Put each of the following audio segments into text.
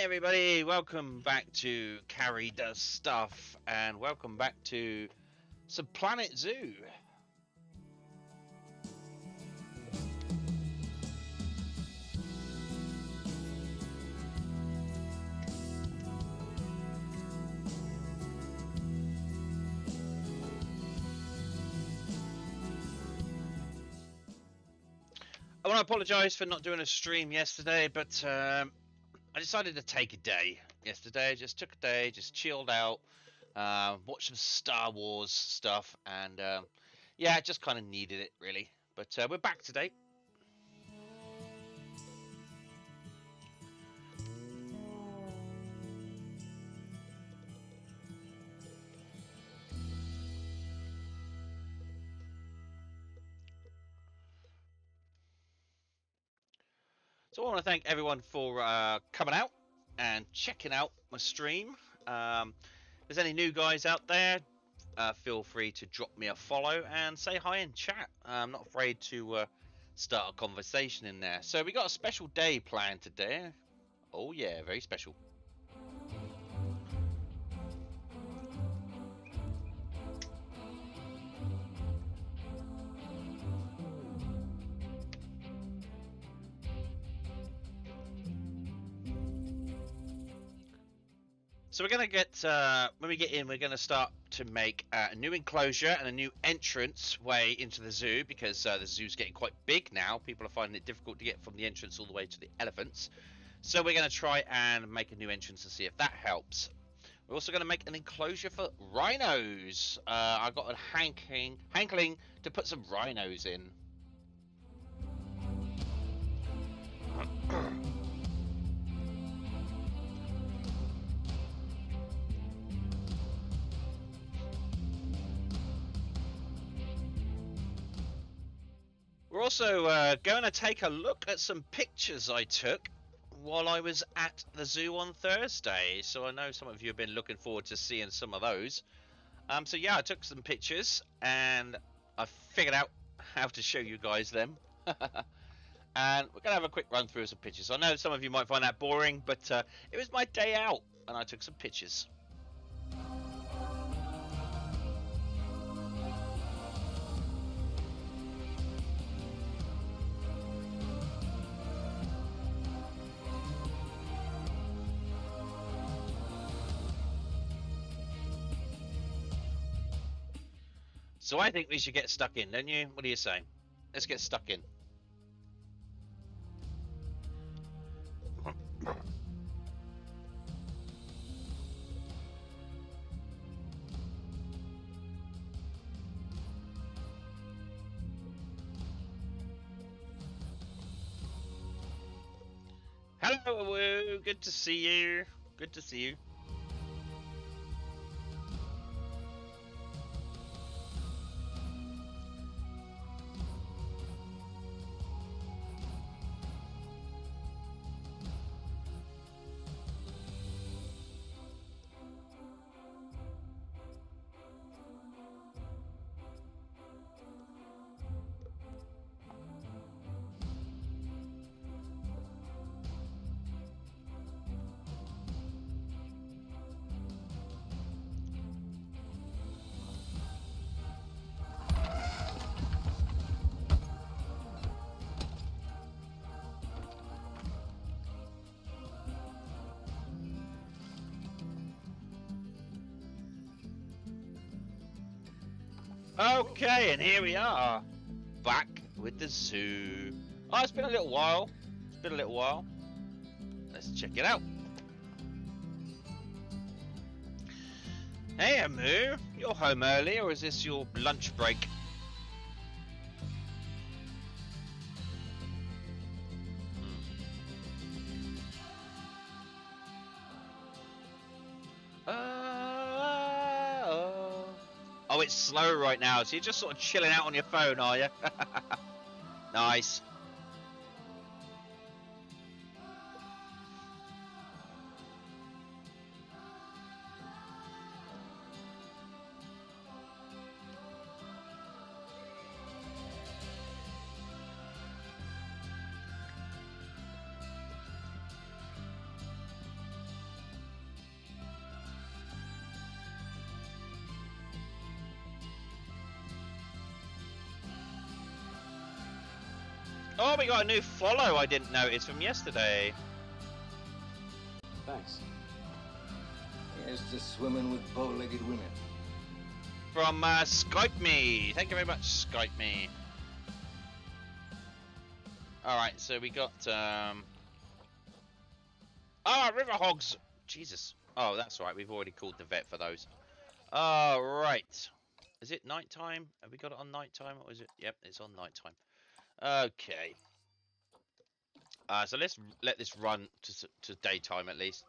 everybody, welcome back to Karidoesstuff, and welcome back to some Planet Zoo. I want to apologise for not doing a stream yesterday, but I decided to take a day yesterday. I just took a day, just chilled out, watched some Star Wars stuff, and yeah, I just kind of needed it, really. But we're back today. So I want to thank everyone for coming out and checking out my stream. If there's any new guys out there, feel free to drop me a follow and say hi in chat. I'm not afraid to start a conversation in there. So we got a special day planned today. Oh yeah, very special. So we're going to get, when we get in, we're going to start to make a new enclosure and a new entrance way into the zoo, because the zoo's getting quite big now. People are finding it difficult to get from the entrance all the way to the elephants. So we're going to try and make a new entrance and see if that helps. We're also going to make an enclosure for rhinos. I've got a hankling to put some rhinos in. We're also going to take a look at some pictures I took while I was at the zoo on Thursday. So I know some of you have been looking forward to seeing some of those. So yeah, I took some pictures and I figured out how to show you guys them. And we're going to have a quick run through some pictures. I know some of you might find that boring, but it was my day out and I took some pictures. So I think we should get stuck in, don't you? What do you say? Let's get stuck in. Hello, good to see you. Good to see you. Okay, and here we are, back with the zoo. Oh, it's been a little while. It's been a little while. Let's check it out. Hey, Amu, you're home early, or is this your lunch break? Oh, it's slow right now, so you're just sort of chilling out on your phone, are you? Nice. Oh, we got a new follow I didn't notice from yesterday. Thanks. Yeah, it's just swimming with bow-legged women. From Skype Me. Thank you very much, Skype Me. Alright, so we got... River Hogs! Jesus. Oh, that's right. We've already called the vet for those. Right. Is it nighttime? Have we got it on nighttime? Or is it? Yep, it's on nighttime. Okay. So let's let this run to daytime at least.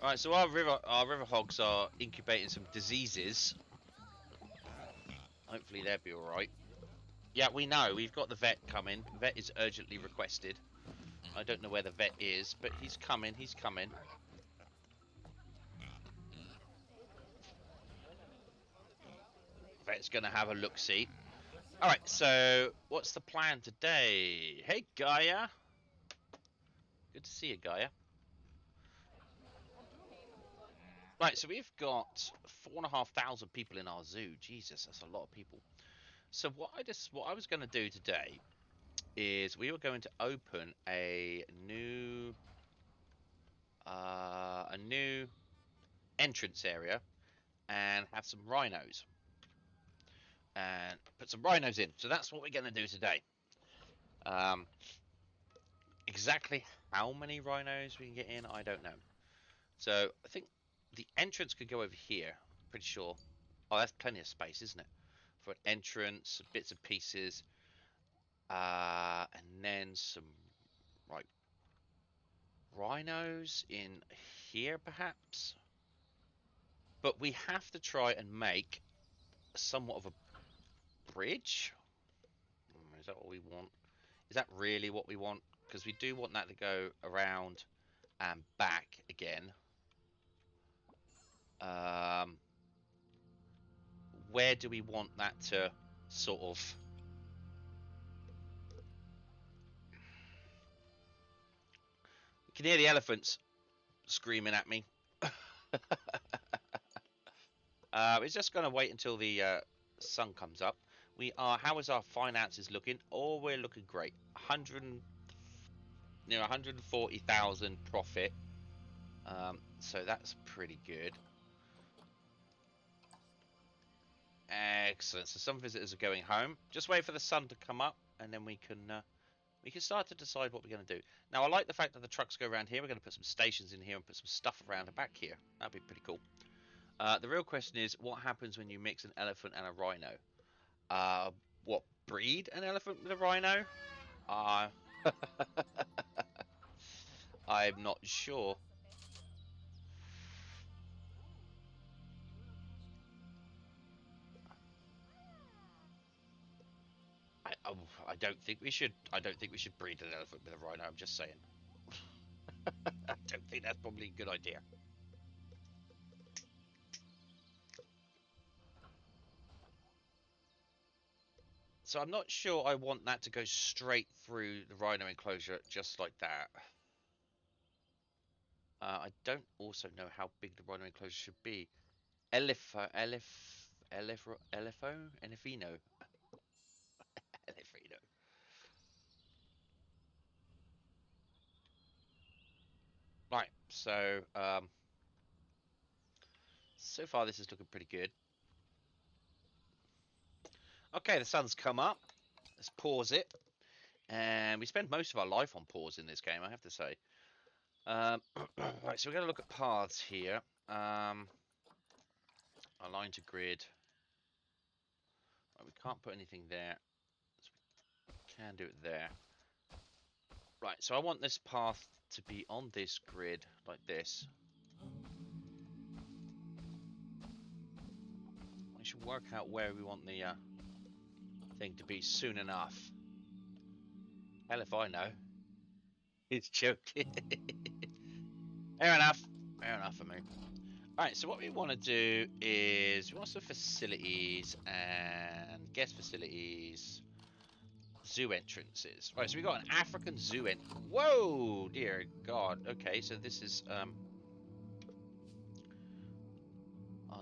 Alright, so our river hogs are incubating some diseases. Hopefully they'll be alright. Yeah, we know. We've got the vet coming. Vet is urgently requested. I don't know where the vet is, but he's coming. He's coming. Vet's going to have a look-see. Alright, so what's the plan today? Hey, Gaia. Good to see you, Gaia. Right, so we've got 4,500 people in our zoo. Jesus, that's a lot of people. So what I was going to do today is we were going to open a new entrance area and have some rhinos and put some rhinos in. So that's what we're going to do today. Exactly how many rhinos we can get in, I don't know. So I think the entrance could go over here. Pretty sure. Oh, that's plenty of space, isn't it? For an entrance, bits and pieces, and then some like rhinos in here, perhaps. But we have to try and make somewhat of a bridge. Is that what we want? Is that really what we want? Because we do want that to go around and back again. Where do we want that to sort of... You can hear the elephants screaming at me. It's just going to wait until the sun comes up. How is our finances looking? Oh, we're looking great. 140,000 profit. So that's pretty good. Excellent. So some visitors are going home. Just wait for the sun to come up, and then we can start to decide what we're going to do. Now, I like the fact that the trucks go around here. We're going to put some stations in here and put some stuff around the back here. That'd be pretty cool. The real question is, what happens when you mix an elephant and a rhino? What breed an elephant with a rhino? I'm not sure. I don't think we should. I don't think we should breed an elephant with a rhino. I'm just saying. I don't think that's probably a good idea. So I'm not sure I want that to go straight through the rhino enclosure just like that. I don't also know how big the rhino enclosure should be. Elefino. Elefino. Right, so so far this is looking pretty good. Okay, the sun's come up. Let's pause it. And we spend most of our life on pause in this game, I have to say. Right, so we're going to look at paths here. Align to grid. Right, we can't put anything there. So we can do it there. Right, so I want this path to be on this grid, like this. We should work out where we want the thing to be soon enough. Hell if I know. It's joking. Fair enough. Fair enough for me. Alright, so what we want to do is we want some facilities and guest facilities, zoo entrances. Right, so we got an African zoo Whoa, dear God. Okay, so this is our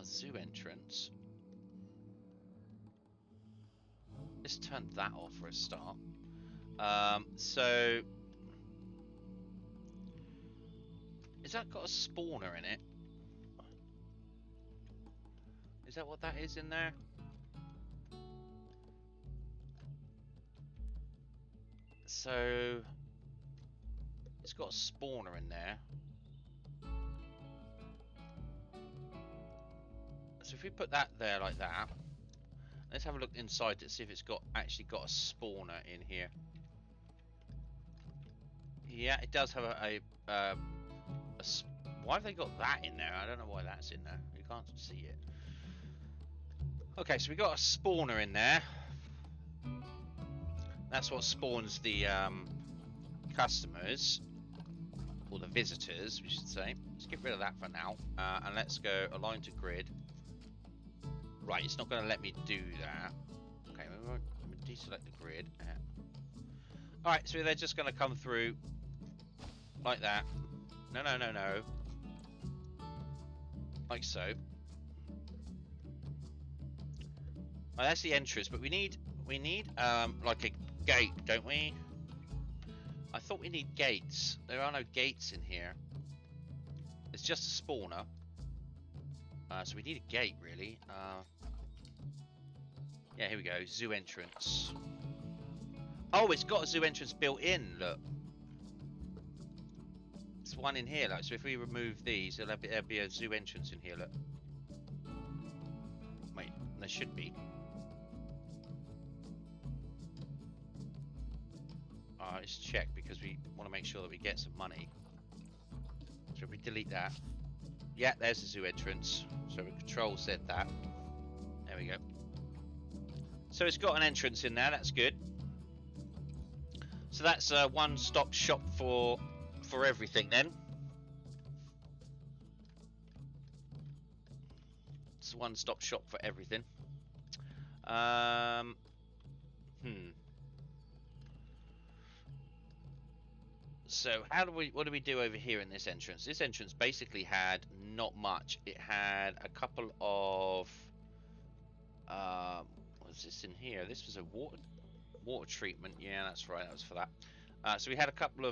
zoo entrance. Let's turn that off for a start. So is that got a spawner in it? Is that what that is in there? So it's got a spawner in there. So if we put that there like that, let's have a look inside to see if it's actually got a spawner in here. Yeah, it does have why have they got that in there? I don't know why that's in there. You can't see it. Okay, so we got a spawner in there. That's what spawns the customers, or the visitors, we should say. Let's get rid of that for now, and let's go align to grid. Right, it's not going to let me do that. Okay, let me deselect the grid. Alright, so they're just going to come through like that. No. Like so. Well, that's the entrance, but we need like a gate, don't we? I thought we need gates. There are no gates in here. It's just a spawner. So we need a gate, really. Yeah, here we go. Zoo entrance. Oh, it's got a zoo entrance built in. Look, it's one in here. Like, so if we remove these, there'll be a zoo entrance in here. Look. Wait, there should be. Let's check because we want to make sure that we get some money. So if we delete that, yeah, there's the zoo entrance. So the control said that. There we go. So it's got an entrance in there. That's good. So that's a one-stop shop for everything then. It's a one-stop shop for everything. So what do we do over here in this entrance? This entrance basically had not much. It had a couple of what was this in here? This was a water treatment. Yeah, that's right. That was for that. So we had a couple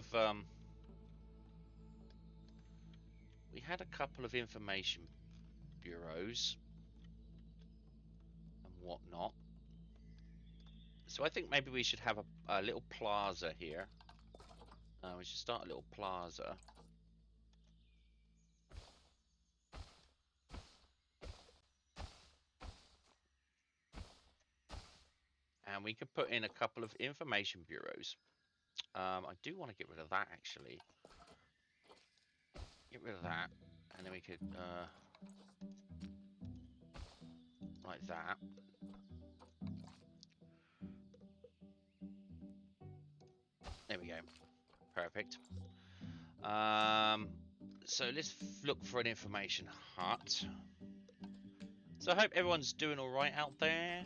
of information bureaus and whatnot. So I think maybe we should have a little plaza here. We should start a little plaza. And we could put in a couple of information bureaus. I do want to get rid of that, actually. Get rid of that. And then we could, like that. There we go. Perfect. So let's look for an information hut. So I hope everyone's doing all right out there.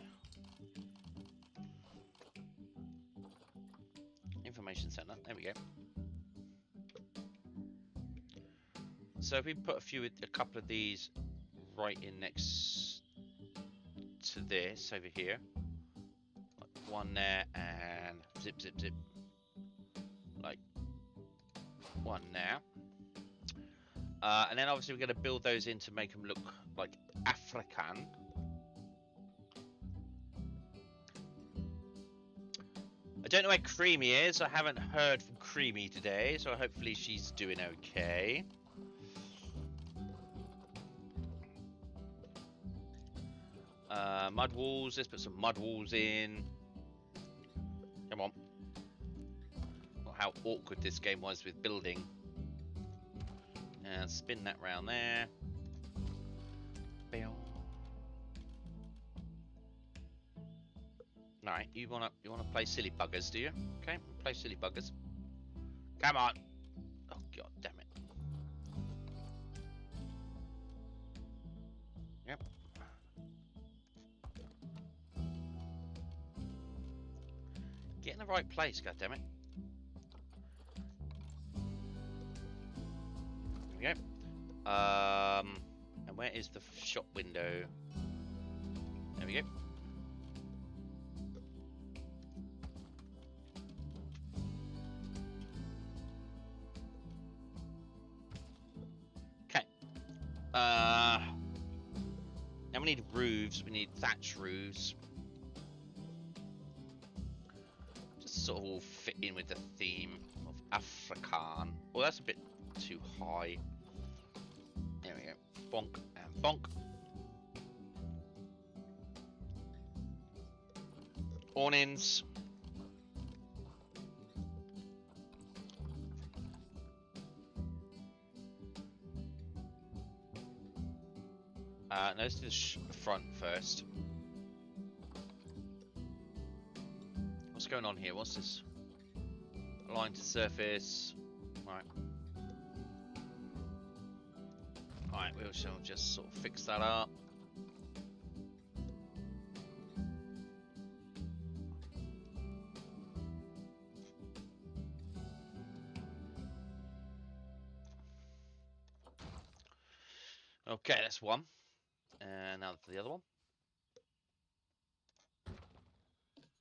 Information center. There we go. So if we put a couple of these right in next to this over here, like one there, and zip. Like one there. And then obviously we're going to build those in to make them look like African. I don't know where Creamy is. I haven't heard from Creamy today, so hopefully she's doing okay. Mud walls. Let's put some mud walls in. Come on. Not how awkward this game was with building. And spin that round there. Alright, you wanna play silly buggers, do you? Okay, play silly buggers. Come on. Oh god damn it. Yep. Get in the right place, god damn it. There we go. And where is the shop window? There we go. Now we need roofs. We need thatch roofs. Just sort of all fit in with the theme of Afrikaan. Well, that's a bit too high. There we go. Bonk and bonk. Awnings. No, let's do the front first. What's going on here? What's this? Align to surface. Right. Alright, we shall just sort of fix that up. Okay, that's one. And now for the other one.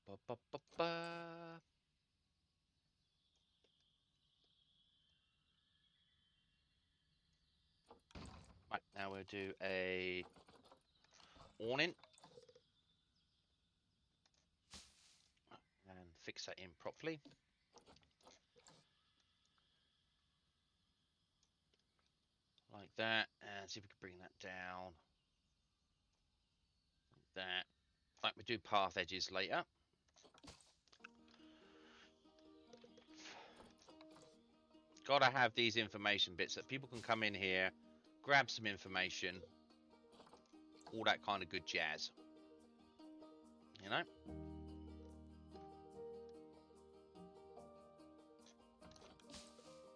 Ba, ba, ba, ba. Right, now we'll do a awning. And fix that in properly. Like that. And see if we can bring that down. Like that. Like we do path edges later. Gotta have these information bits that people can come in here, grab some information, all that kind of good jazz. You know?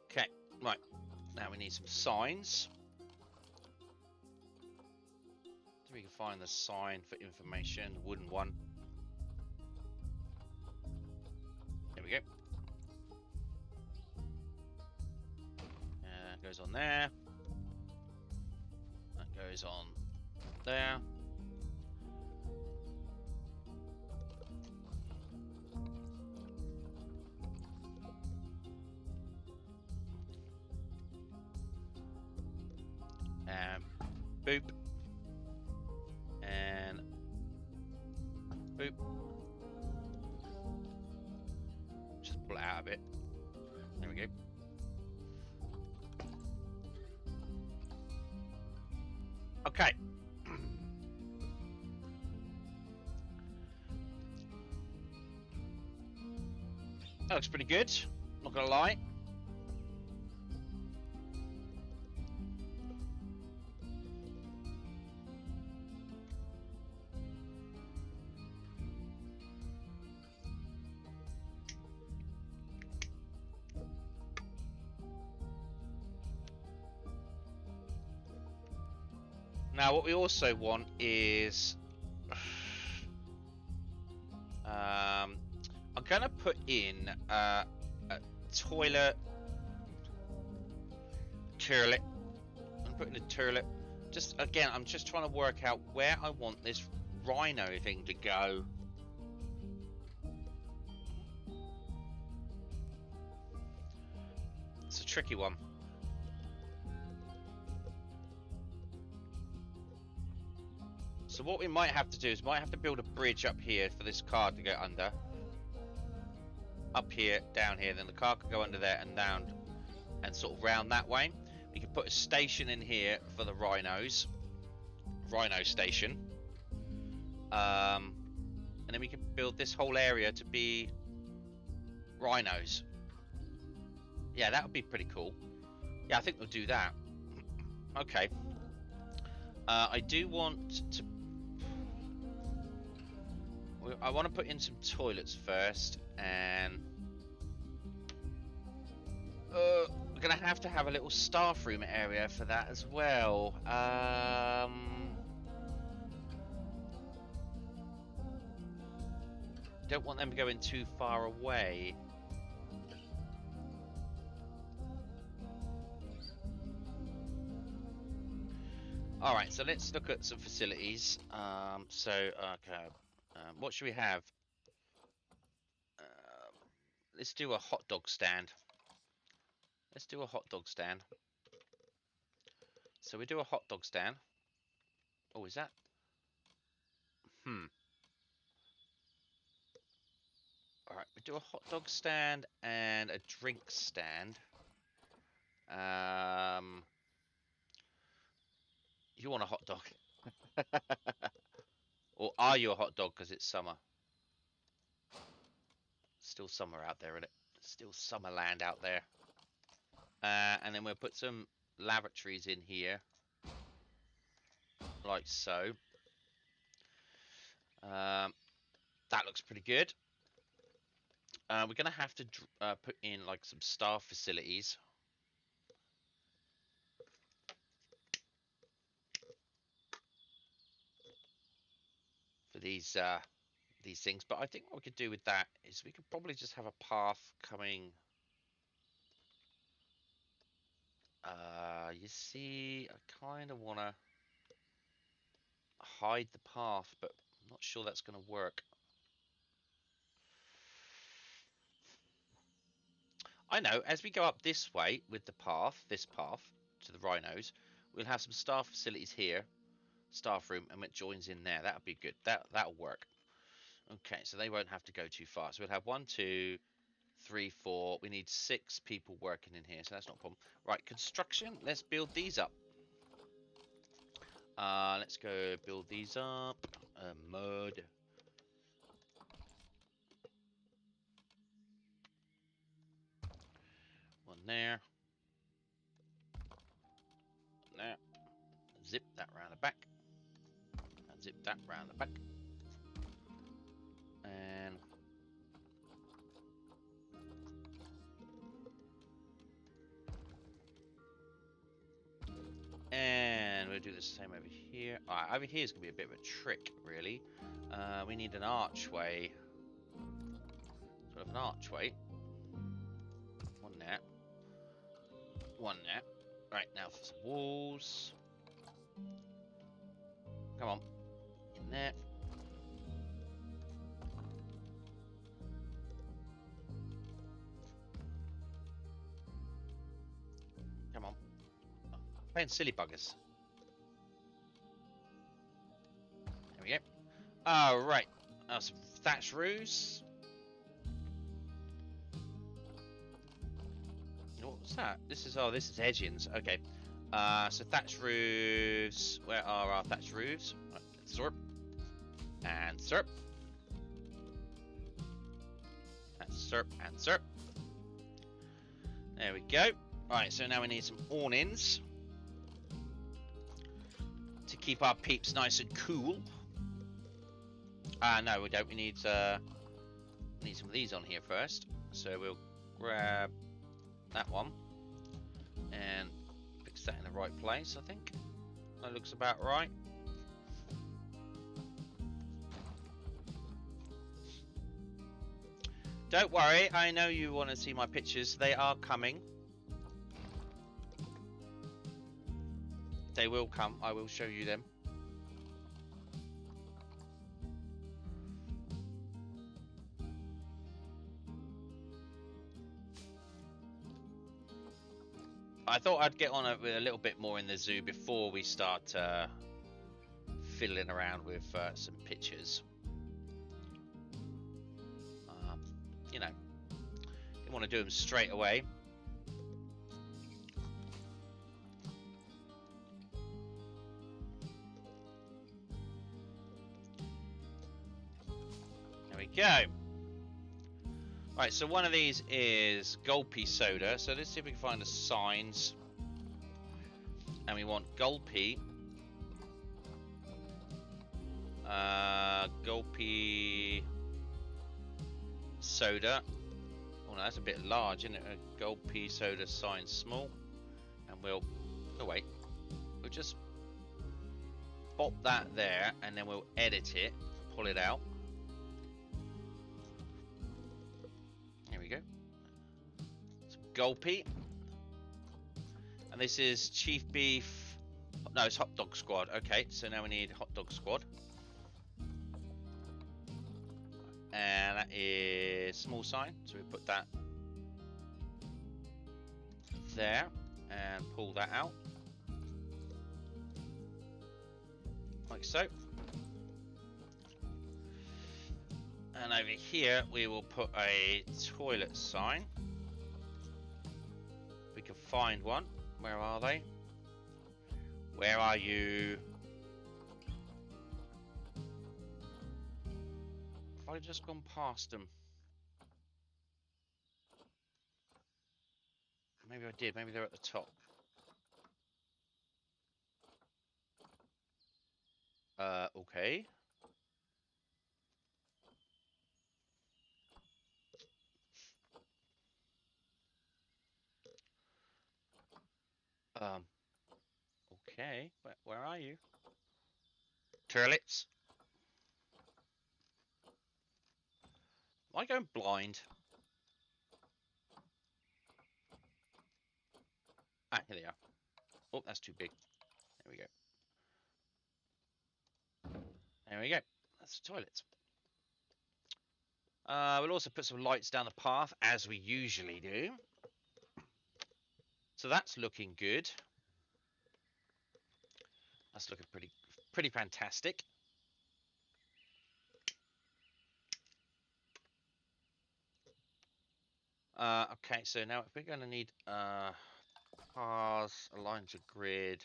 Okay, right. Now we need some signs. So we can find the sign for information, the wooden one. There we go. That goes on there. That goes on there. And boop. And boop. Just pull it out a bit. There we go. Okay. That looks pretty good, not gonna lie. Now, what we also want is, I'm gonna put in a toilet. I'm putting a toilet. Just again, I'm just trying to work out where I want this rhino thing to go. It's a tricky one. So what we might have to do is might have to build a bridge up here for this car to go under. Up here, down here, then the car could go under there and down and sort of round that way. We could put a station in here for the rhinos. Rhino station. And then we can build this whole area to be rhinos. Yeah, that would be pretty cool. Yeah, I think we'll do that. Okay. I do want to... I want to put in some toilets first, and we're going to have a little staff room area for that as well. Don't want them going too far away. Alright, so let's look at some facilities. Okay. What should we have? Let's do a hot dog stand. Let's do a hot dog stand. So we do a hot dog stand. Oh, is that? Alright, we do a hot dog stand and a drink stand. You want a hot dog? Or are you a hot dog because it's summer? Still summer out there, isn't it? Still summerland out there. And then we'll put some lavatories in here. Like so. That looks pretty good. We're going to have to put in like some staff facilities. For these things. But I think what we could do with that is we could probably just have a path coming. You see, I kind of want to hide the path, but I'm not sure that's going to work. I know, as we go up this way with the path, this path to the Rhinos, we'll have some staff facilities here, staff room, and it joins in there. That'll be good. That'll work. Okay, so they won't have to go too far. So we'll have 1, 2, 3, 4. We need 6 people working in here, so that's not a problem. Right, construction. Let's build these up. Let's go build these up. Mud. One there. There. Zip that round the back. And zip that round the back. And we'll do the same over here. Alright, over here is going to be a bit of a trick, really. We need an archway. Sort of an archway. One there. One there. Right, now for some walls. Come on. In there. Come on. Playing silly buggers. There we go. Right. Some thatch roofs. What was that? This is edgings. Okay. So thatch roofs. Where are our thatch roofs? Right, sorp. And serp. And serp and serp. There we go. Right, so now we need some awnings to keep our peeps nice and cool. No, we don't. We need some of these on here first. So we'll grab that one and fix that in the right place, I think. That looks about right. Don't worry, I know you want to see my pictures. They are coming. They will come. I will show you them. I thought I'd get on with a little bit more in the zoo before we start fiddling around with some pictures. You know, didn't want to do them straight away. There we go. Right, so one of these is Gulpy Soda. So let's see if we can find the signs. And we want Gulpy. Gulpy Soda. Oh no, that's a bit large, isn't it? A Gulpy Soda sign small. And we'll... Oh wait. We'll just pop that there and then we'll edit it. Pull it out. Go. Some Gulpy. And this is Chief Beef. No, it's Hot Dog Squad. Okay, so now we need Hot Dog Squad. And that is small sign. So we put that there and pull that out. like so. And over here, we will put a toilet sign. We can find one. Where are they? Where are you? Have I just gone past them? Maybe I did. Maybe they're at the top. Okay. Okay. Where are you? Turlets. Am I going blind? Ah, here they are. Oh, that's too big. There we go. There we go. That's the toilets. We'll also put some lights down the path, as we usually do. So that's looking good. That's looking pretty fantastic. Okay, so now if we're going to need paths, aligned to grid.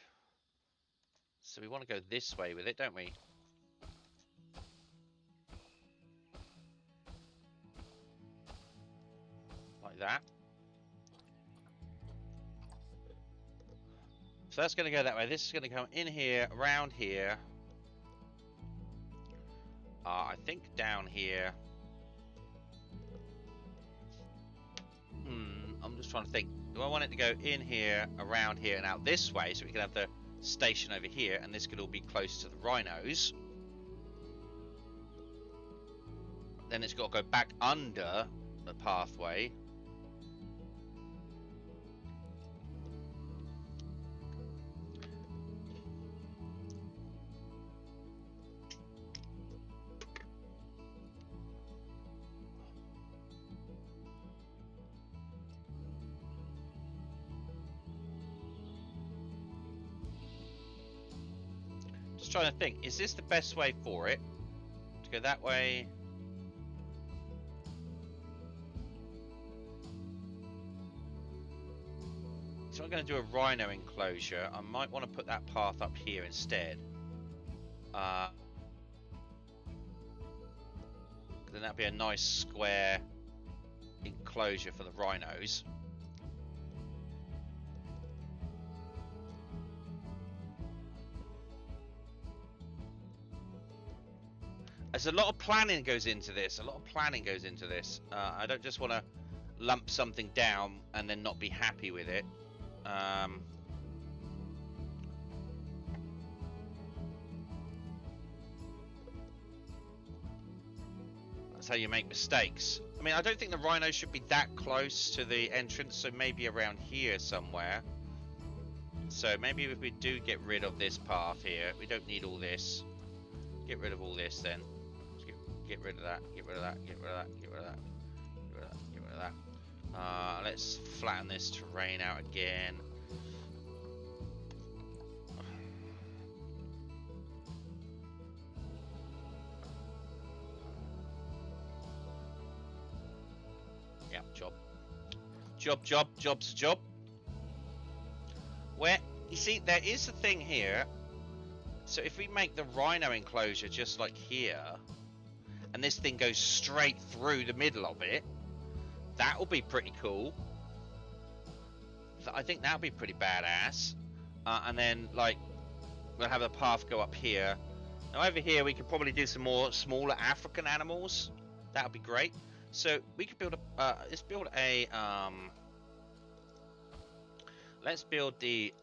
So we want to go this way with it, don't we? Like that. So that's going to go that way. This is going to come in here, around here. I think down here. I'm just trying to think. Do I want it to go in here, around here, and out this way, so we can have the station over here, and this could all be close to the Rhinos? Then it's got to go back under the pathway. Just trying to think, is this the best way for it? To go that way? So I'm going to do a rhino enclosure. I might want to put that path up here instead. Then that'd be a nice square enclosure for the rhinos. There's a lot of planning goes into this. I don't just want to lump something down and then not be happy with it. That's how you make mistakes. I mean, I don't think the rhinos should be that close to the entrance, so maybe around here somewhere. So maybe if we do get rid of this path here, we don't need all this. Get rid of all this then. Get rid of that, get rid of that, get rid of that, get rid of that, get rid of that, get rid of that. Let's flatten this terrain out again. Yeah, job's a job. Where, you see, there is a thing here. So if we make the rhino enclosure just like here, and this thing goes straight through the middle of it, that will be pretty cool. I think that'll be pretty badass. And then, like, we'll have the path go up here. Now over here, we could probably do some more smaller African animals. That would be great. So we could build a, let's build the,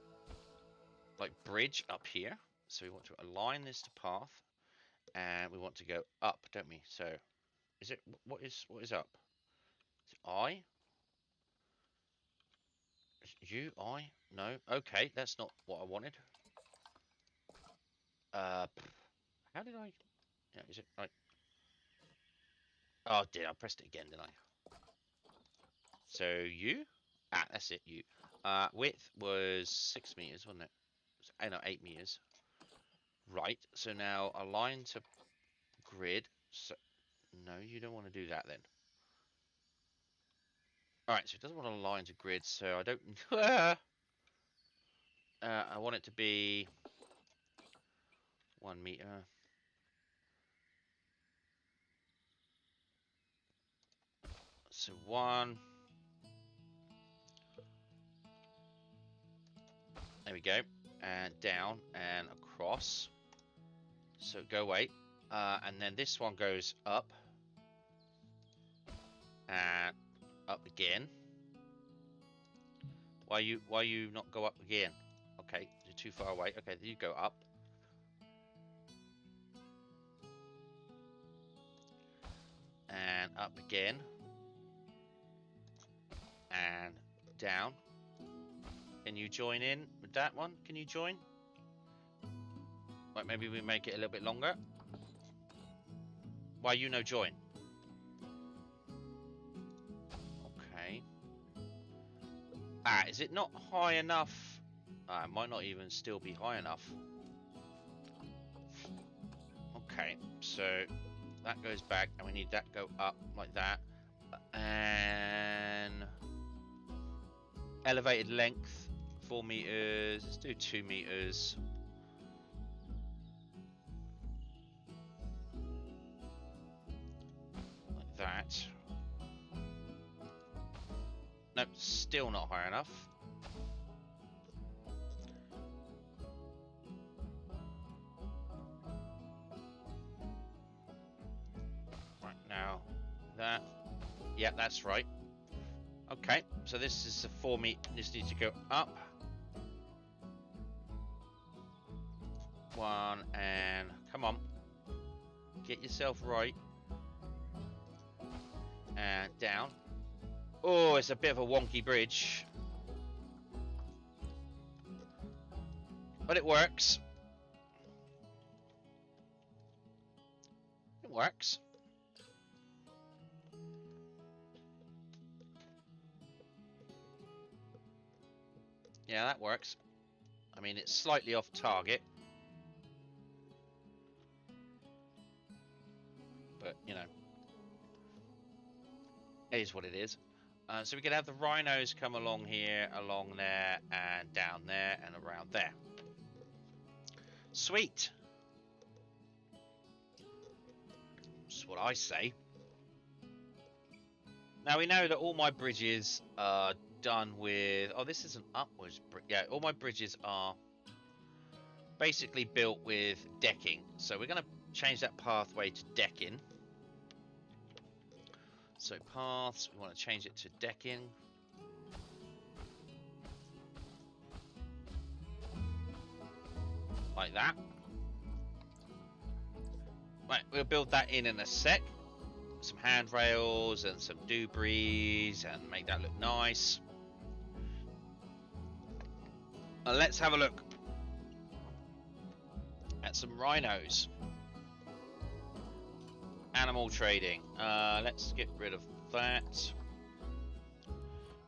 like, bridge up here. So we want to align this to path. And we want to go up, don't we? So, is it, what is up? Is it I? Is it you? I? No. Okay, that's not what I wanted. How did I? Yeah, is it right? Oh, dear, I pressed it again, didn't I? So you? Ah, that's it. You. Width was 6 meters, wasn't it? Oh no, 8 meters. Right, so now align to grid. So, no, you don't want to do that then. Alright, so it doesn't want to align to grid, so I don't... I want it to be 1 meter. So 1. There we go. And down and across. So go away. And then this one goes up. And up again. Why you not go up again? Okay, you're too far away. Okay, you go up. And up again. And down. Can you join in with that one? Can you join? Right, maybe we make it a little bit longer. Why you no join? Okay. Ah, is it not high enough? It might not even still be high enough. Okay, so that goes back, and we need that go up like that. And elevated length, 4 meters. Let's do 2 meters. Like that. Nope, still not high enough. Right, now that. Yeah, that's right. Okay, so this is the 4 meter. This needs to go up. 1 and come on. Get yourself right. And down. Oh, it's a bit of a wonky bridge. But it works. It works. Yeah, that works. I mean, it's slightly off target. But, you know. It is what it is. So we can have the rhinos come along here, along there, and down there, and around there. Sweet. That's what I say. Now we know that all my bridges are done with... Oh, this is an upwards bridge. Yeah, all my bridges are basically built with decking. So we're going to change that pathway to decking. So paths, we want to change it to decking. Like that. Right, we'll build that in a sec. Some handrails and some debris and make that look nice. And let's have a look at some rhinos. Animal trading. Let's get rid of that.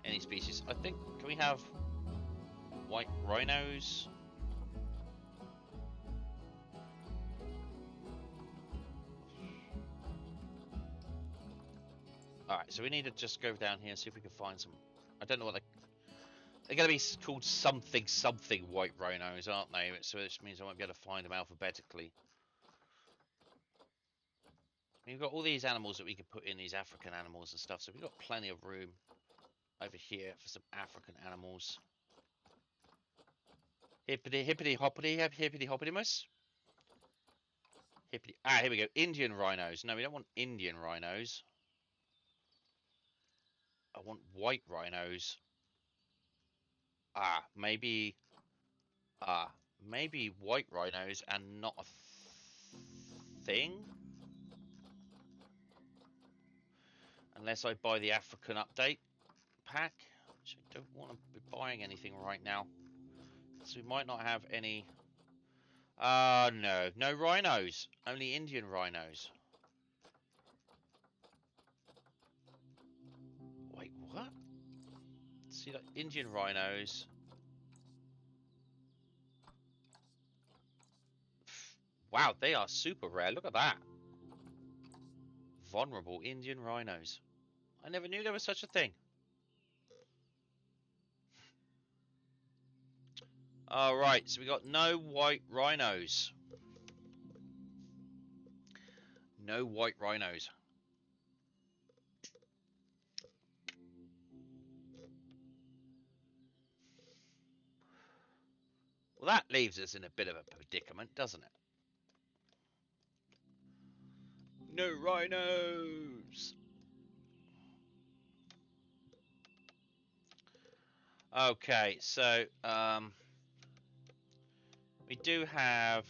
Any species? I think, can we have white rhinos? Alright, so we need to just go down here and see if we can find some... I don't know what they're going to be called something white rhinos, aren't they? So this means I won't be able to find them alphabetically. We've got all these animals that we can put in, these African animals and stuff, so we've got plenty of room over here for some African animals. Hippity hippity hoppity, hippity hoppitymus. Hippity. Ah, here we go. Indian rhinos. No, we don't want Indian rhinos. I want white rhinos. Maybe white rhinos and not a thing? Unless I buy the African update pack, which I don't want to be buying anything right now. So we might not have any... no. No rhinos. Only Indian rhinos. Wait, what? See, like, Indian rhinos... Wow, they are super rare. Look at that. Vulnerable Indian rhinos. I never knew there was such a thing. Alright, so we got no white rhinos. No white rhinos. Well, that leaves us in a bit of a predicament, doesn't it? No rhinos. Okay, so we do have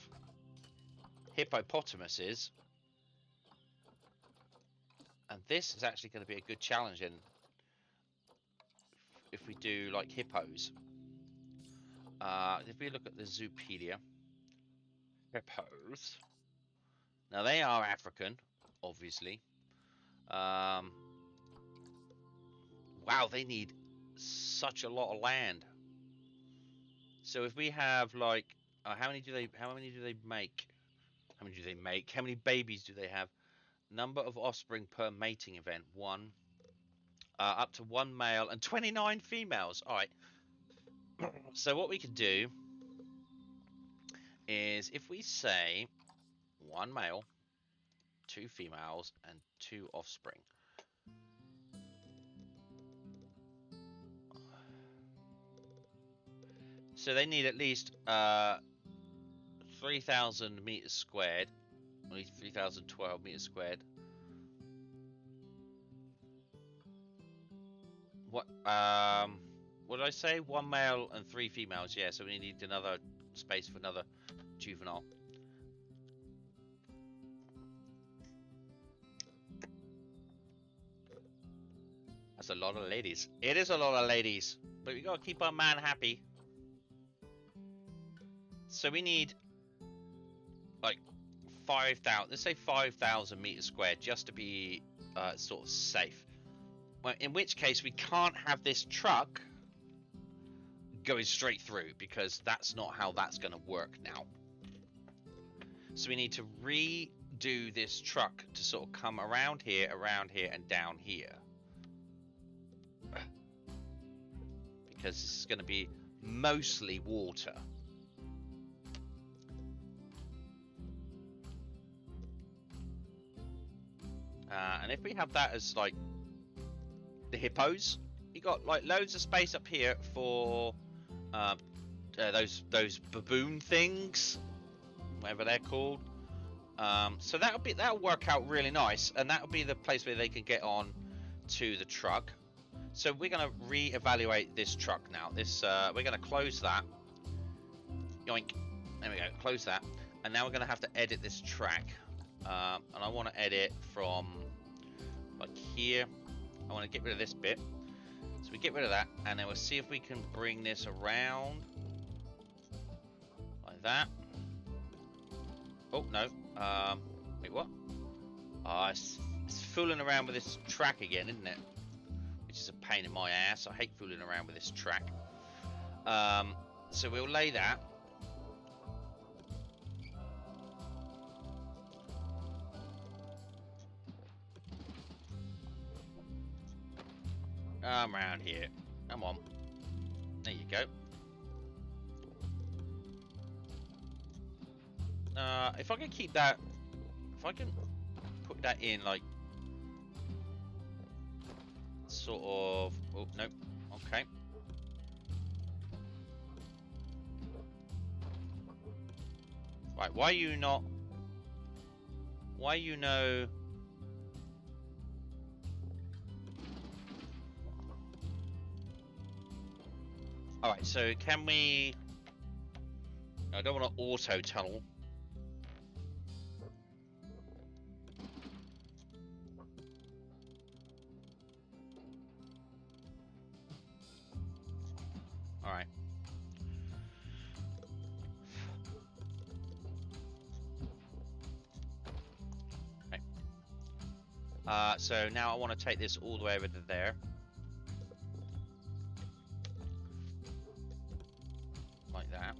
hippopotamuses, and this is actually going to be a good challenge in if we do like hippos. If we look at the Zoopedia, hippos. Now they are African, obviously. Wow, they need such a lot of land. So if we have like, how many do they make? How many do they make? How many babies do they have? Number of offspring per mating event, 1. Up to 1 male and 29 females. All right. So what we can do is if we say 1 male, 2 females, and 2 offspring. So they need at least 3,000 meters squared, at least 3,012 meters squared. What did I say? 1 male and 3 females. Yeah, so we need another space for another juvenile. That's a lot of ladies. It is a lot of ladies, but we gotta keep our man happy. So we need like 5,000. Let's say 5,000 meters squared, just to be sort of safe. Well, in which case we can't have this truck going straight through, because that's not how that's going to work now. So we need to redo this truck to sort of come around here, and down here. Because this is going to be mostly water. And if we have that as like the hippos, you got like loads of space up here for those baboon things, whatever they're called. So that'll work out really nice, and that'll be the place where they can get on to the truck. So we're gonna re-evaluate this truck now. We're gonna close that. Yoink. There we go. Close that. And now we're gonna have to edit this track. And I want to edit from like here. I want to get rid of this bit. So we get rid of that, and then we'll see if we can bring this around like that. Oh no. Wait, what? It's fooling around with this track again, isn't it? Which is a pain in my ass. I hate fooling around with this track. So we'll lay that. Around here. Come on. There you go. If I can keep that, if I can put that in like sort of, oh no, okay. Right, why you know? Alright, so can we... I don't want to auto tunnel. Alright. Okay. So now I want to take this all the way over to there. Like that.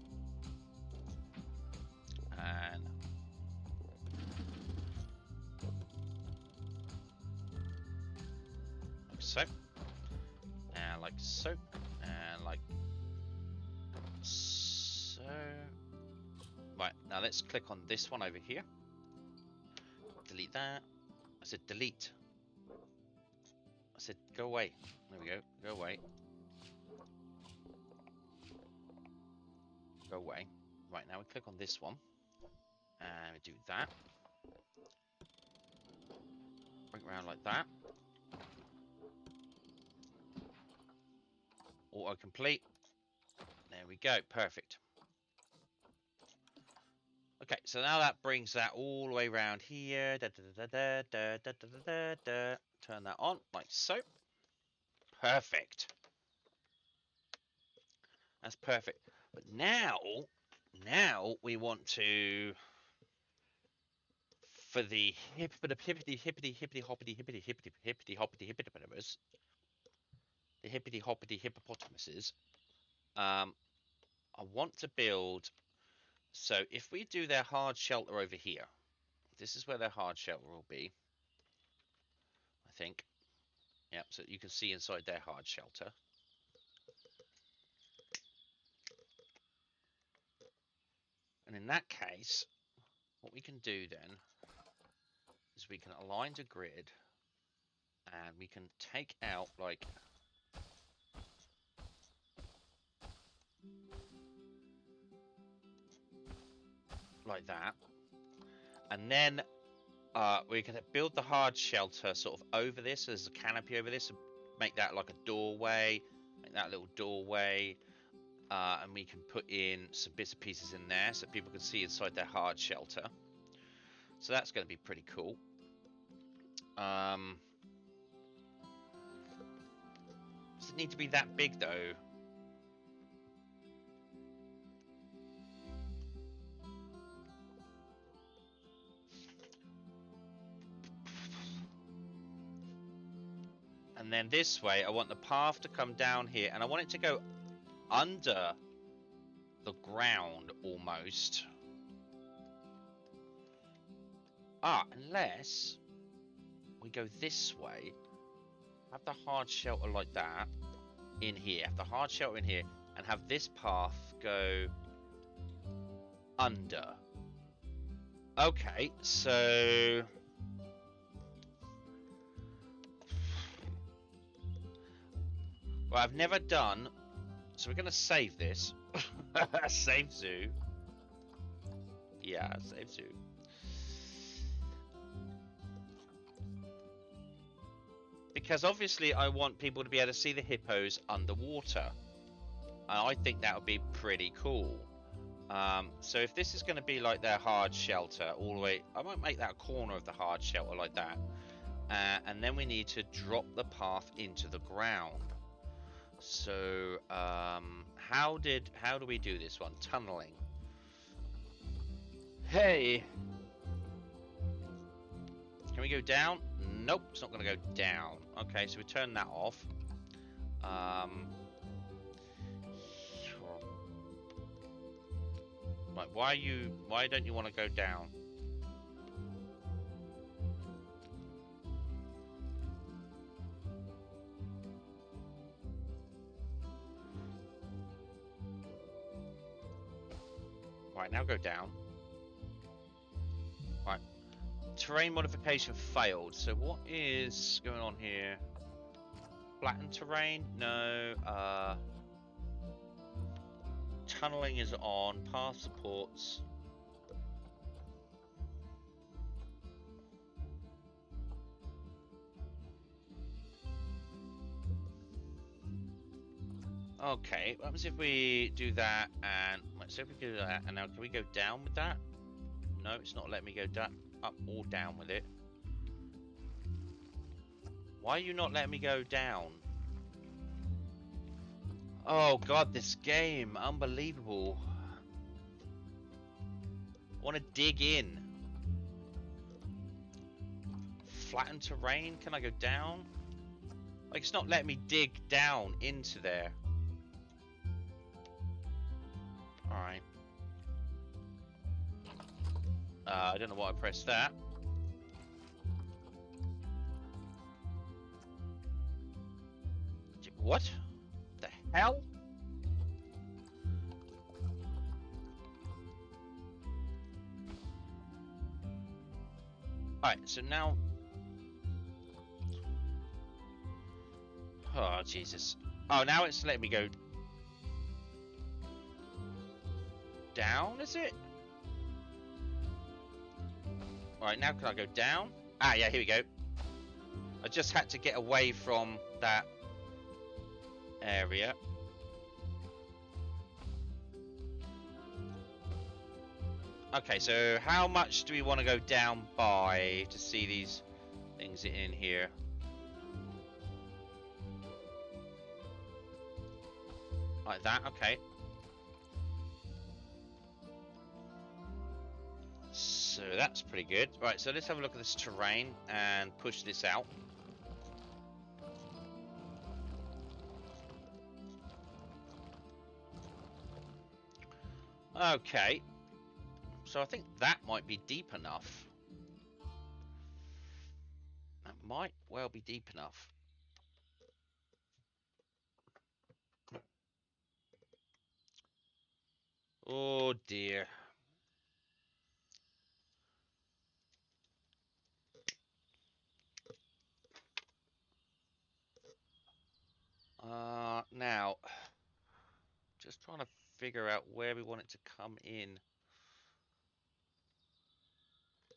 And so. And like so. Right, now let's click on this one over here. Delete that. I said delete. I said go away. There we go. Go away. Go away. Right, now we click on this one. And we do that. Bring it around like that. Auto-complete. There we go. Perfect. Okay, so now that brings that all the way around here. Turn that on, like so. Perfect. That's perfect. But now we want to, for the hippity hoppity hippopotamus, the hippity hoppity hippopotamuses, I want to build. So if we do their hard shelter over here, this is where their hard shelter will be, I think. Yep, so you can see inside their hard shelter. And in that case, what we can do then is we can align to grid, and we can take out like that, and then we can build the hard shelter sort of over this. There's a canopy over this, and make that like a doorway, make that little doorway, and we can put in some bits and pieces in there so people can see inside their hard shelter. So that's going to be pretty cool. Does it need to be that big though? And then this way, I want the path to come down here, and I want it to go under the ground almost. Unless we go this way, have the hard shelter like that in here, have the hard shelter in here, and have this path go under. Okay, so well, I've never done, so we're gonna save this. Save zoo. Yeah, save zoo. Because obviously I want people to be able to see the hippos underwater. And I think that would be pretty cool. So if this is going to be like their hard shelter all the way, I might make that a corner of the hard shelter like that. And then we need to drop the path into the ground. So how do we do this one? Tunneling. Hey, can we go down? Nope, it's not going to go down. Okay, so we turn that off. Right, why don't you want to go down? Right, now go down. Right. Terrain modification failed. So what is going on here? Flattened terrain? No. Tunneling is on. Path supports. Okay, what happens if we do that and let's see if we can do that, and now can we go down with that? No, it's not letting me go down, up or down with it. Why are you not letting me go down? Oh god, this game, unbelievable. I want to dig in. Flatten terrain, can I go down? Like, it's not letting me dig down into there. Alright. I don't know why I pressed that. What? hell? Alright, so now... Oh, Jesus. Oh, now it's letting me go... down, is it? Alright, now can I go down? Ah, yeah, here we go. I just had to get away from that area. Okay, so how much do we want to go down by to see these things in here? Like that, okay. So that's pretty good. Right, so let's have a look at this terrain and push this out. Okay. So I think that might be deep enough. That might well be deep enough. Oh dear. Now, just trying to figure out where we want it to come in.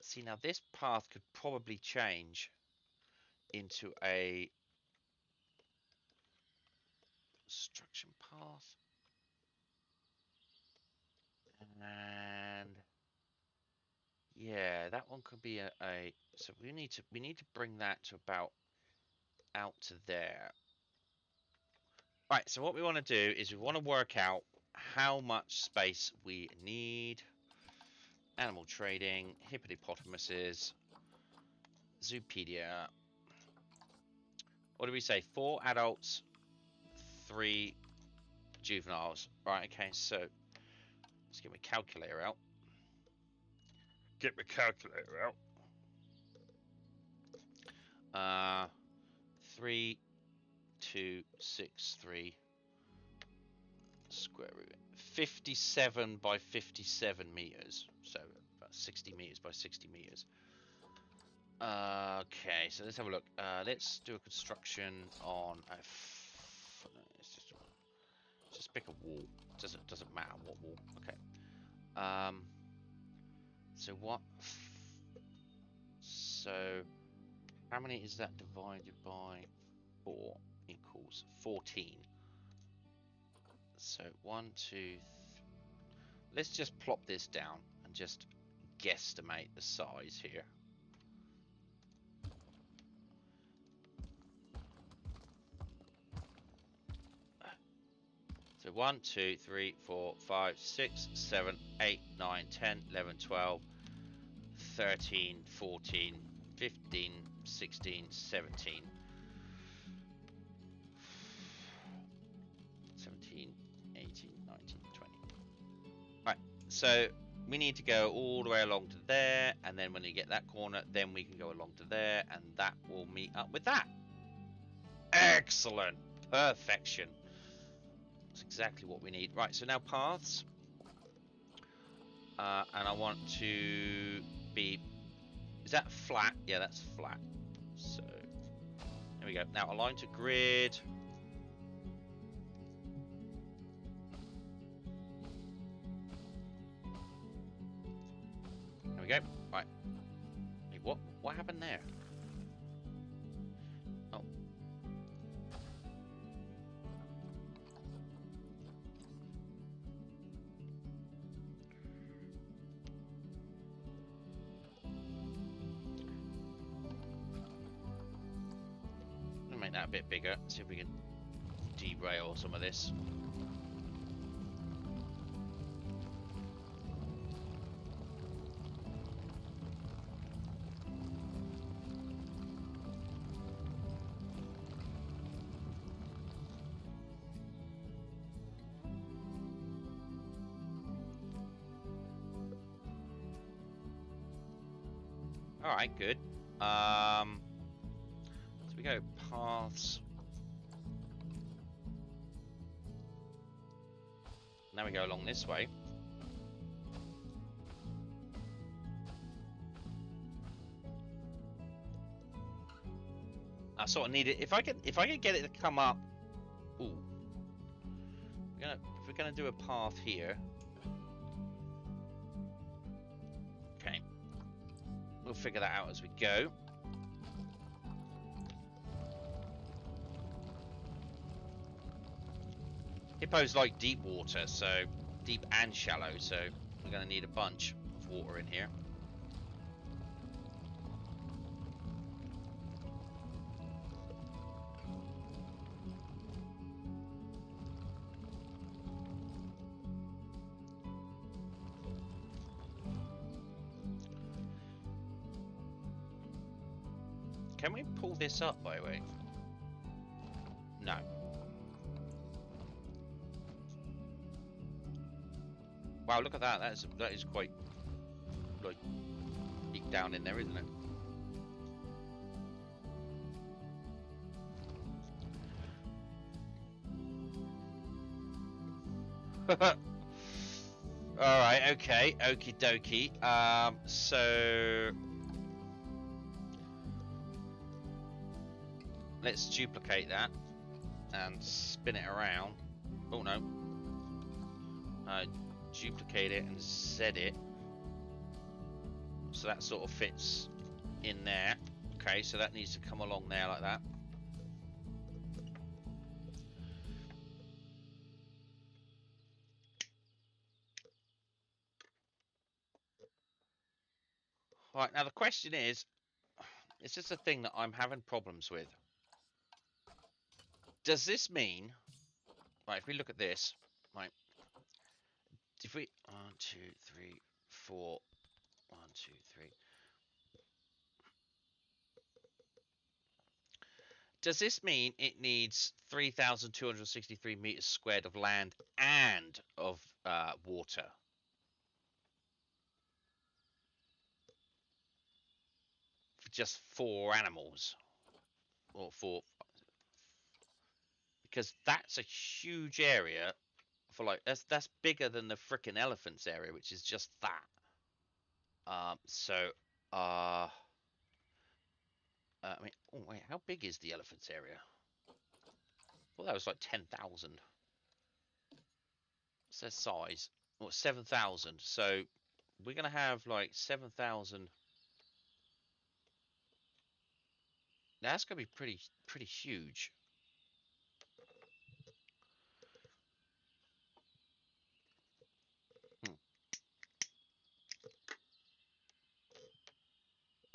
See, now this path could probably change into a construction path. And yeah, that one could be a so we need to bring that to about out to there. Right, so what we want to do is we want to work out how much space we need. Animal trading, hippopotamuses, zoopedia. What do we say? 4 adults, 3 juveniles. Right, okay, so let's get my calculator out. Get my calculator out. 3, 2, 6, 3 square root. 57 by 57 meters. So about 60 meters by 60 meters. Okay, so let's have a look. Let's do a construction on a. Let's just pick a wall. Doesn't matter what wall. Okay. So what? So how many is that divided by 4 equals 14? So 1, 2, 3. Let's just plop this down and just guesstimate the size here. So 1, 2, 3, 4, 5, 6, 7, 8, 9, 10, 11, 12, 13, 14, 15, 16, 17. 17, 18, 19, 20. Right, so we need to go all the way along to there, and then when you get that corner, then we can go along to there, and that will meet up with that. Excellent. Perfection. That's exactly what we need. Right, so now paths. And I want to be... Is that flat? Yeah, that's flat. So, there we go. Now align to grid. There we go. Right. Hey, what happened there? Oh. I'll make that a bit bigger. See if we can derail some of this. Alright, good. So we go paths. Now we go along this way. I sort of need it. If I can get it to come up. Ooh. If we're gonna do a path here. Okay. We'll figure that out as we go. Hippos like deep water, so deep and shallow, so we're going to need a bunch of water in here. Can we pull this up, by the way? No. Wow, look at that. That is quite like deep down in there, isn't it? Alright, okay, okie dokie. So let's duplicate that and spin it around. Oh no. Duplicate it and Z it. So that sort of fits in there. Okay, so that needs to come along there like that. Right, now the question is just a thing that I'm having problems with. Does this mean, right, if we look at this, right, if we, 1, 2, 3, 4, 1, 2, 3. Does this mean it needs 3,263 meters squared of land and of water? For just 4 animals? Or 4? Because that's a huge area for like, that's bigger than the frickin' elephants area, which is just that. I mean, oh wait, how big is the elephants area? Well, that was like 10,000. What's their size? Well, 7,000. So we're gonna have like 7,000. That's gonna be pretty huge.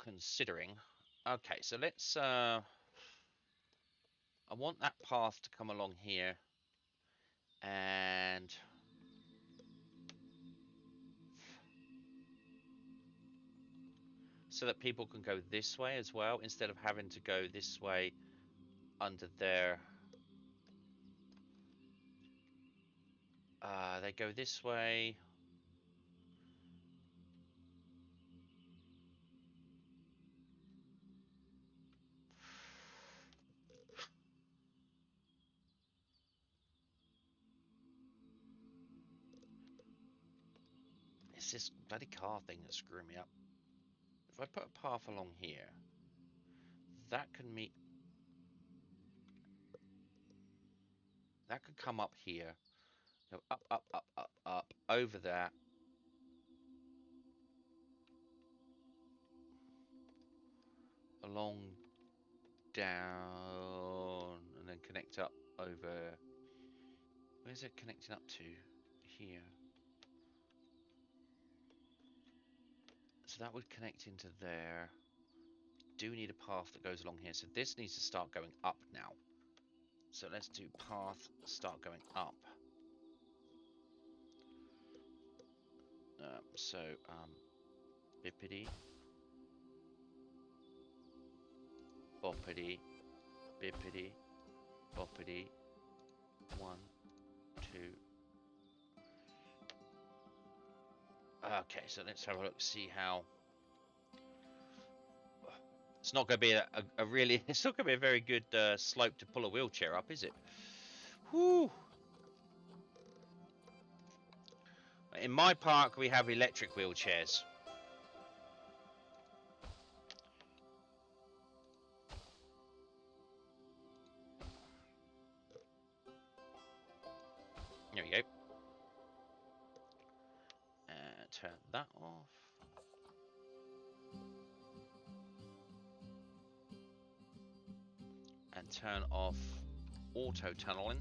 Considering. Okay, so let's. I want that path to come along here, and so that people can go this way as well, instead of having to go this way under there. They go this way. It's this bloody car thing that's screwing me up. If I put a path along here, that can meet. That could come up here. Go up, up, up, up, up, over that. Along, down, and then connect up over. Where's it connecting up to? Here. So that would connect into there. Do need a path that goes along here. So this needs to start going up now. So let's do path, start going up. Bippity. Boppity. Bippity. Boppity. 1, 2. Okay, so let's have a look, see how. It's not going to be a really, it's not going to be a very good slope to pull a wheelchair up, is it? Whew. in my park, we have electric wheelchairs. There we go. Turn that off. And turn off auto tunneling.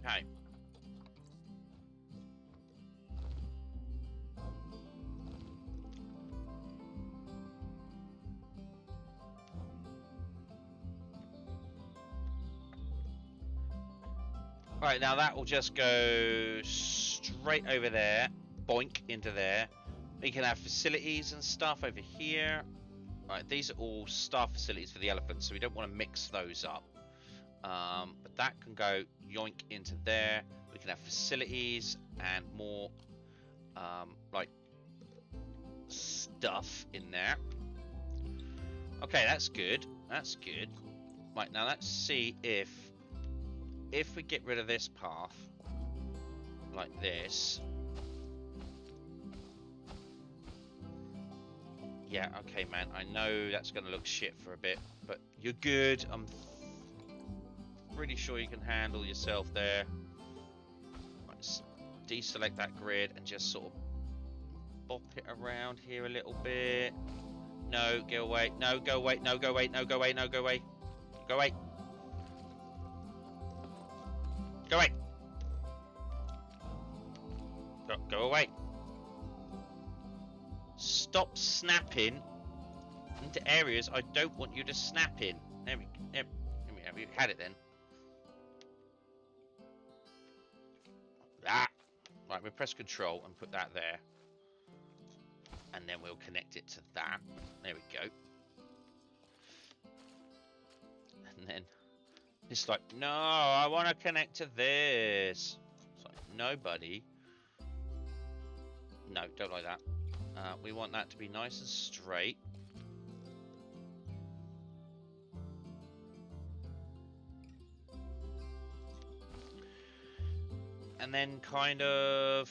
Okay. Right, now that will just go straight over there, boink, into there. We can have facilities and stuff over here. Right, these are all staff facilities for the elephants, so we don't want to mix those up. But that can go yoink into there. We can have facilities and more like stuff in there. Okay, that's good. That's good. Right, now let's see if we get rid of this path like this. Yeah, okay, man. I know that's going to look shit for a bit, but you're good. I'm pretty sure you can handle yourself there. Let's deselect that grid and just sort of bop it around here a little bit. No, go away. No, go away. No, go away. No, go away. No, go away. Go away. Go away. Go away. Stop snapping into areas I don't want you to snap in. There we had it then. Ah. Right, we'll press control and put that there. And then we'll connect it to that. There we go. And then it's like, no, I want to connect to this. It's like, no, buddy. No, don't like that. We want that to be nice and straight. And then kind of...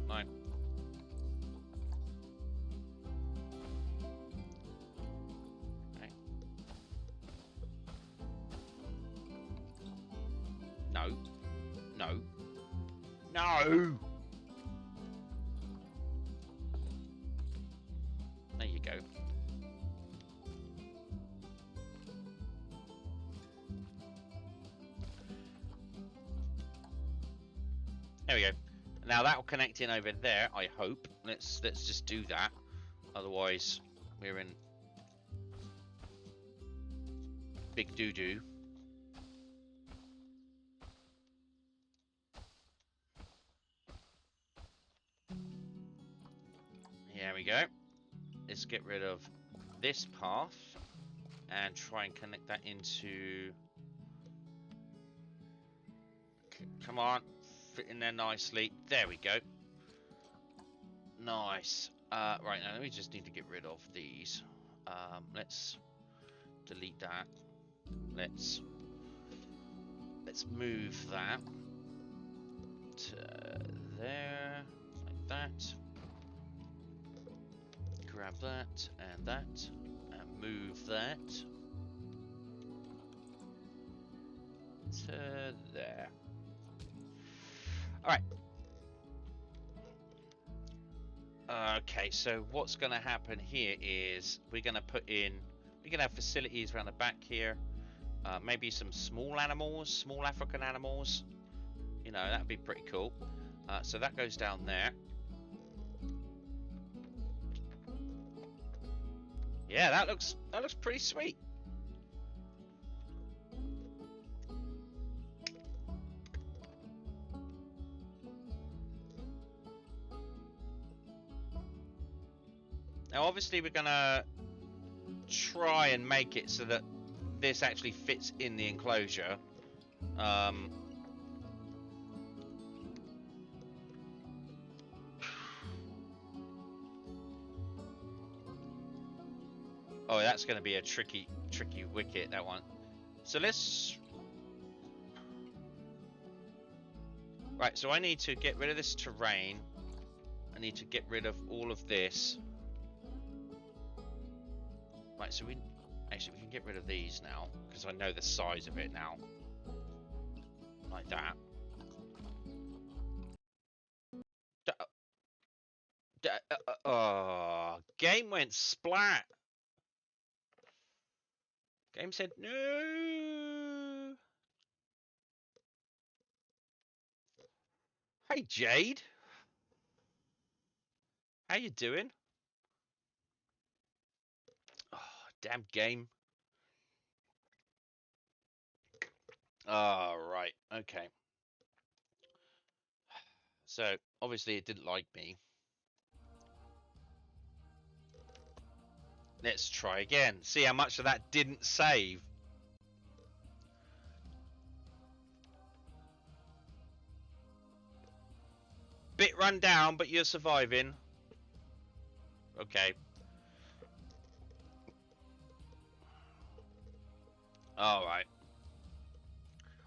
like... okay. No. No. No! There you go. There we go. Now that will connect in over there, I hope. Let's just do that. Otherwise, we're in big doo-doo. There we go. Let's get rid of this path and try and connect that into... come on. Fit in there nicely. There we go. Nice. Right, now we just need to get rid of these. Let's delete that. Let's move that to there, like that. Grab that, and move that to there. Alright. Okay, so what's going to happen here is we're going to put in... we're going to have facilities around the back here. Maybe some small animals, small African animals. You know, that'd be pretty cool. So that goes down there. Yeah, that looks pretty sweet. Now, obviously, we're gonna try and make it so that this actually fits in the enclosure. Oh, that's going to be a tricky wicket, that one. So let's... Right, so I need to get rid of this terrain. I need to get rid of all of this. Right, so we... Actually, we can get rid of these now, because I know the size of it now. Like that. Game went splat. Game said no. Hey Jade, how you doing? Oh, damn game. Oh, right, okay. So obviously it didn't like me. Let's try again. See how much of that didn't save. Bit run down, but you're surviving. Okay. All right.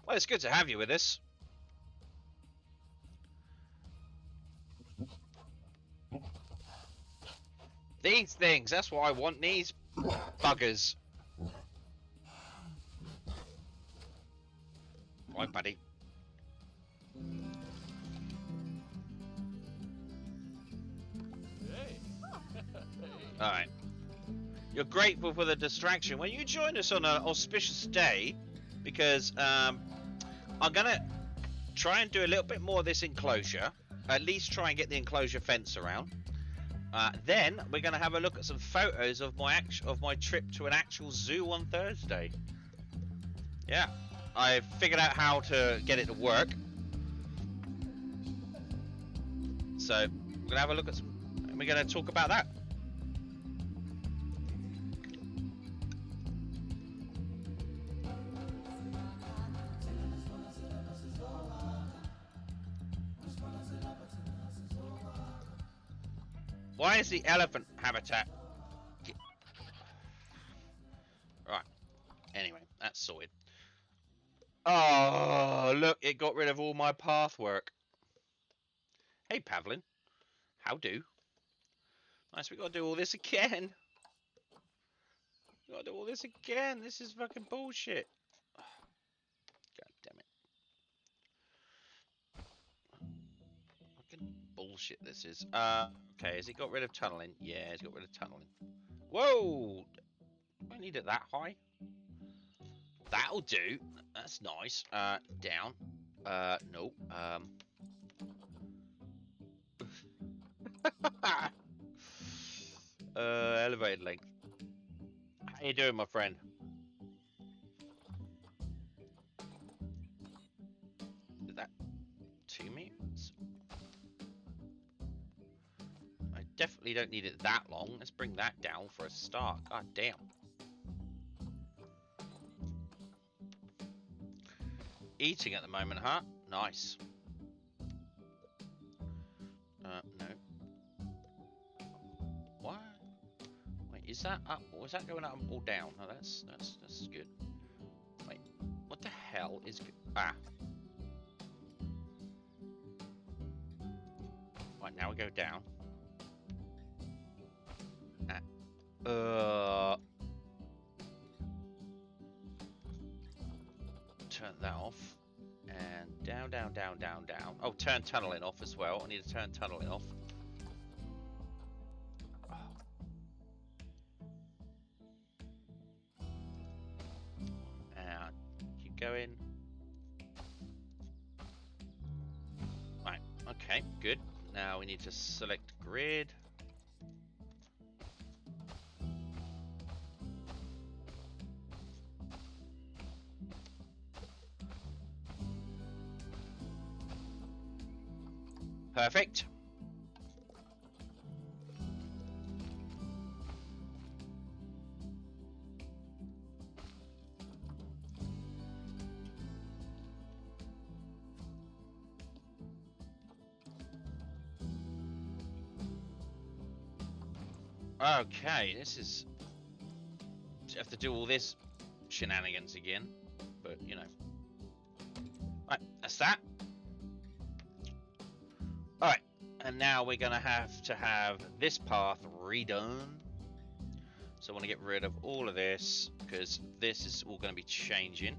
Well, it's good to have you with us. These things, that's what I want, these buggers. Right, buddy. Alright. You're grateful for the distraction. Well, you join us on an auspicious day because I'm going to try and do a little bit more of this enclosure. At least try and get the enclosure fence around. Then we're going to have a look at some photos of my trip to an actual zoo on Thursday. Yeah, I figured out how to get it to work. So we're going to have a look at some, and we're going to talk about that. Why is the elephant habitat? Right. Anyway, that's sorted. Oh, look, it got rid of all my path work. Hey, Pavlin. How do? Nice, we gotta do all this again. We gotta do all this again. This is fucking bullshit. God damn it. Fucking bullshit this is. Okay, has it got rid of tunneling? Yeah, it's got rid of tunneling. Whoa! Do I need it that high? That'll do. That's nice. Down. Nope. Elevated length. How you doing, my friend? Is that 2 meters? I definitely don't need it that long. Let's bring that down for a start. God damn. Eating at the moment, huh? Nice. No. What? Wait, is that up? Or is that going up or down? No, that's good. Wait, what the hell is good? Ah. Right, now we go down. Turn that off. And down, down, down, down, down. Oh, turn tunneling off as well. I need to turn tunneling off. And keep going. Right, okay, good. Now we need to select grid. Perfect. Okay, this is... You have to do all this shenanigans again, but you know. Right, that's that. Alright, and now we're gonna have to have this path redone. So I want to get rid of all of this, because this is all going to be changing.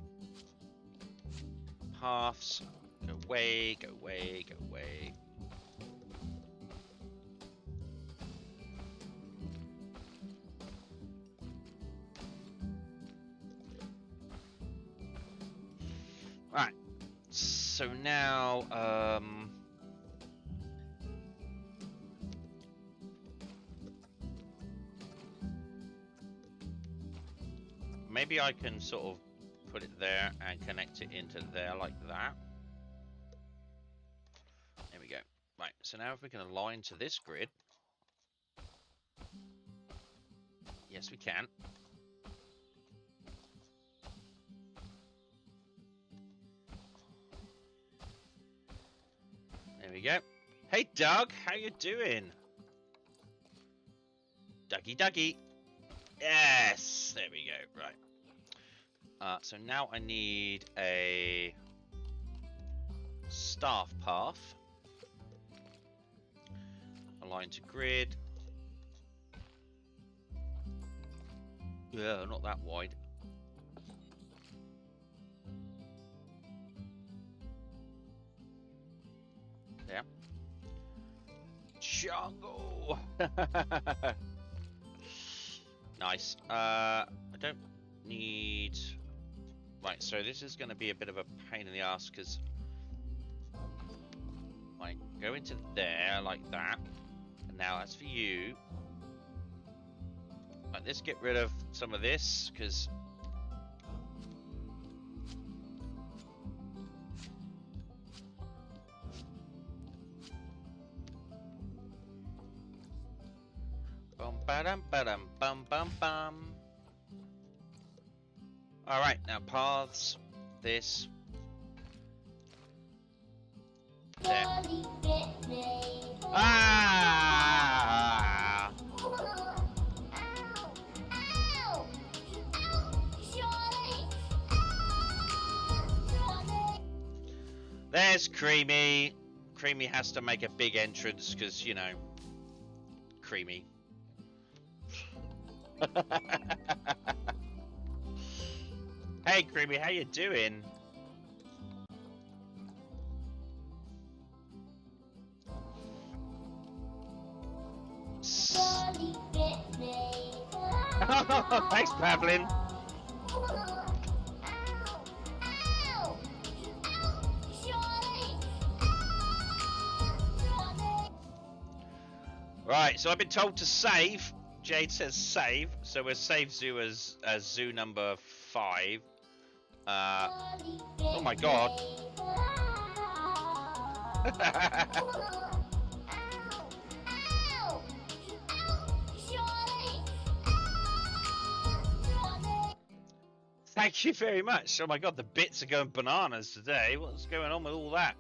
Paths, go away, go away, go away. Right, so now, maybe I can sort of put it there and connect it into there like that. There we go. Right, so now if we can align to this grid. Yes, we can. There we go. Hey, Doug, how you doing? Dougie, Dougie. Yes, there we go. Right. So now I need a staff path. Align to grid. Yeah, not that wide. There. Jungle. Nice. I don't need... Right, so this is going to be a bit of a pain in the ass, because... Like, go into there, like that. And now that's for you. Right, let's get rid of some of this, because... Bum ba-dum ba-dum bum bum bum. Alright, now paths, this. There. Ah! There's Creamy. Creamy has to make a big entrance because, you know, Creamy. Hey Creamy, how you doing? Thanks, Pavlin. Right, so I've been told to save. Jade says save, so we'll save Zoo as Zoo number 5. Oh my god. Thank you very much. Oh my god, the bits are going bananas today. What's going on with all that?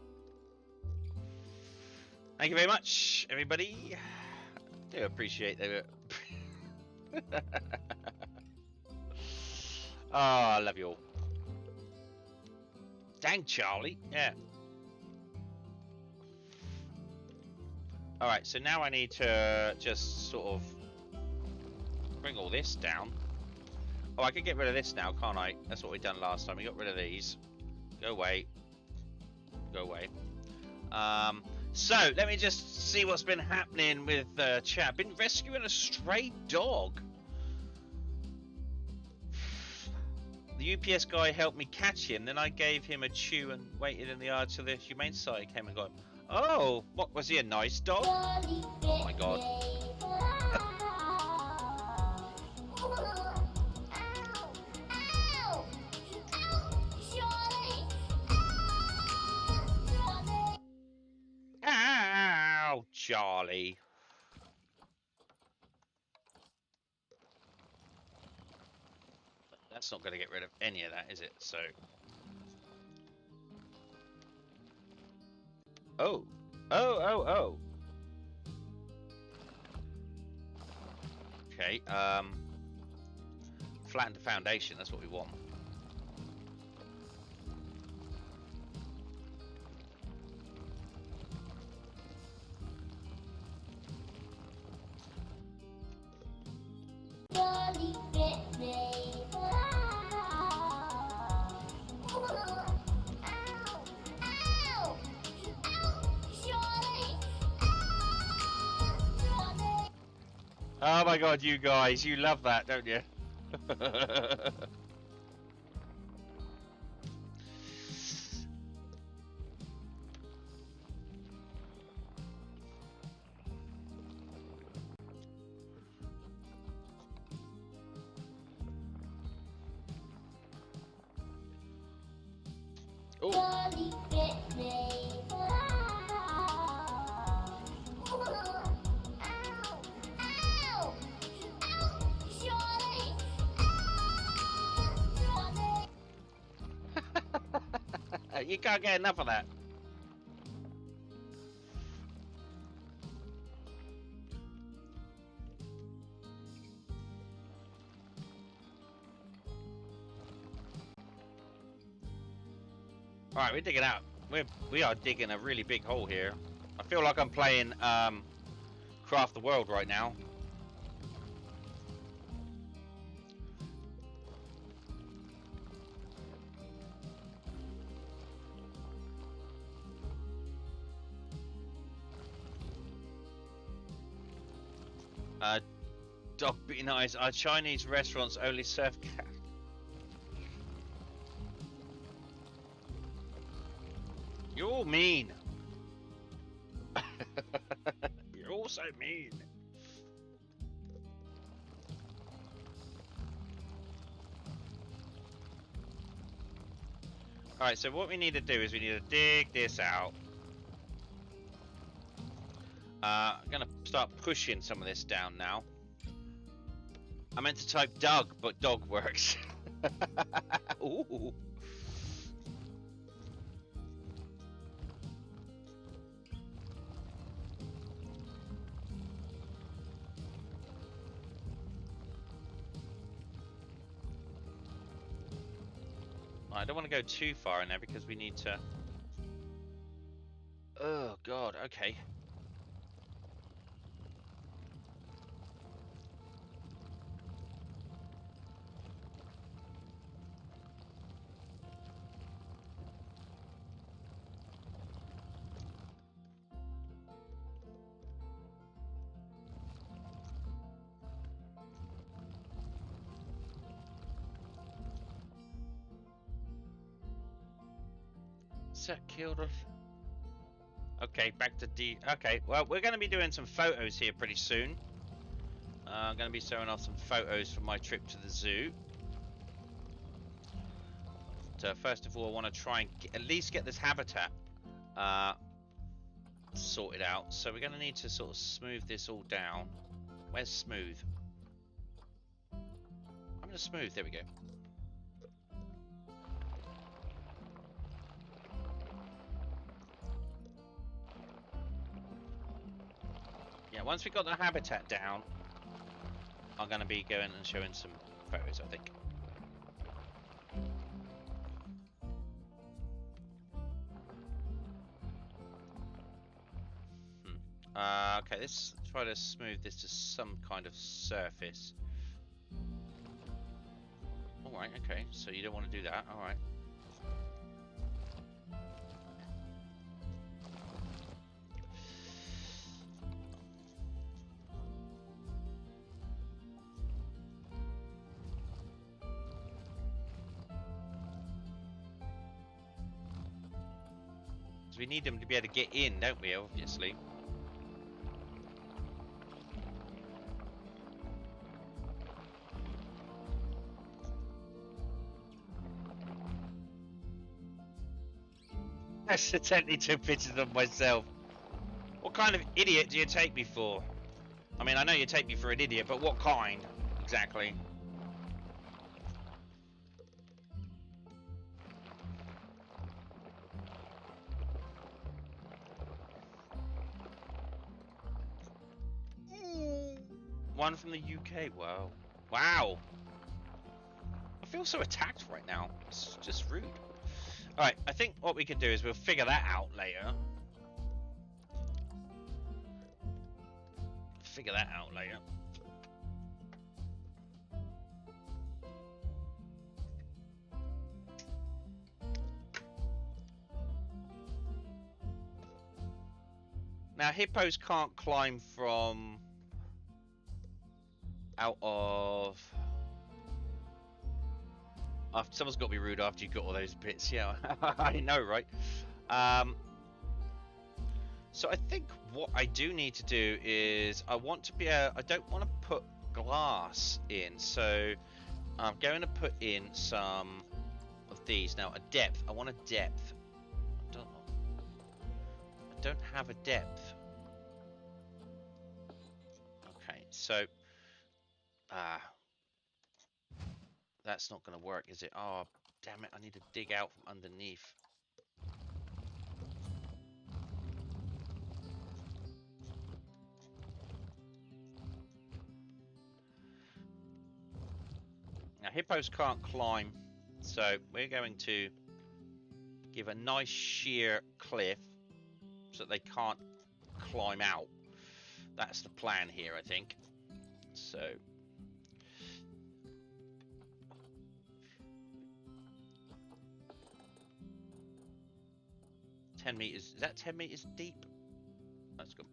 Thank you very much, everybody. I do appreciate it. Oh, I love you all. Dang, Charlie. Yeah. Alright, so now I need to just sort of bring all this down. Oh, I can get rid of this now, can't I? That's what we done last time. We got rid of these. Go away. Go away. So, let me just see what's been happening with chat. Been rescuing a stray dog. The UPS guy helped me catch him, then I gave him a chew and waited in the yard till the Humane Society came and got him. Oh, what, was he a nice dog? Oh my god. Ow, Charlie. That's not going to get rid of any of that, is it? So... Oh. Oh. Okay. Flatten the foundation. That's what we want. Oh my god, you guys, you love that, don't you? You can't get enough of that. Alright, we're digging out. We are digging a really big hole here. I feel like I'm playing Craft the World right now. Dog be nice. Our Chinese restaurants only serve cat. You're all mean. You're all so mean. Alright, so what we need to do is we need to dig this out. I'm gonna start pushing some of this down now. I meant to type Doug, but dog works. Ooh. I don't want to go too far in there because we need to... Oh god, okay. That killed us. Okay, back to D. Okay, well, we're going to be doing some photos here pretty soon. I'm going to be showing off some photos from my trip to the zoo. So first of all, I want to try and at least get this habitat sorted out. So we're going to need to sort of smooth this all down. Where's smooth? I'm going to smooth. There we go. Yeah, once we've got the habitat down, I'm going to be going and showing some photos, I think. Okay, let's try to smooth this to some kind of surface. Alright, okay, so you don't want to do that, alright. We need them to be able to get in, don't we, obviously? I accidentally took pictures of myself. What kind of idiot do you take me for? I mean, I know you take me for an idiot, but what kind, exactly? One from the UK. Wow. Wow. I feel so attacked right now. It's just rude. Alright, I think what we can do is we'll figure that out later. Figure that out later. Now, hippos can't climb from out of... someone's got to be rude after you got all those bits. Yeah, I know, right? So I think what I do need to do is I want to be I don't want to put glass in, so I'm going to put in some of these. Now, a depth. I want a depth. I don't have a depth. Okay, so that's not going to work, is it? Oh, damn it! I need to dig out from underneath. Now, hippos can't climb, so we're going to give a nice sheer cliff so that they can't climb out. That's the plan here, I think. So, 10 meters. Is that 10 meters deep? That's going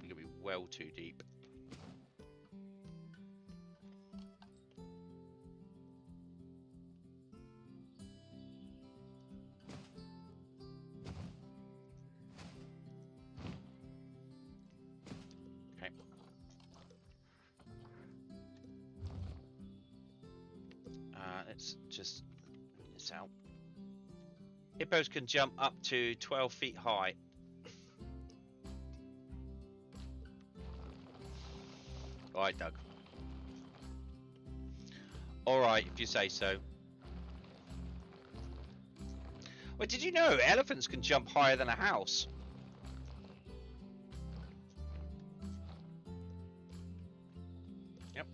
to be well too deep. Okay. Let's just bring this out. Hippos can jump up to 12 feet high. Alright, Doug. Alright, if you say so. Well, did you know elephants can jump higher than a house? Yep.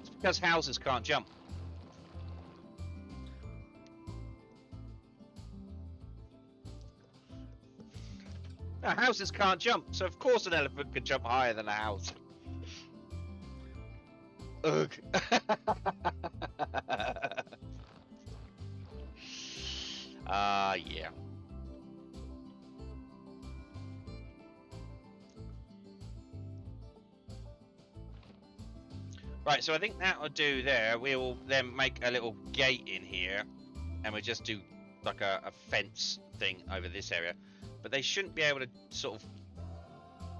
It's because houses can't jump. No, houses can't jump, so of course an elephant can jump higher than a house. Ugh. Yeah. Right, so I think that'll do there. We'll then make a little gate in here, and we'll just do like a fence thing over this area. But they shouldn't be able to sort of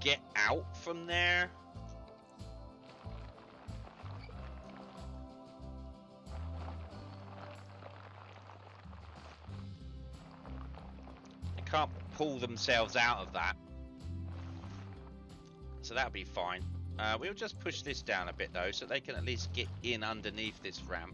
get out from there. They can't pull themselves out of that. So that'll be fine. We'll just push this down a bit though, so they can at least get in underneath this ramp.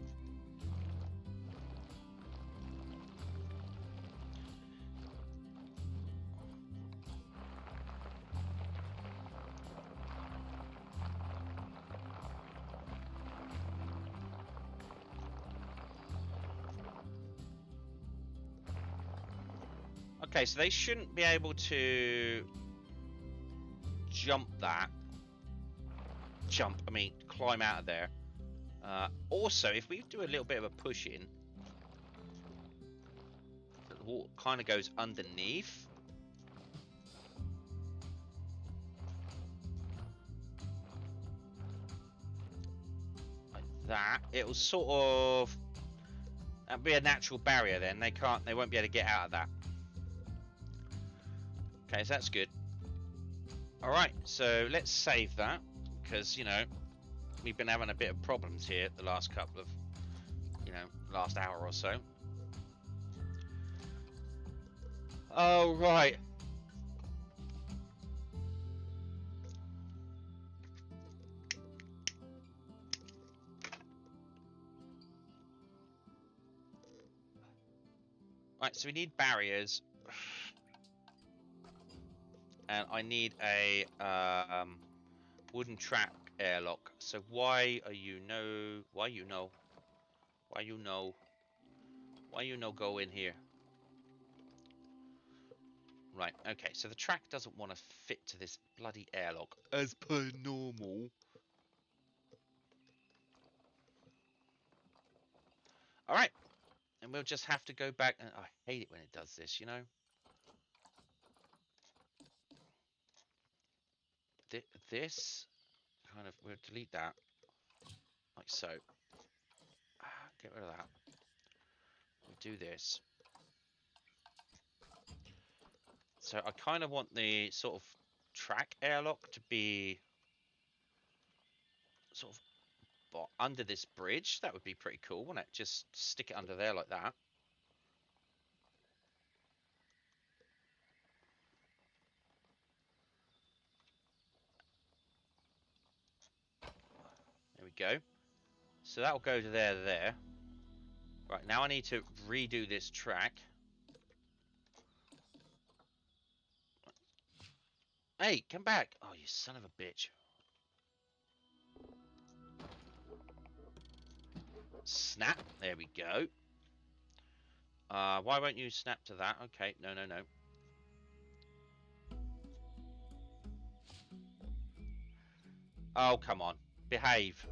Okay, so they shouldn't be able to jump that. Climb out of there. Also, if we do a little bit of a push in, the water kind of goes underneath. Like that. It'll sort of... That'll be a natural barrier then. They won't be able to get out of that. Okay, so that's good. Alright, so let's save that. Because, you know, we've been having a bit of problems here the last couple of, last hour or so. Oh, right. Right, so we need barriers. And I need a wooden track airlock. So why are you no? Why you know? Why you know? Why you no go in here? Right. Okay. So the track doesn't want to fit to this bloody airlock as per normal. All right. And we'll just have to go back. And I hate it when it does this. You know. This kind of. We'll delete that like so. Get rid of that. We'll do this. So I kind of want the sort of track airlock to be sort of under this bridge. That would be pretty cool, wouldn't it? Just stick it under there like that. There we go. So that'll go to there. Right, now I need to redo this track. Hey, come back. Oh, you son of a bitch. Snap. There we go. Why won't you snap to that? Okay, no. Oh, come on. Behave.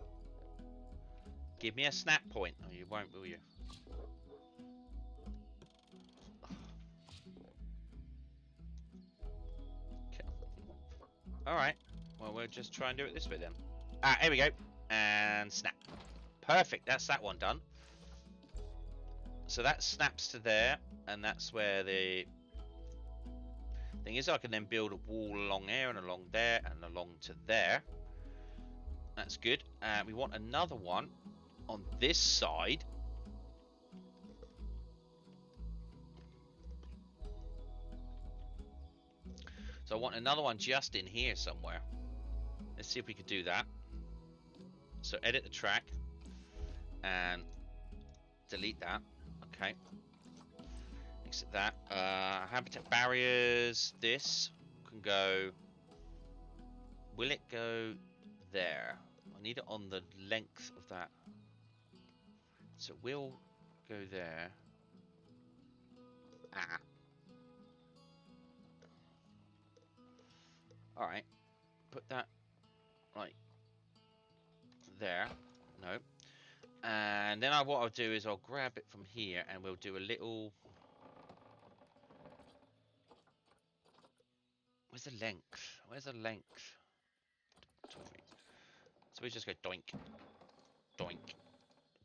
Give me a snap point. Oh, you won't, will you? Okay. Alright. Well, we'll just try and do it this way then. Ah, here we go. And snap. Perfect. That's that one done. So that snaps to there. And that's where the thing is. I can then build a wall along there and along there and along to there. That's good. We want another one on this side. So I want another one just in here somewhere. Let's see if we could do that. So edit the track and delete that. Okay. Exit that. Habitat barriers. This can go. Will it go there? I need it on the length of that. So we'll go there. Ah. Alright. Put that like there. No. And then what I'll do is I'll grab it from here and we'll do a little. Where's the length? Where's the length? So we just go doink, doink,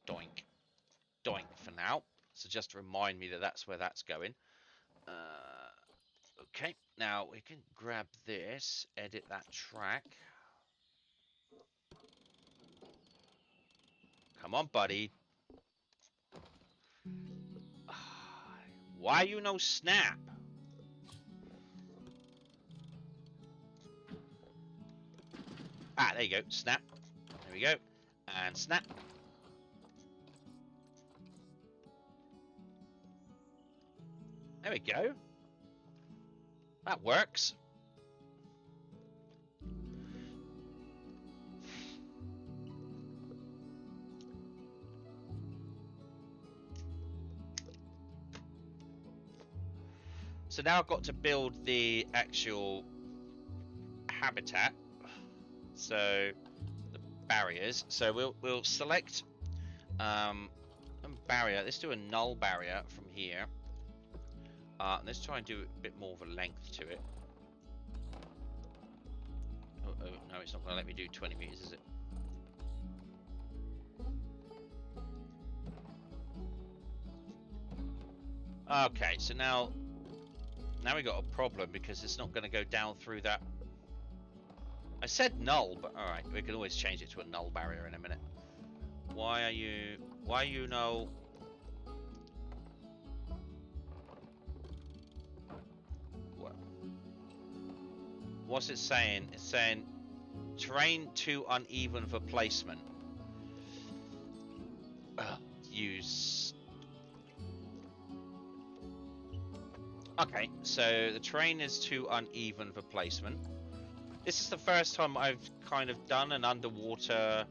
doink, doink for now. So just to remind me that that's where that's going. Okay, now we can grab this, edit that track. Come on, buddy. Why you no snap? Ah, there you go. Snap. There we go. And snap. There we go. That works. So now I've got to build the actual habitat. So the barriers. So we'll select a barrier. Let's do a null barrier from here. Let's try and do a bit more of a length to it. Oh no, it's not going to let me do 20 meters, is it? Okay, so now we got a problem because it's not going to go down through that. I said null, but all right, we can always change it to a null barrier in a minute. Why you null? What's it saying? It's saying terrain too uneven for placement. Use. Okay, so the terrain is too uneven for placement. This is the first time I've kind of done an underwater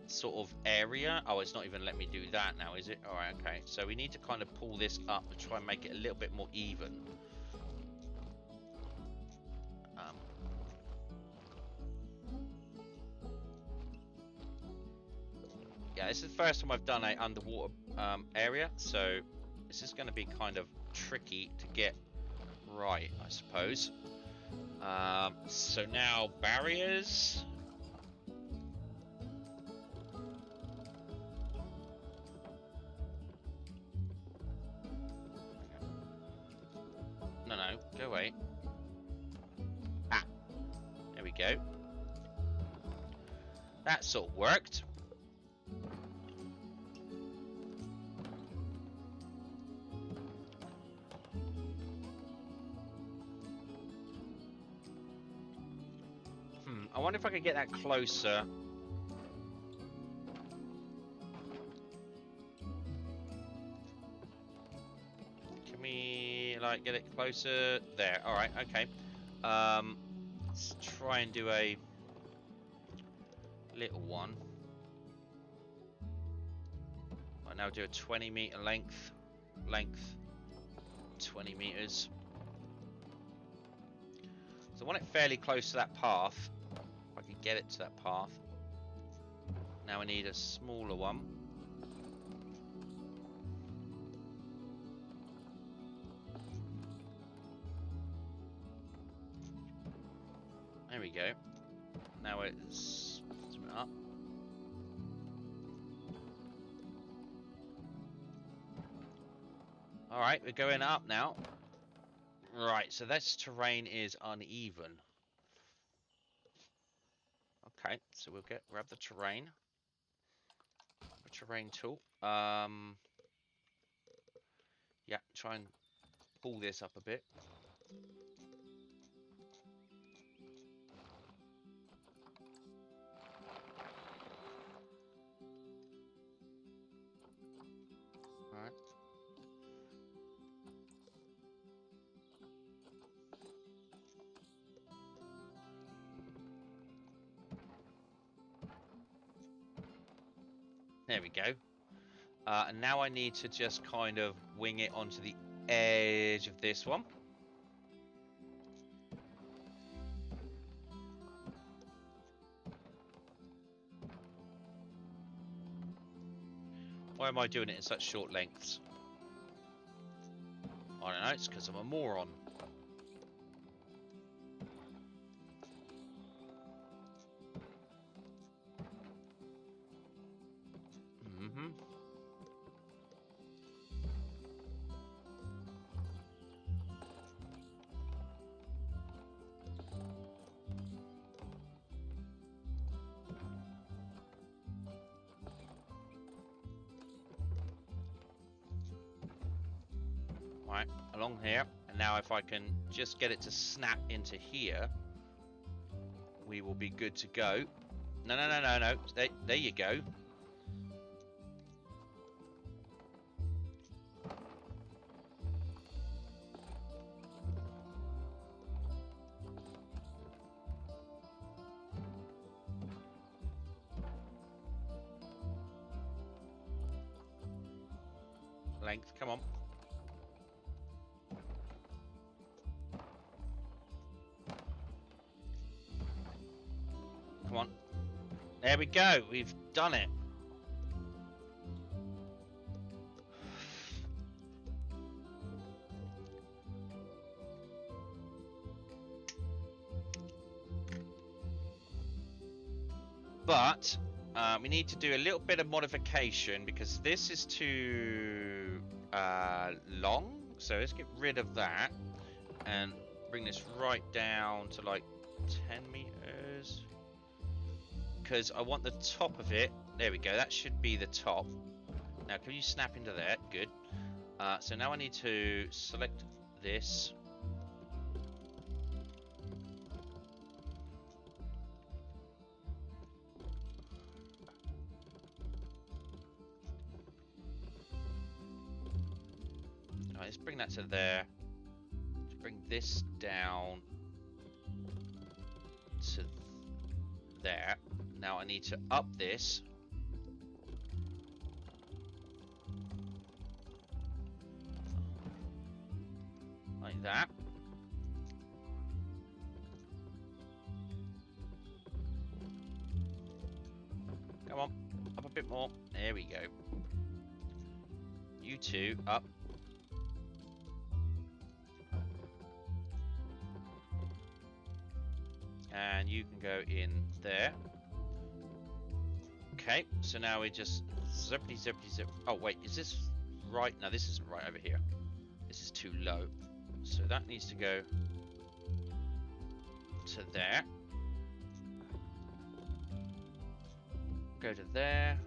sort of area. Oh, it's not even letting me do that now, is it? All right, okay. So we need to kind of pull this up and try and make it a little bit more even. Yeah, this is the first time I've done a underwater area, so this is going to be kind of tricky to get right, I suppose. So now barriers. No, go away. Ah, there we go. That sort of worked. I wonder if I could get that closer. Can we, like, get it closer? There. All right. Okay. Let's try and do a little one. Right, now do a 20-meter length, 20 meters. So I want it fairly close to that path. If I can get it to that path. Now I need a smaller one. There we go. Now it's up. All right, we're going up now. Right, so this terrain is uneven. Okay, so we'll grab the terrain. The terrain tool. Yeah, try and pull this up a bit. All right. There we go. And now I need to just kind of wing it onto the edge of this one. Why am I doing it in such short lengths? I don't know, it's because I'm a moron. Right, along here, and now if I can just get it to snap into here, we will be good to go. No. There you go. Length, come on. Come on. There we go. We've done it. But we need to do a little bit of modification because this is too long. So let's get rid of that and bring this right down to like 10 meters. Because I want the top of it. There we go. That should be the top. Now, can you snap into there? Good. So now I need to select this. Alright, let's bring that to there. Let's bring this down there. Now I need to up this. Like that. Come on, up a bit more. There we go. You two, up. And you can go in there. Okay, so now we just zippity zippity zip. Oh wait, is this right? No, this isn't right over here. This is too low. So that needs to go to there. Go to there.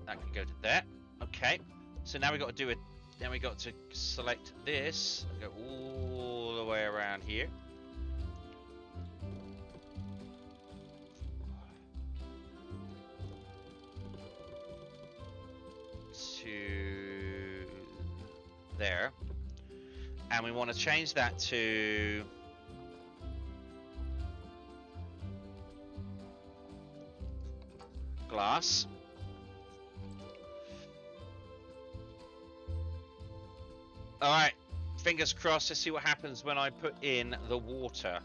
That can go to there. Okay. So now we got to do it. Then we got to select this and go all the way around here. To there. And we want to change that to glass. Alright, fingers crossed. Let's see what happens when I put in the water.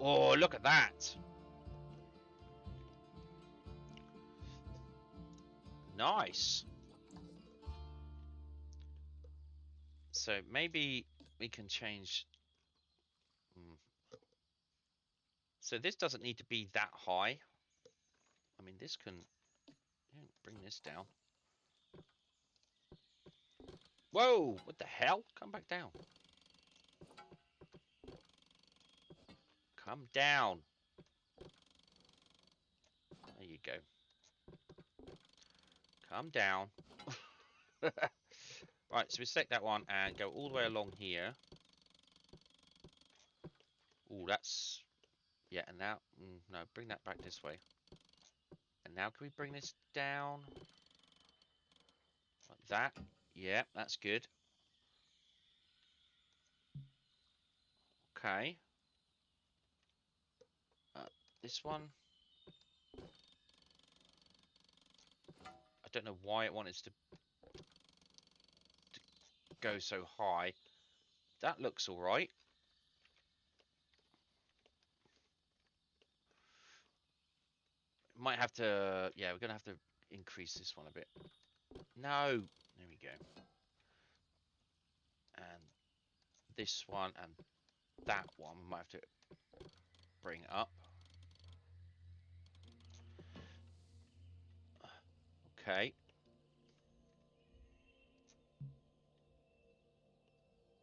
Oh, look at that. Nice. So maybe we can change. So this doesn't need to be that high. I mean, this can bring this down. Whoa, what the hell? Come back down. Come down. There you go. Come down. Right, so we select that one and go all the way along here. Oh, that's... Yeah, and now... no, bring that back this way. And now can we bring this down? Like that. Yeah, that's good. Okay. This one. I don't know why it wanted to go so high. That looks alright. Might have to... Yeah, we're going to have to increase this one a bit. No! There we go. And this one and that one we might have to bring up. Okay.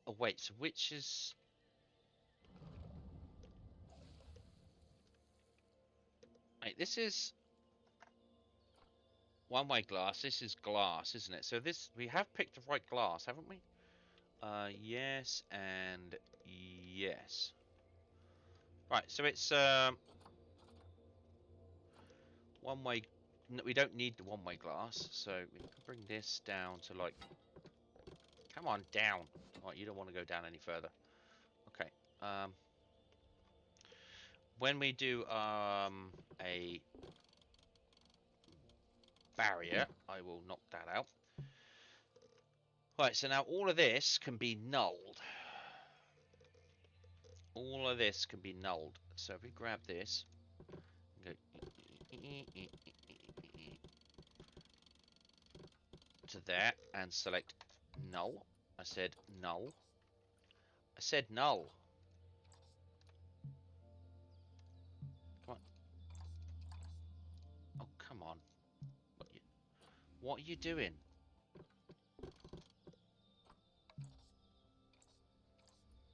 Oh wait, so which is... Wait, this is one-way glass. This is glass, isn't it? So this, we have picked the right glass, haven't we? Yes and yes. Right, so it's one-way. No, we don't need the one-way glass, so we can bring this down to like... Come on, down. Right, you don't want to go down any further. Okay. When we do a barrier, I will knock that out. Right, so now all of this can be nulled. All of this can be nulled. So if we grab this, go to there and select null. I said null. I said null. Come on. Oh, come on. What are you doing?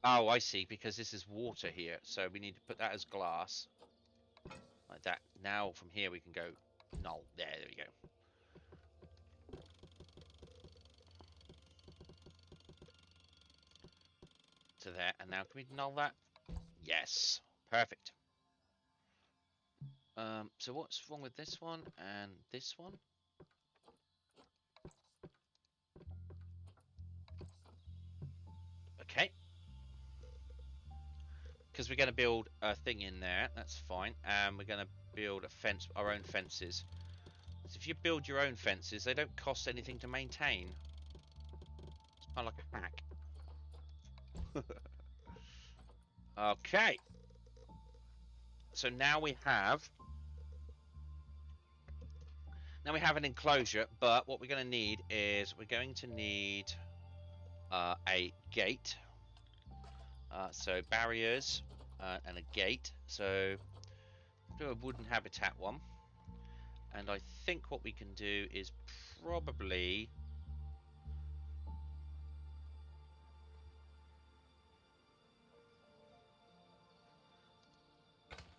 Oh, I see, because this is water here, so we need to put that as glass. Like that. Now from here we can go null. There we go. To there, and now can we null that? Yes. Perfect. So what's wrong with this one and this one? Okay. Because we're going to build a thing in there. That's fine. And we're going to build a fence, our own fences. So if you build your own fences, they don't cost anything to maintain. It's kind of like a hack. Okay. So now we have an enclosure, but what we're going to need is we're going to need a gate. So barriers and a gate. So do a wooden habitat one. And I think what we can do is probably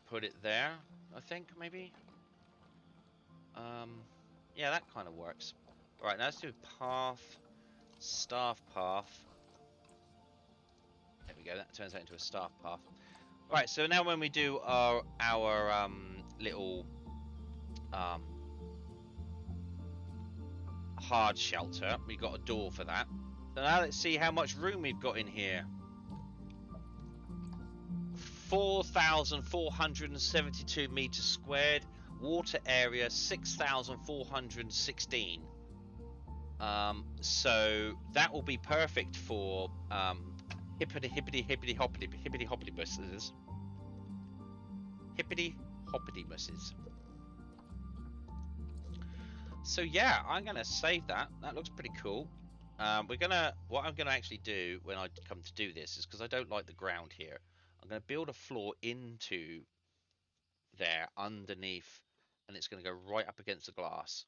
put it there, I think, maybe. Yeah, that kind of works. Alright, now let's do path, staff path. There we go, that turns out into a staff path. Right, so now when we do our little hard shelter, we got a door for that. So now let's see how much room we've got in here. 4,472 meters squared. Water area 6,416. So that will be perfect for hippity hoppity buses. Hippity hoppity buses. So yeah, I'm gonna save that. That looks pretty cool. What I'm gonna actually do when I come to do this is, because I don't like the ground here, I'm gonna build a floor into there underneath, and it's gonna go right up against the glass,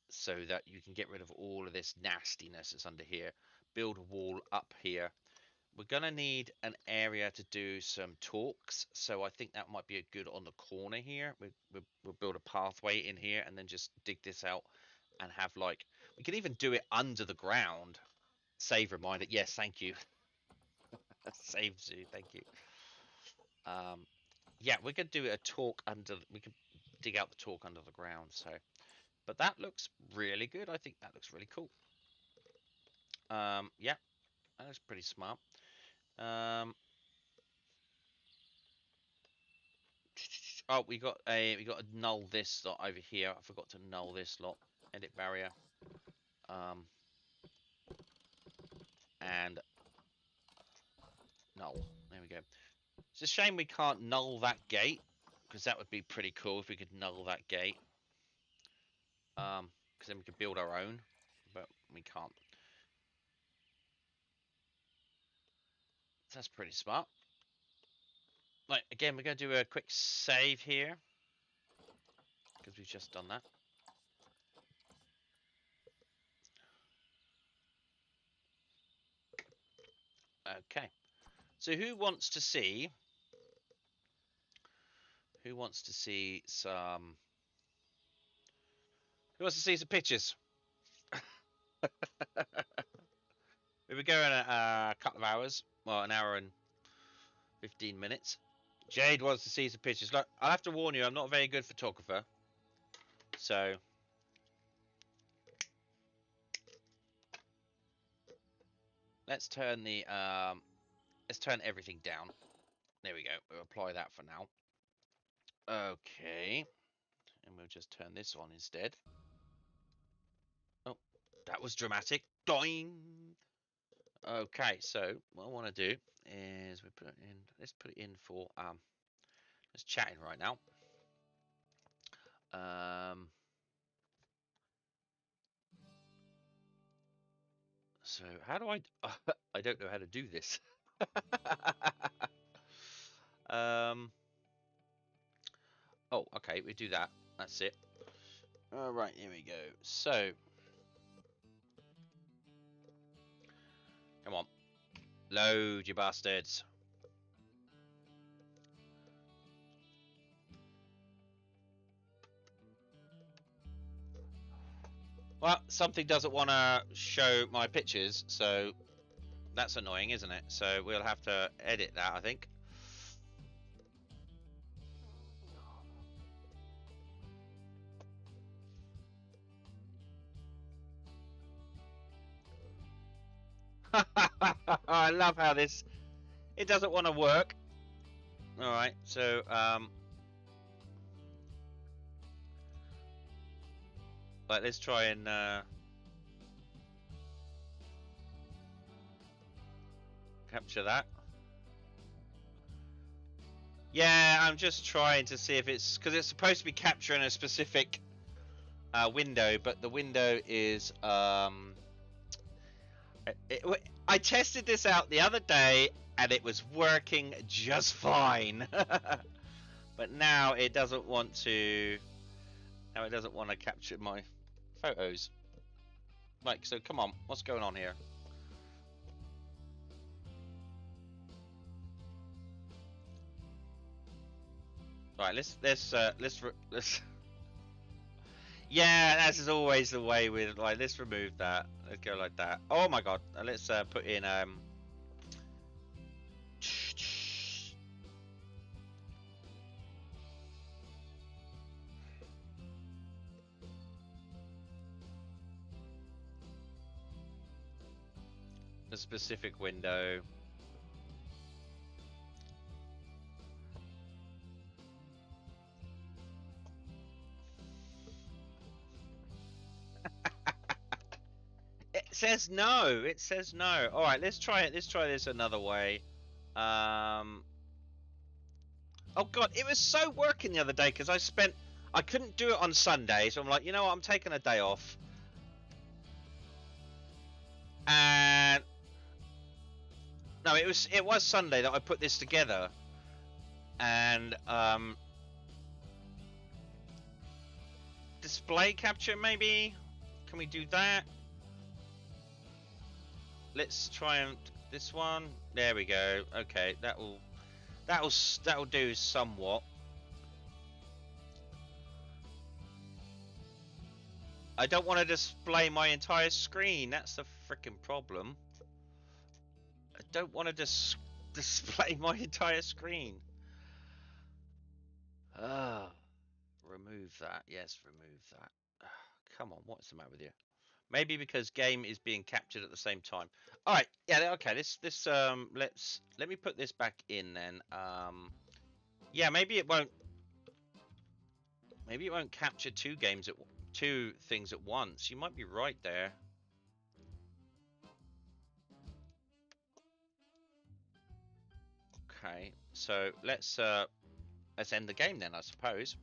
so that you can get rid of all of this nastiness that's under here. Build a wall up here. We're gonna need an area to do some talks, so I think that might be a good on the corner here. We'll build a pathway in here and then just dig this out and have, like, we can even do it under the ground. Save reminder. Yes, thank you. Save zoo, thank you. Yeah, we could do a talk under, we could dig out the talk under the ground. So, but that looks really good. I think that looks really cool. Yeah, that looks pretty smart. Oh, we got to null this lot over here. I forgot to null this lot. Edit barrier. And null. There we go. It's a shame we can't null that gate, because that would be pretty cool if we could null that gate. Because then we could build our own, but we can't. So that's pretty smart. Right, again, we're going to do a quick save here, because we've just done that. Okay. So who wants to see some pictures? We were going a couple of hours, well, an hour and 15 minutes. Jade wants to see some pictures. Look, I'll have to warn you, I'm not a very good photographer. So let's turn everything down. There we go. We'll apply that for now. Okay. And we'll just turn this on instead. Oh, that was dramatic. Doing. Okay, so what I want to do is let's put it in for it's chatting right now. So how do I I don't know how to do this. Oh, okay, we do that. That's it. All right, here we go. So come on, load, you bastards. Well, something doesn't want to show my pictures, so that's annoying, isn't it? So we'll have to edit that, I think. love how this... It doesn't want to work. Alright, so, like, let's try and, capture that. Yeah, I'm just trying to see if it's... Because it's supposed to be capturing a specific window, but the window is... I tested this out the other day, and it was working just fine. But now it doesn't want to... Now it doesn't want to capture my photos. Like, so come on, what's going on here? Right, let's yeah, as is always the way with, like, let's remove that. Let's go like that. Oh my god, let's put in a specific window. It says no. It says no. All right, let's try it. Let's try this another way. Oh god, it was so working the other day because I couldn't do it on Sunday, so I'm like, you know what, I'm taking a day off. And no, it was Sunday that I put this together. And display capture maybe? Can we do that? Let's try and this one. There we go. Okay, that'll do somewhat. I don't want to display my entire screen. That's the freaking problem. I don't want to display my entire screen. Remove that. Yes, remove that. Come on, what's the matter with you? Maybe because game is being captured at the same time. All right, yeah, okay. Let me put this back in then. Yeah, maybe it won't capture two things at once. You might be right there. Okay, so let's end the game then, I suppose.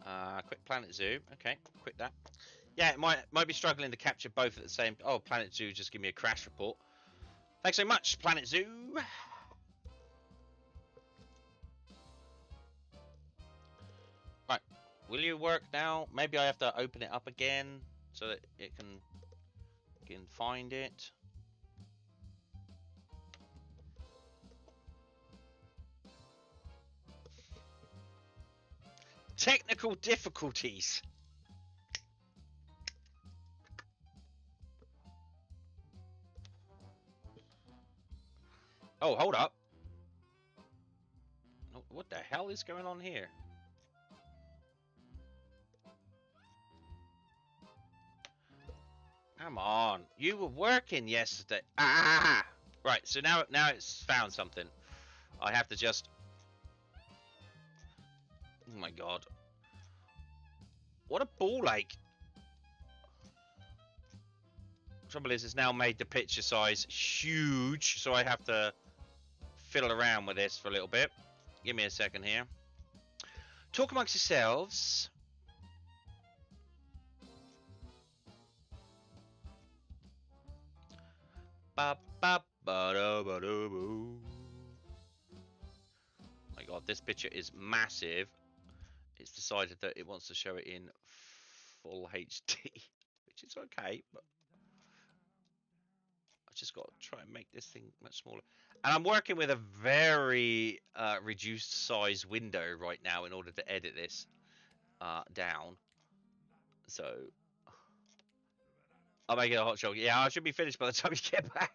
Quit Planet Zoo. Okay, quit that. Yeah, it might be struggling to capture both at the same... Oh, Planet Zoo just give me a crash report. Thanks so much, Planet Zoo. Right, will you work now? Maybe I have to open it up again so that it can find it. Technical difficulties. Oh, hold up. What the hell is going on here? Come on. You were working yesterday. Ah! Right, so now it's found something. I have to just... Oh my god. What a ball ache. Trouble is, it's now made the picture size huge, so I have to fiddle around with this for a little bit. Give me a second here. Talk amongst yourselves. Ba ba ba da ba da boo. My god, this picture is massive. It's decided that it wants to show it in full HD, which is okay, but I've just got to try and make this thing much smaller. And I'm working with a very reduced size window right now in order to edit this down. So I'll make it a hot show. Yeah, I should be finished by the time you get back.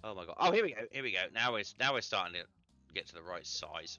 Oh my god. Oh, here we go. Here we go. Now we're starting to get to the right size.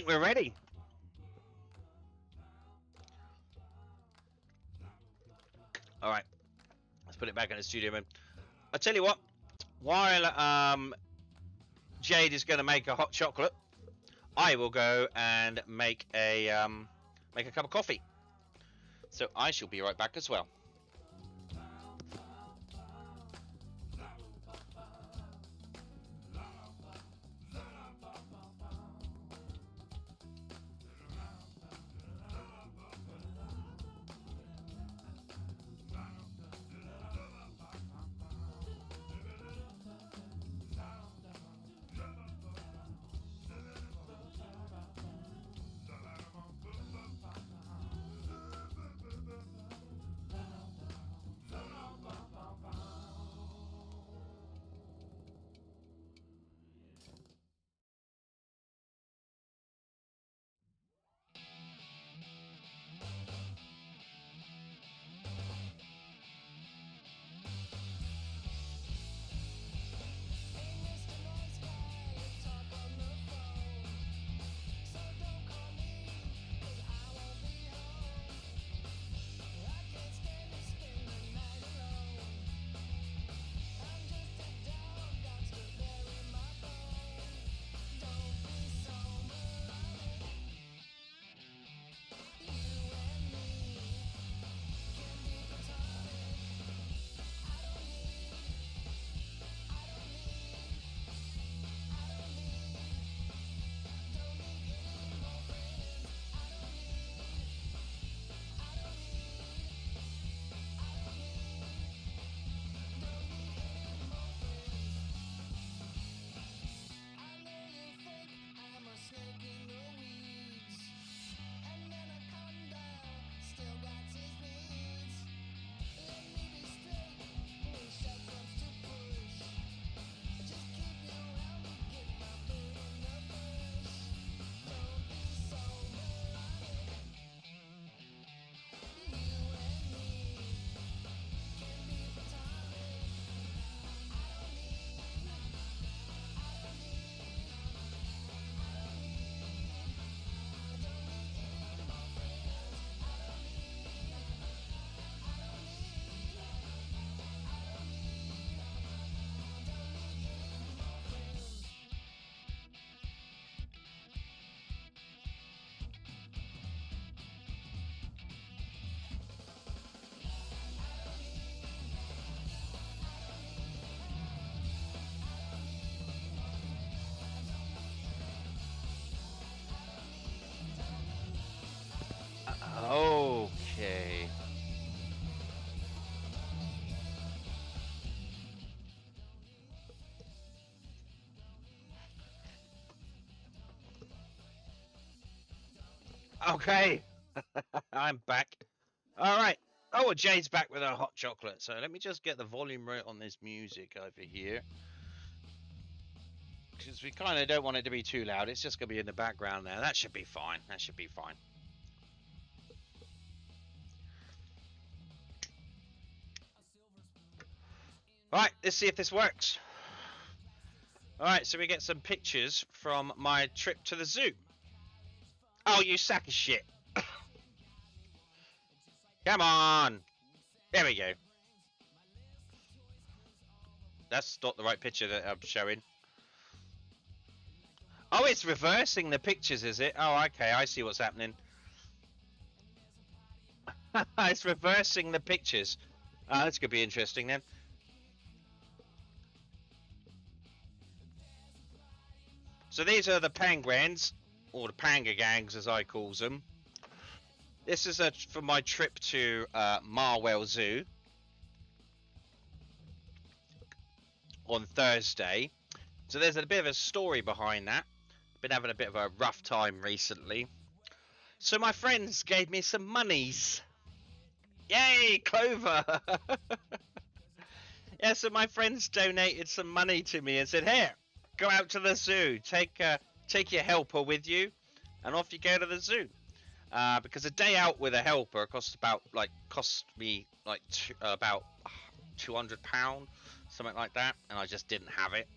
think we're ready. All right, let's put it back in the studio, man. I tell you what, while Jade is going to make a hot chocolate, I will go and make a cup of coffee. So I shall be right back as well. Okay. Okay. I'm back. All right. Oh, well, Jade's back with her hot chocolate. So let me just get the volume right on this music over here. Because we kind of don't want it to be too loud. It's just going to be in the background now. That should be fine. That should be fine. All right, let's see if this works. All right, so we get some pictures from my trip to the zoo. Oh, you sack of shit. Come on. There we go. That's not the right picture that I'm showing. Oh, it's reversing the pictures, is it? Oh, okay, I see what's happening. It's reversing the pictures. That's going to be interesting then. So these are the penguins, or the panga gangs as I calls them. This is for my trip to Marwell Zoo on Thursday. So there's a bit of a story behind that. Been having a bit of a rough time recently. So my friends gave me some monies. Yay, Clover! Yeah, so my friends donated some money to me and said, "Here, go out to the zoo. Take your helper with you, and off you go to the zoo." Because a day out with a helper cost me about £200, something like that, and I just didn't have it,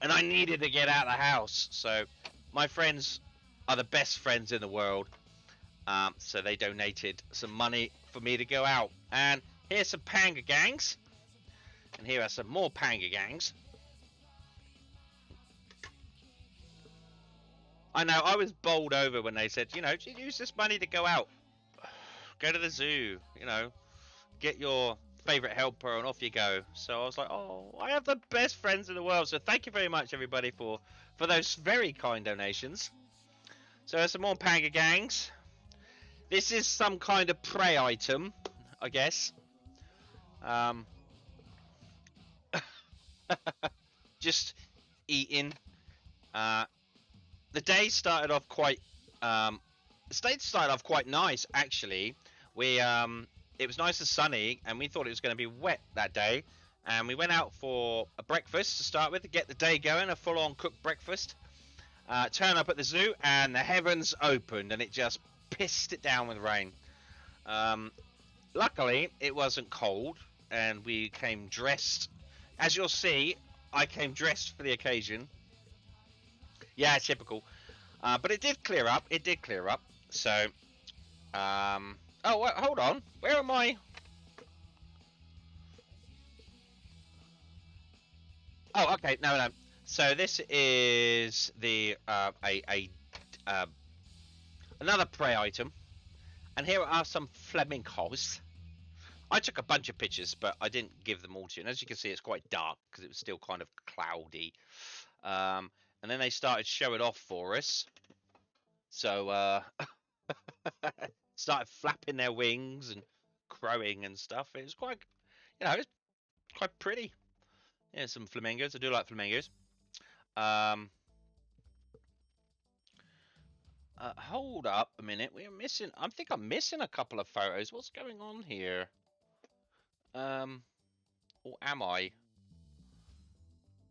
and I needed to get out of the house. So my friends are the best friends in the world. So they donated some money for me to go out. And here's some panga gangs. And here are some more panga gangs. I know, I was bowled over when they said, you know, use this money to go out. Go to the zoo, you know, get your favourite helper and off you go. So I was like, oh, I have the best friends in the world. So thank you very much, everybody, for those very kind donations. So there's some more panga gangs. This is some kind of prey item, I guess. Just eating. The day started off quite. The day started off quite nice, actually. It was nice and sunny, and we thought it was going to be wet that day. And we went out for a breakfast to start with to get the day going, a full-on cooked breakfast. Turn up at the zoo, and the heavens opened, and it just pissed it down with rain. Luckily, it wasn't cold, and we came dressed. As you'll see, I came dressed for the occasion. Yeah, typical. But it did clear up. It did clear up. So, oh, wait, hold on. Where am I? Oh, okay. No. So this is the another prey item, and here are some flamingos. I took a bunch of pictures, but I didn't give them all to you. And as you can see, it's quite dark because it was still kind of cloudy. And then they started showing off for us. So started flapping their wings and crowing and stuff. It was quite, you know, it's quite pretty. Yeah, some flamingos. I do like flamingos. Hold up a minute. We're missing. I think I'm missing a couple of photos. What's going on here? Or am I?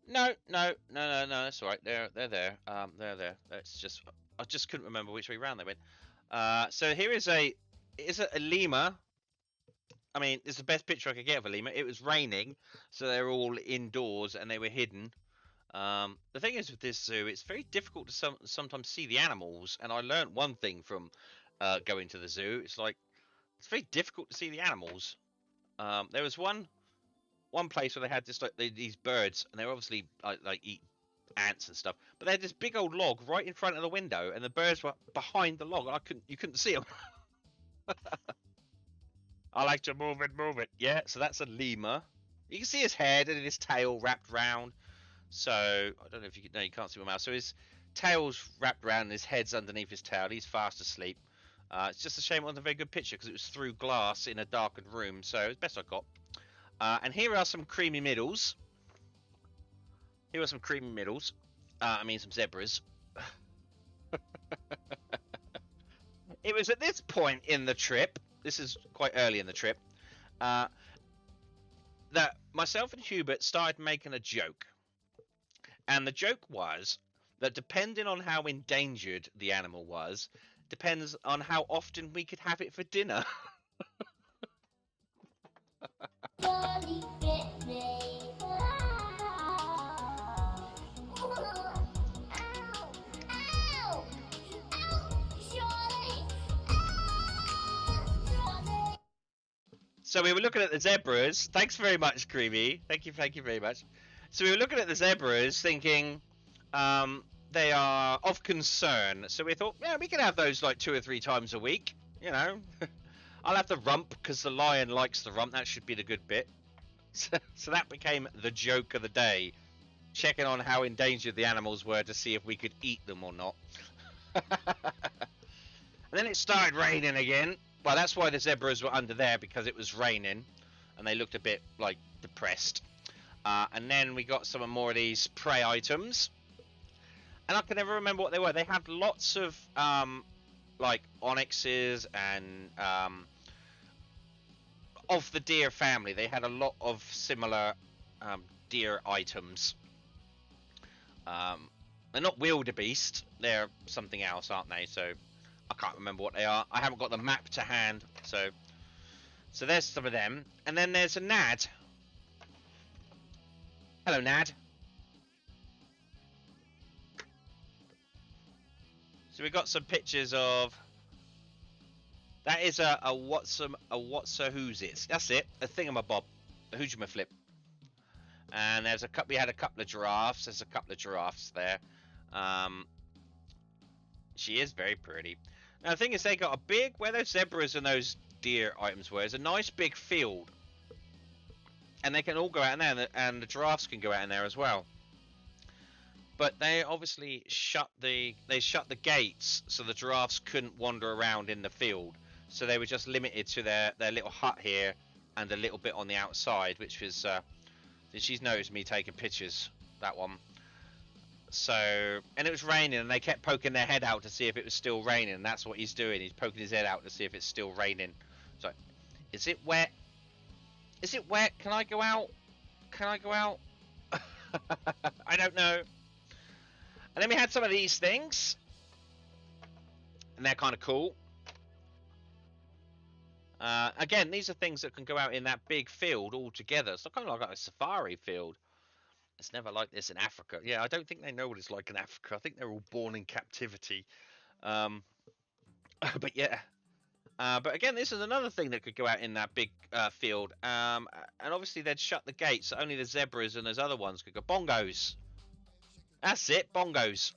No. That's all right. They're there. They're there. That's just. I just couldn't remember which way round they went. So here is a lemur. I mean, it's the best picture I could get of a lemur. It was raining, so they were all indoors and they were hidden. The thing is with this zoo, it's very difficult to sometimes see the animals. And I learned one thing from going to the zoo. It's like it's very difficult to see the animals. There was one place where they had this these birds, and they were obviously like eat ants and stuff. But they had this big old log right in front of the window, and the birds were behind the log. And you couldn't see them. I like to move it. Yeah, so that's a lemur. You can see his head and his tail wrapped round. So I don't know if you can. No, you can't see my mouth. So his tail's wrapped around, and his head's underneath his tail. He's fast asleep. It's just a shame it wasn't a very good picture because it was through glass in a darkened room. So it was best I got. And here are some creamy middles. Here are some creamy middles. I mean some zebras. It was at this point in the trip. This is quite early in the trip. That myself and Hubert started making a joke. And the joke was that depending on how endangered the animal was, depends on how often we could have it for dinner. So we were looking at the zebras. Thanks very much, Creamy. Thank you very much. So we were looking at the zebras thinking they are of concern. So we thought, yeah, we can have those like 2 or 3 times a week, you know. I'll have the rump because the lion likes the rump. That should be the good bit. So that became the joke of the day. Checking on how endangered the animals were to see if we could eat them or not. And then it started raining again. Well, that's why the zebras were under there, because it was raining. And they looked a bit, like, depressed. And then we got some more of these prey items. And I can never remember what they were. They had lots of, like, onyxes and... of the deer family. They had a lot of similar deer items. They're not wildebeest. They're something else, aren't they? So I can't remember what they are. I haven't got the map to hand. So there's some of them. And then there's a Nad. Hello, Nad. So we got some pictures of. That is a who's it? That's it. A thingamabob, a hoojamaflip. And there's a couple. We had a couple of giraffes. There's a couple of giraffes there. She is very pretty. Now the thing is, they got a big where those zebras and those deer items were. It's a nice big field, and they can all go out in there, and the giraffes can go out in there as well. But they obviously shut the gates so the giraffes couldn't wander around in the field. So they were just limited to their little hut here and a little bit on the outside, which was she's noticed me taking pictures, that one. So, and it was raining, and they kept poking their head out to see if it was still raining. And that's what he's doing. He's poking his head out to see if it's still raining. So, is it wet? Is it wet? Can I go out? Can I go out? I don't know. And then we had some of these things, and they're kind of cool. Again, these are things that can go out in that big field all together. It's kind of like a safari field. It's never like this in Africa. Yeah, I don't think they know what it's like in Africa. I think they're all born in captivity. But yeah. But again, this is another thing that could go out in that big field. And obviously they'd shut the gates. So only the zebras and those other ones could go. Bongos. That's it, bongos.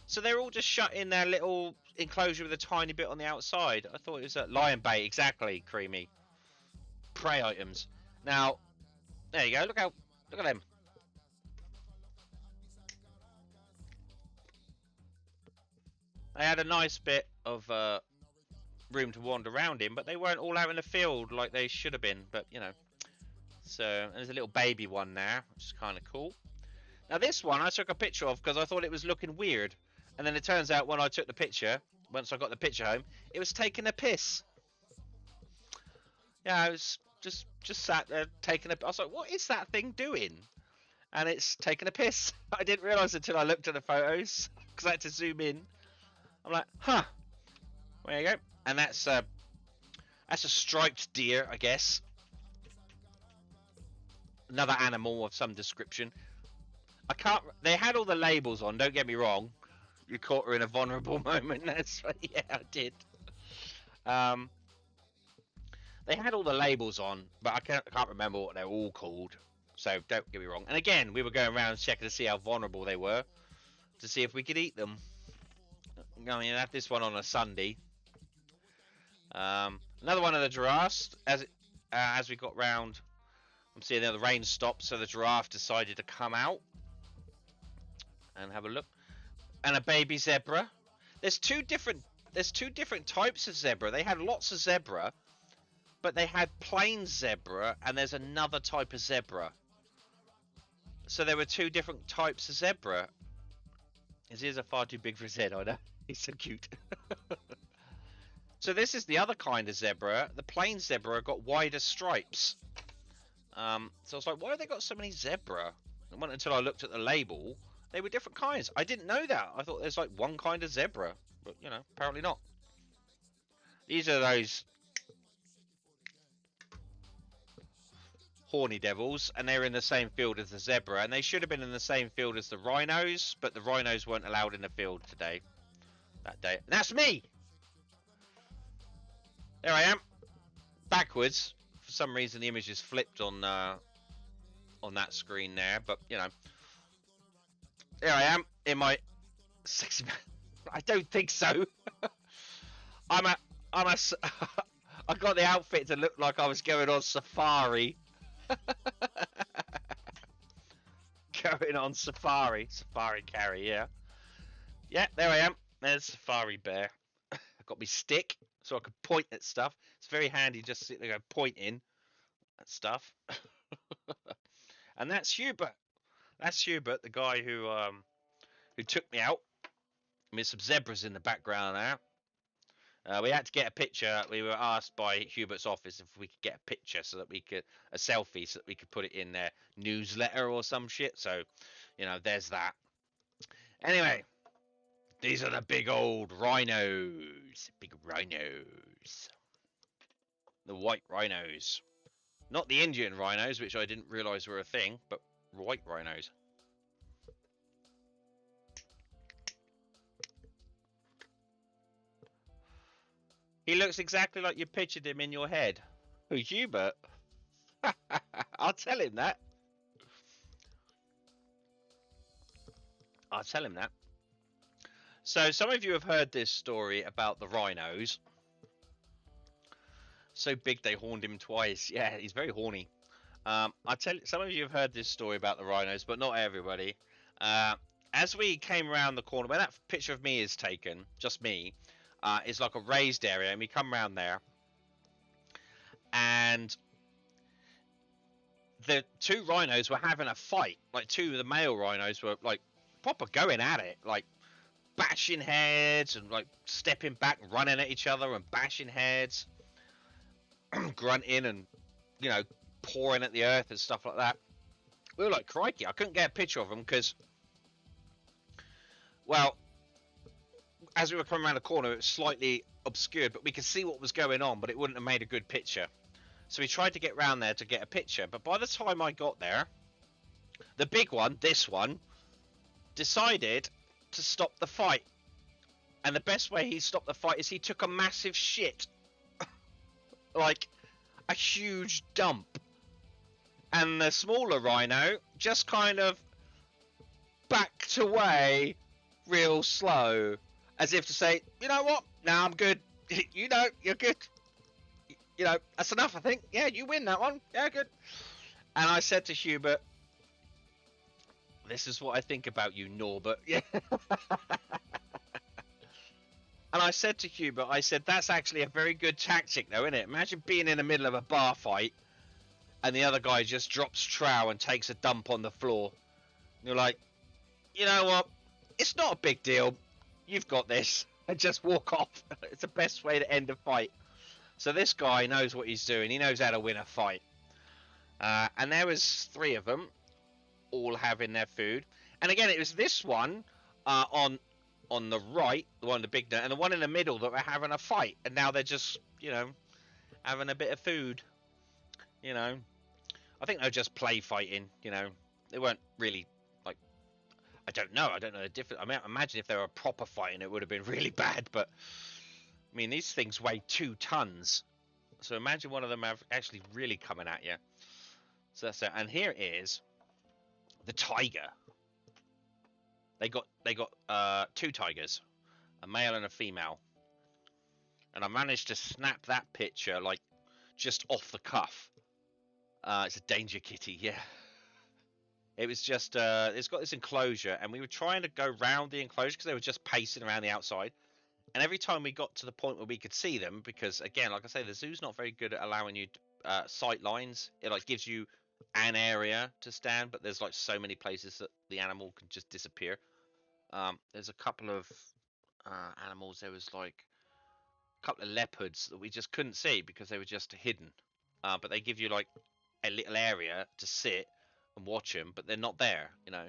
So they're all just shut in their little enclosure with a tiny bit on the outside. I thought it was a lion bait, exactly, Creamy. Prey items. Now, there you go. Look at them. They had a nice bit of room to wander around in, but they weren't all out in the field like they should have been. But you know, so there's a little baby one there, which is kind of cool. Now this one I took a picture of because I thought it was looking weird, and then it turns out when I took the picture, once I got the picture home, it was taking a piss. Yeah, I was just sat there taking a. I was like, what is that thing doing? And it's taking a piss. I didn't realise until I looked at the photos because I had to zoom in. I'm like, huh. There you go. And that's a striped deer, I guess. Another animal of some description. I can't. They had all the labels on. Don't get me wrong. You caught her in a vulnerable moment. That's yeah, I did. They had all the labels on, but I can't remember what they're all called. So don't get me wrong. And again, we were going around checking to see how vulnerable they were, to see if we could eat them. I mean, I had this one on a Sunday. Another one of the giraffes. As we got round, I'm seeing the rain stopped, so the giraffe decided to come out and have a look. And a baby zebra. There's two different types of zebra. They had lots of zebra, but they had plain zebra, and there's another type of zebra. So there were two different types of zebra. His ears are far too big for his head, I know. He's so cute. So this is the other kind of zebra. The plain zebra got wider stripes. So I was like, why have they got so many zebra? It wasn't until I looked at the label. They were different kinds. I didn't know that. I thought there's like one kind of zebra. But, you know, apparently not. These are those horny devils, and they're in the same field as the zebra, and they should have been in the same field as the rhinos, but the rhinos weren't allowed in the field that day. And that's me. There I am, backwards. For some reason, the image is flipped on that screen there, but you know, there I am in my sexy. I don't think so. I got the outfit to look like I was going on safari. Going on safari carry, yeah. Yeah, there I am. There's Safari Bear. I got me stick so I could point at stuff. It's very handy just to sit there pointing at stuff. And that's Hubert. That's Hubert, the guy who took me out. With some zebras in the background now. We had to get a picture. We were asked by Hubert's office if we could get a picture so that we could a selfie so that we could put it in their newsletter or some shit. So, you know, there's that. Anyway, these are the big old rhinos. Big rhinos. The white rhinos. Not the Indian rhinos, which I didn't realise were a thing, but white rhinos. He looks exactly like you pictured him in your head. Who, Hubert? I'll tell him that. I'll tell him that. So some of you have heard this story about the rhinos. So big they horned him twice. Yeah, he's very horny. I tell you, some of you have heard this story about the rhinos, but not everybody. As we came around the corner, when that picture of me is taken, just me, it's like a raised area, and we come around there, and the two rhinos were having a fight. Like, two of the male rhinos were like proper going at it, like bashing heads and like stepping back, running at each other and bashing heads, grunting and, you know, pouring at the earth and stuff like that. We were like, crikey, I couldn't get a picture of them because, well, as we were coming around the corner, it was slightly obscured, but we could see what was going on, but it wouldn't have made a good picture. So we tried to get round there to get a picture, but by the time I got there, the big one, this one, decided to stop the fight. And the best way he stopped the fight is he took a massive shit. Like, a huge dump. And the smaller rhino just kind of backed away real slow, as if to say, you know what, now I'm good. You know, you're good. You know, that's enough, I think. Yeah, you win that one. Yeah, good. And I said to Hubert, this is what I think about you, Norbert. Yeah. And I said to Hubert, I said, that's actually a very good tactic, though, isn't it? Imagine being in the middle of a bar fight, and the other guy just drops trow and takes a dump on the floor. And you're like, you know what? It's not a big deal. You've got this. And just walk off. It's the best way to end a fight. So this guy knows what he's doing. He knows how to win a fight. And there was 3 of them, all having their food. And again, it was this one on the right, the one the big, and the one in the middle that were having a fight. And now they're just, you know, having a bit of food. You know, I think they're just play fighting. You know, they weren't really like. I don't know the difference. I mean, imagine if they were proper fighting, it would have been really bad. But I mean, these things weigh 2 tons. So imagine one of them actually really coming at you. So that's it. And here is the tiger. They got 2 tigers, a male and a female. And I managed to snap that picture like just off the cuff. It's a danger kitty, yeah. It was just it's got this enclosure, and we were trying to go round the enclosure because they were just pacing around the outside. And every time we got to the point where we could see them, because again, like I say, the zoo's not very good at allowing you sight lines. It like gives you an area to stand, but there's like so many places that the animal can just disappear. There's a couple of animals. There was like a couple of leopards that we just couldn't see because they were just hidden. But they give you like a little area to sit and watch them, but they're not there, you know.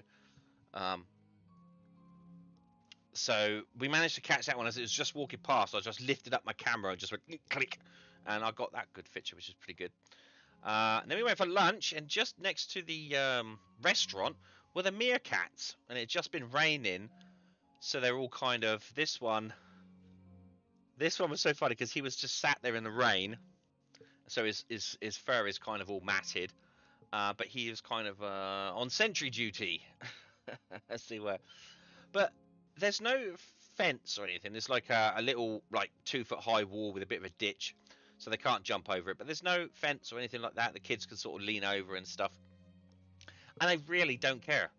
So we managed to catch that one as it was just walking past. I just lifted up my camera and just went click, and I got that good picture, which is pretty good. And then we went for lunch, and just next to the restaurant were the meerkats, and it had just been raining, so they're all kind of this one was so funny because he was just sat there in the rain, so his fur is kind of all matted, but he is kind of on sentry duty, as they were. But there's no fence or anything. There's like a little like 2-foot high wall with a bit of a ditch, so they can't jump over it. But there's no fence or anything like that. The kids can sort of lean over and stuff, and they really don't care.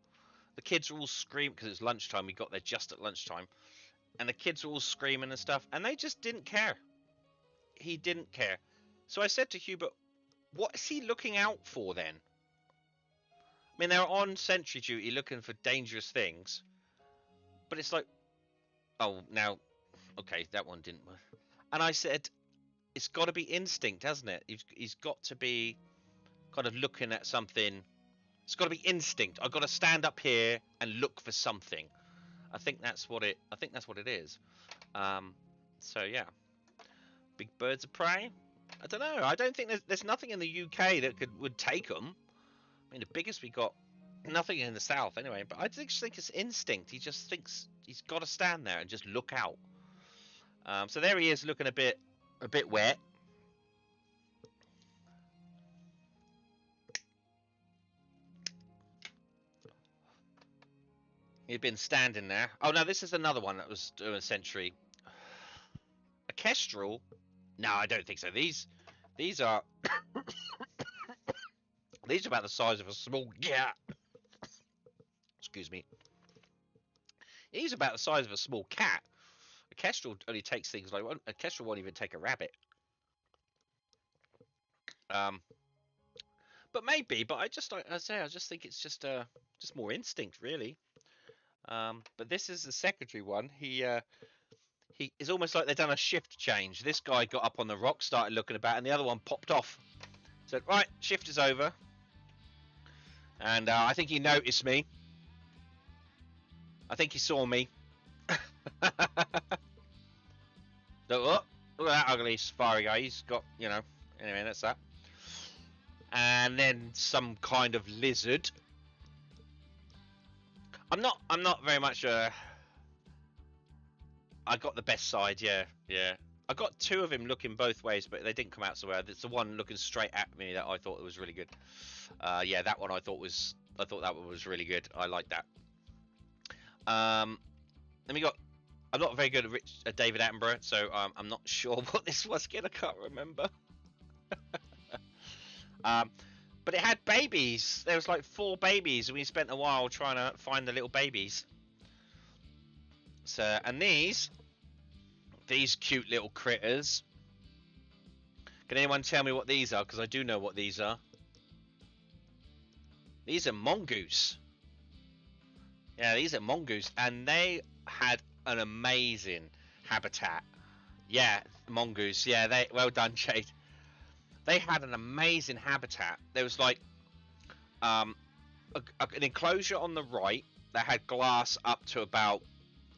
The kids are all screaming because it's lunchtime. We got there just at lunchtime, and the kids are all screaming and stuff, and they just didn't care. He didn't care. So I said to Hubert, what is he looking out for then? I mean, they're on sentry duty looking for dangerous things, but it's like, oh, now, okay, that one didn't work. And I said, it's got to be instinct, hasn't it? He's got to be kind of looking at something. It's got to be instinct. I've got to stand up here and look for something. I think that's what it is. So yeah, big birds of prey. I don't know. I don't think there's nothing in the UK that would take them. I mean, the biggest we got, nothing in the south anyway. But I just think it's instinct. He just thinks he's got to stand there and just look out. So there he is, looking a bit a bit wet. He'd been standing there. Oh no, this is another one that was doing a sentry. A kestrel? No, I don't think so. These are these are about the size of a small cat. Excuse me. These are about the size of a small cat. A kestrel only takes things like a kestrel won't even take a rabbit. But maybe. But I just like I say, I just think it's just more instinct, really. But this is the secondary one. He is almost like they've done a shift change. This guy got up on the rock, started looking about, and the other one popped off. Said, right, shift is over. And I think he noticed me. I think he saw me. Look at that ugly safari guy. He's got, you know, anyway, that's that. And then some kind of lizard. I'm not very much I got the best side, yeah. I got two of him looking both ways, but they didn't come out so well. It's the one looking straight at me that I thought was really good. Yeah, that one I thought that one was really good. I like that. Then we got. I'm not very good at David Attenborough, so I'm not sure what this was again. I can't remember. But it had babies. There was like 4 babies, and we spent a while trying to find the little babies. So, and these cute little critters. Can anyone tell me what these are? Because I do know what these are. These are mongoose. Yeah, these are mongoose, and they had an amazing habitat. Yeah, mongoose. Yeah, well done, Jade. They had an amazing habitat. There was like an enclosure on the right that had glass up to about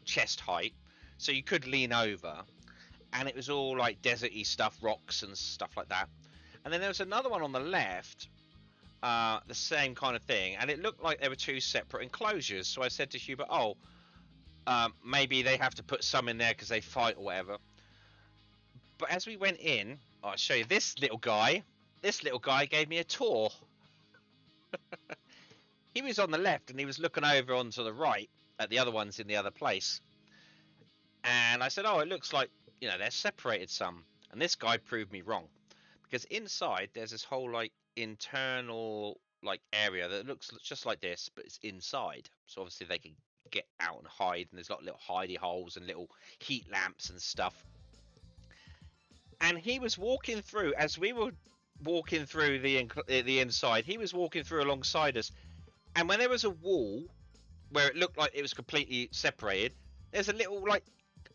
chest height, so you could lean over, and it was all like deserty stuff, rocks and stuff like that. And then there was another one on the left, the same kind of thing, and it looked like there were 2 separate enclosures. So I said to Hubert, oh, maybe they have to put some in there because they fight or whatever. But as we went in, I'll show you this little guy. This little guy gave me a tour. He was on the left and he was looking over onto the right at the other ones in the other place. And I said, oh, it looks like, you know, they're separated some. And this guy proved me wrong. Because inside there's this whole like internal like area that looks just like this, but it's inside. So obviously they can get out and hide, and there's like little hidey holes and little heat lamps and stuff. And he was walking through, as we were walking through the inside, he was walking through alongside us. And when there was a wall where it looked like it was completely separated, there's a little like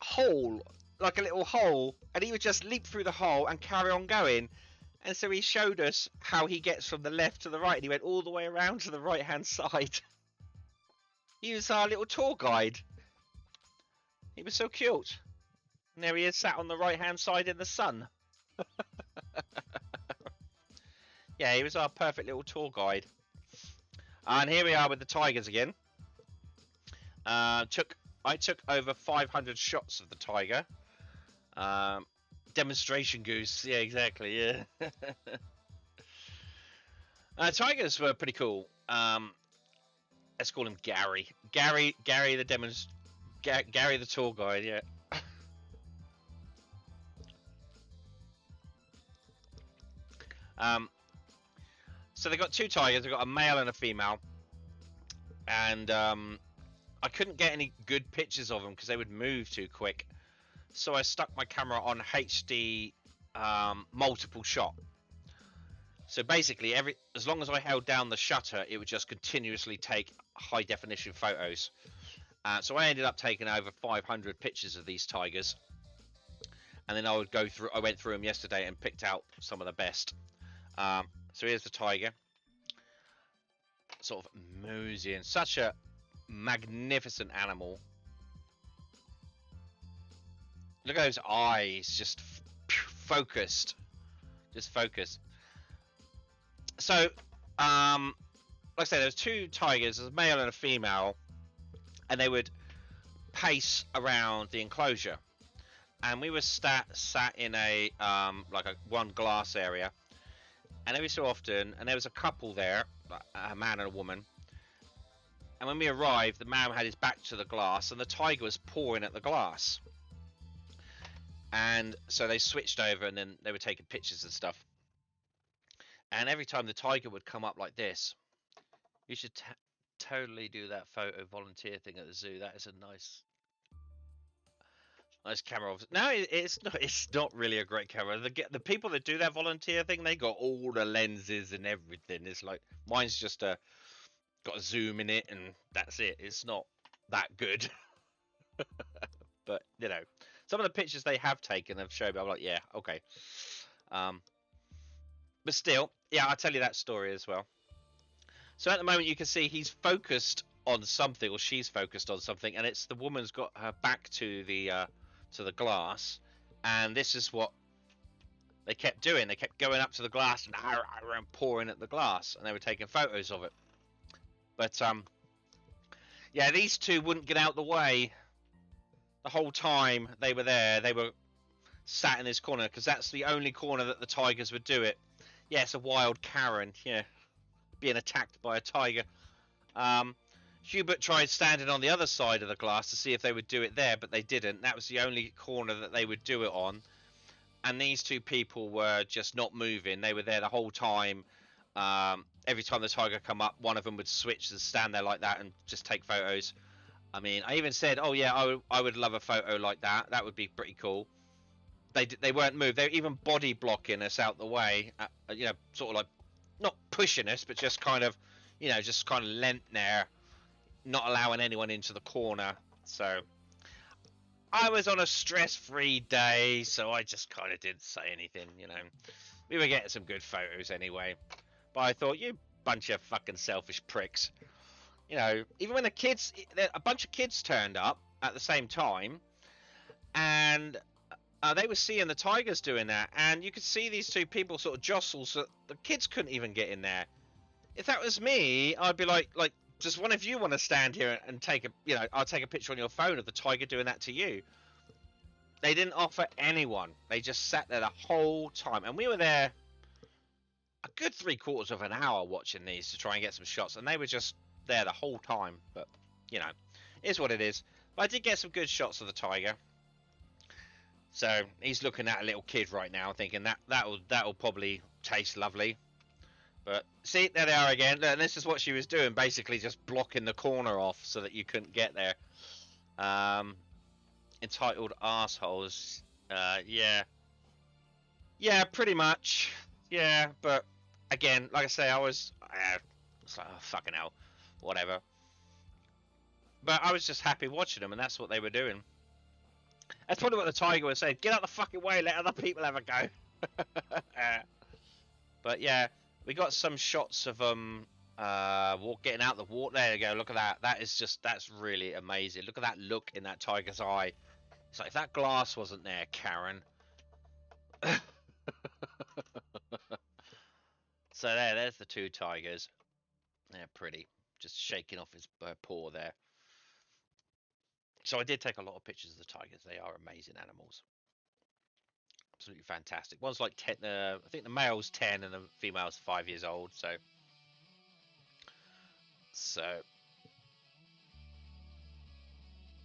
hole, like a little hole, and he would just leap through the hole and carry on going. And so he showed us how he gets from the left to the right, and he went all the way around to the right hand side. He was our little tour guide. He was so cute. And there he is, sat on the right-hand side in the sun. Yeah, he was our perfect little tour guide. And here we are with the tigers again. I took over 500 shots of the tiger. Demonstration goose. Yeah, exactly. Yeah. Tigers were pretty cool. Let's call him Gary. Gary the tour guide. Yeah. So they got 2 tigers. They got a male and a female, and I couldn't get any good pictures of them because they would move too quick. So I stuck my camera on HD multiple shot. So basically, as long as I held down the shutter, it would just continuously take high definition photos. So I ended up taking over 500 pictures of these tigers, and then I went through them yesterday and picked out some of the best. So here's the tiger, sort of moseying, such a magnificent animal. Look at those eyes, just focused, just focused. So, like I said, there was 2 tigers, a male and a female, and they would pace around the enclosure. and we were sat in a like a one glass area, and every so often, and there was a couple there, a man and a woman. And when we arrived, the man had his back to the glass, and the tiger was pawing at the glass. And so they switched over, and then they were taking pictures and stuff. And every time the tiger would come up like this, you should totally do that photo volunteer thing at the zoo. That is a nice camera. No, it's not. It's not really a great camera. The people that do that volunteer thing, they got all the lenses and everything. It's like mine's just got a zoom in it, and that's it. It's not that good. But you know, some of the pictures they have taken have shown me. I'm like, yeah, okay. But still, yeah, I'll tell you that story as well. So at the moment, you can see he's focused on something, or she's focused on something, and it's the woman's got her back to the glass, and this is what they kept doing. They kept going up to the glass and pouring at the glass, and they were taking photos of it. But yeah, these two wouldn't get out the way. The whole time they were there, they were sat in this corner, because that's the only corner that the tigers would do it. Yeah, it's a wild Karen, yeah, being attacked by a tiger. Hubert tried standing on the other side of the glass to see if they would do it there, but they didn't. That was the only corner that they would do it on. And these two people were just not moving. They were there the whole time. Every time the tiger come up, one of them would switch and stand there like that and just take photos. I mean, I even said, oh yeah, I would love a photo like that. That would be pretty cool. They weren't moved. They were even body blocking us out the way. You know, sort of like not pushing us, but just kind of, you know, just kind of leant there, not allowing anyone into the corner. So I was on a stress-free day, so I just kind of didn't say anything. You know, we were getting some good photos anyway. But I thought, you bunch of fucking selfish pricks. You know, even when a bunch of kids turned up at the same time, and they were seeing the tigers doing that, and you could see these two people sort of jostle, so the kids couldn't even get in there. If that was me, I'd be like, does one of you want to stand here and take I'll take a picture on your phone of the tiger doing that to you. They didn't offer anyone. They just sat there the whole time, and we were there a good 3/4 of an hour watching these to try and get some shots, and they were just there the whole time. But you know, it is what it is. But I did get some good shots of the tiger. So he's looking at a little kid right now, thinking that'll probably taste lovely. But see, there they are again. And this is what she was doing, basically just blocking the corner off so that you couldn't get there. Entitled assholes. Yeah, pretty much. Yeah, but again, like I say, I was it's like, oh, fucking hell, whatever. But I was just happy watching them, and that's what they were doing. That's probably what the tiger was saying. Get out the fucking way, let other people have a go. But yeah, we got some shots of them getting out the water. There you go, look at that. That's really amazing. Look at that look in that tiger's eye. It's like, if that glass wasn't there, Karen. So there's the two tigers. They're pretty. Just shaking off his paw there. So I did take a lot of pictures of the tigers. They are amazing animals. Absolutely fantastic. One's like 10. I think the male's 10 and the female's 5 years old.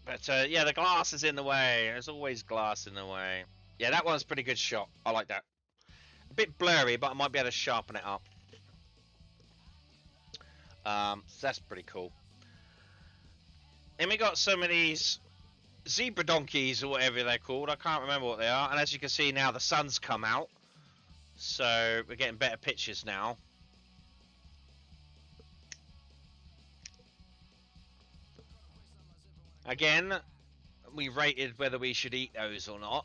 But yeah, the glass is in the way. There's always glass in the way. Yeah, that one's a pretty good shot. I like that. A bit blurry, but I might be able to sharpen it up. So that's pretty cool. And we got some of these zebra donkeys or whatever they're called. I can't remember what they are. And as you can see now, the sun's come out. So we're getting better pictures now. Again, we rated whether we should eat those or not.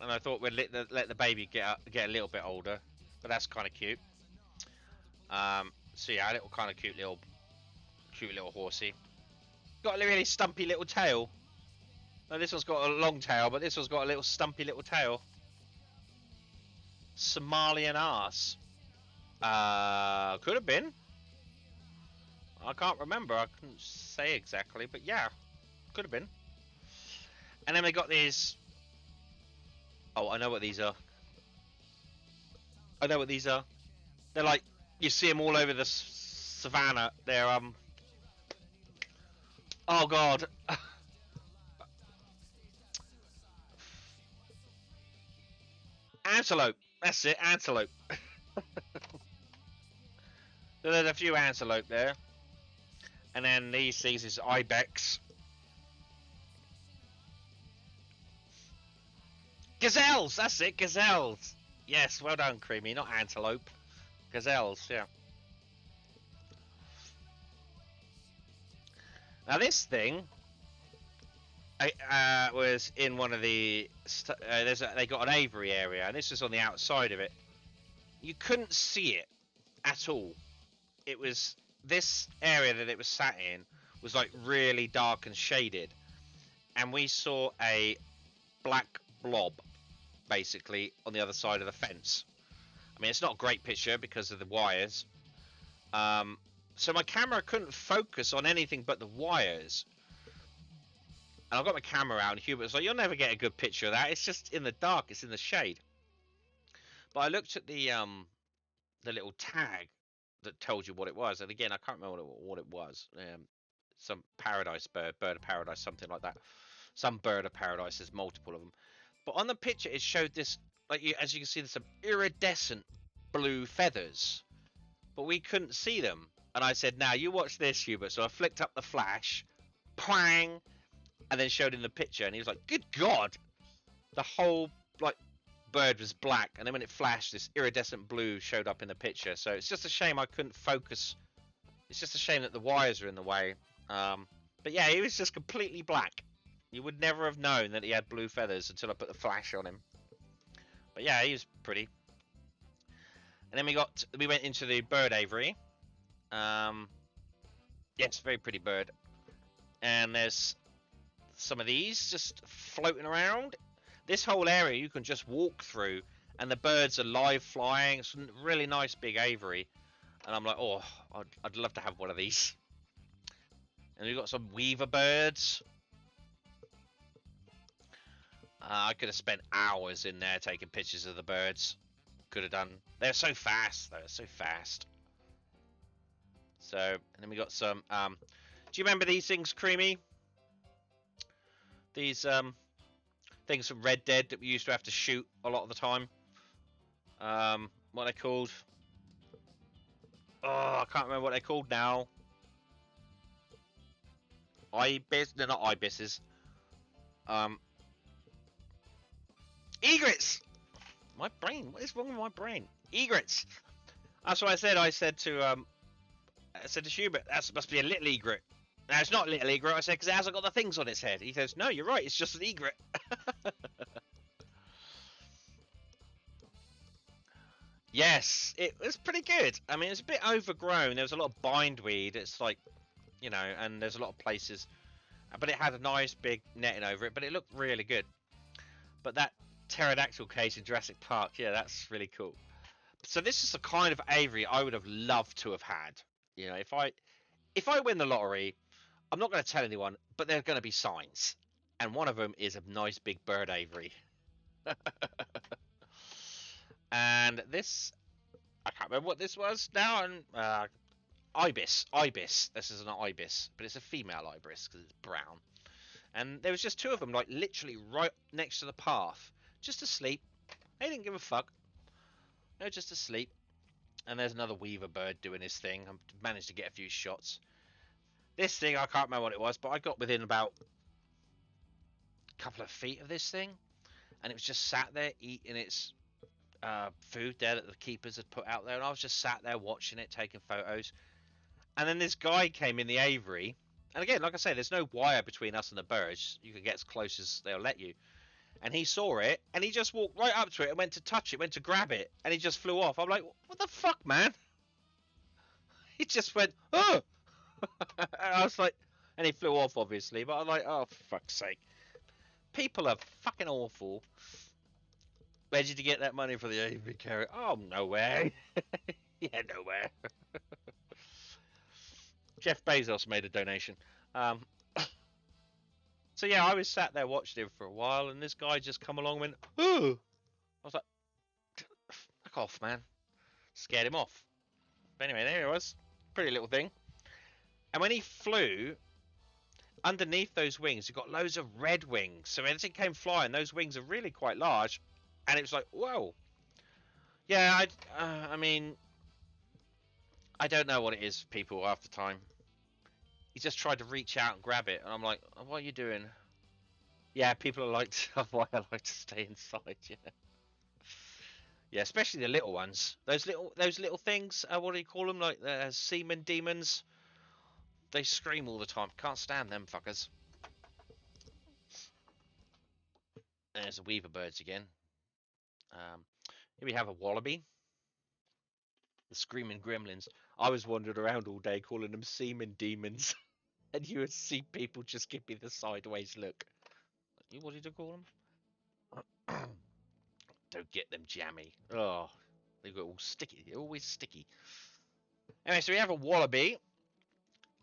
And I thought we'd let the baby get a little bit older. But that's kind of cute. So yeah, a little kind of cute little horsey. Got a really stumpy little tail. No, this one's got a long tail, but this one's got a little stumpy little tail. Somalian ass. Could have been. I can't remember. I couldn't say exactly, but yeah, could have been. And then we got these Oh, I know what these are. I know what these are. They're like, you see them all over the savannah. They're, oh god. Antelope. That's it, antelope. So there's a few antelope there. And then these things is ibex. Gazelles! That's it, gazelles! Yes, well done, Creamy. Not antelope. Gazelles, yeah. Now this thing was in one of the... they got an aviary area, and this was on the outside of it. You couldn't see it at all. It was... This area that it was sat in was like really dark and shaded. And we saw a black blob, basically, on the other side of the fence. I mean, it's not a great picture because of the wires. So my camera couldn't focus on anything but the wires. And I got my camera out, and Hubert was like, "You'll never get a good picture of that. It's just in the dark. It's in the shade." But I looked at the little tag that told you what it was, and again, I can't remember what it was. Some paradise bird of paradise, something like that. Some bird of paradise. There's multiple of them. But on the picture, it showed this, like, as you can see, there's some iridescent blue feathers, but we couldn't see them. And I said, "Now you watch this, Hubert." So I flicked up the flash, pang, and then showed him the picture, and he was like, "Good God!" The whole like bird was black, and then when it flashed, this iridescent blue showed up in the picture. So it's just a shame I couldn't focus. It's just a shame that the wires are in the way. But yeah, he was just completely black. You would never have known that he had blue feathers until I put the flash on him. But yeah, he was pretty. And then we went into the bird aviary. Yes, very pretty bird. And there's some of these just floating around. This whole area you can just walk through, and the birds are live flying. It's a really nice big aviary. And I'm like, oh, I'd love to have one of these. And we've got some weaver birds. I could have spent hours in there taking pictures of the birds. Could have done. They're so fast. They're so fast. So, and then we got some. Do you remember these things, Creamy? These things from Red Dead that we used to have to shoot a lot of the time. What are they called? Oh, I can't remember what they're called now. Ibis? They're not ibises. Egrets! My brain. What is wrong with my brain? Egrets! That's what I said. I said to Hubert, that must be a little egret. No, it's not a little egret. I said, because it hasn't got the things on its head. He says, no, you're right. It's just an egret. Yes, it was pretty good. I mean, it's a bit overgrown. There was a lot of bindweed. It's like, you know, and there's a lot of places. But it had a nice big netting over it. But it looked really good. But that pterodactyl case in Jurassic Park, yeah, that's really cool. So this is the kind of aviary I would have loved to have had. You know, if I win the lottery, I'm not going to tell anyone, but there are going to be signs. And one of them is a nice big bird aviary. And this, I can't remember what this was now. And ibis. This is an ibis, but it's a female ibis because it's brown. And there was just two of them, like literally right next to the path, just asleep. They didn't give a fuck. They were just asleep. And there's another weaver bird doing his thing. I managed to get a few shots. This thing, I can't remember what it was, but I got within about a couple of feet of this thing, and it was just sat there eating its food there that the keepers had put out there, and I was just sat there watching it, taking photos. And then this guy came in the aviary, and again, like I say, there's no wire between us and the birds. You can get as close as they'll let you. And he saw it, and he just walked right up to it and went to touch it, went to grab it, and he just flew off. I'm like, what the fuck, man? He just went, oh! And I was like, and he flew off, obviously, but I'm like, oh, for fuck's sake. People are fucking awful. Where did you get that money for the aviary carrot? Oh, nowhere. Yeah, nowhere. Jeff Bezos made a donation. So yeah, I was sat there watching him for a while, and this guy just come along and went, oh, I was like, fuck off, man. Scared him off. But anyway, there he was. Pretty little thing. And when he flew, underneath those wings, you've got loads of red wings. So as it came flying, those wings are really quite large. And it was like, whoa. Yeah, I mean, I don't know what it is for people after time. He just tried to reach out and grab it. And I'm like, oh, what are you doing? Yeah, people are like, why I like to stay inside, yeah. Yeah, especially the little ones. Those little things, what do you call them? Like the semen demons. They scream all the time. Can't stand them fuckers. There's the weaver birds again. Here we have a wallaby. The screaming gremlins. I was wandering around all day calling them semen demons. And you would see people just give me the sideways look. What did you call them? Don't get them jammy. Oh, they got all sticky. They're always sticky. Anyway, so we have a wallaby.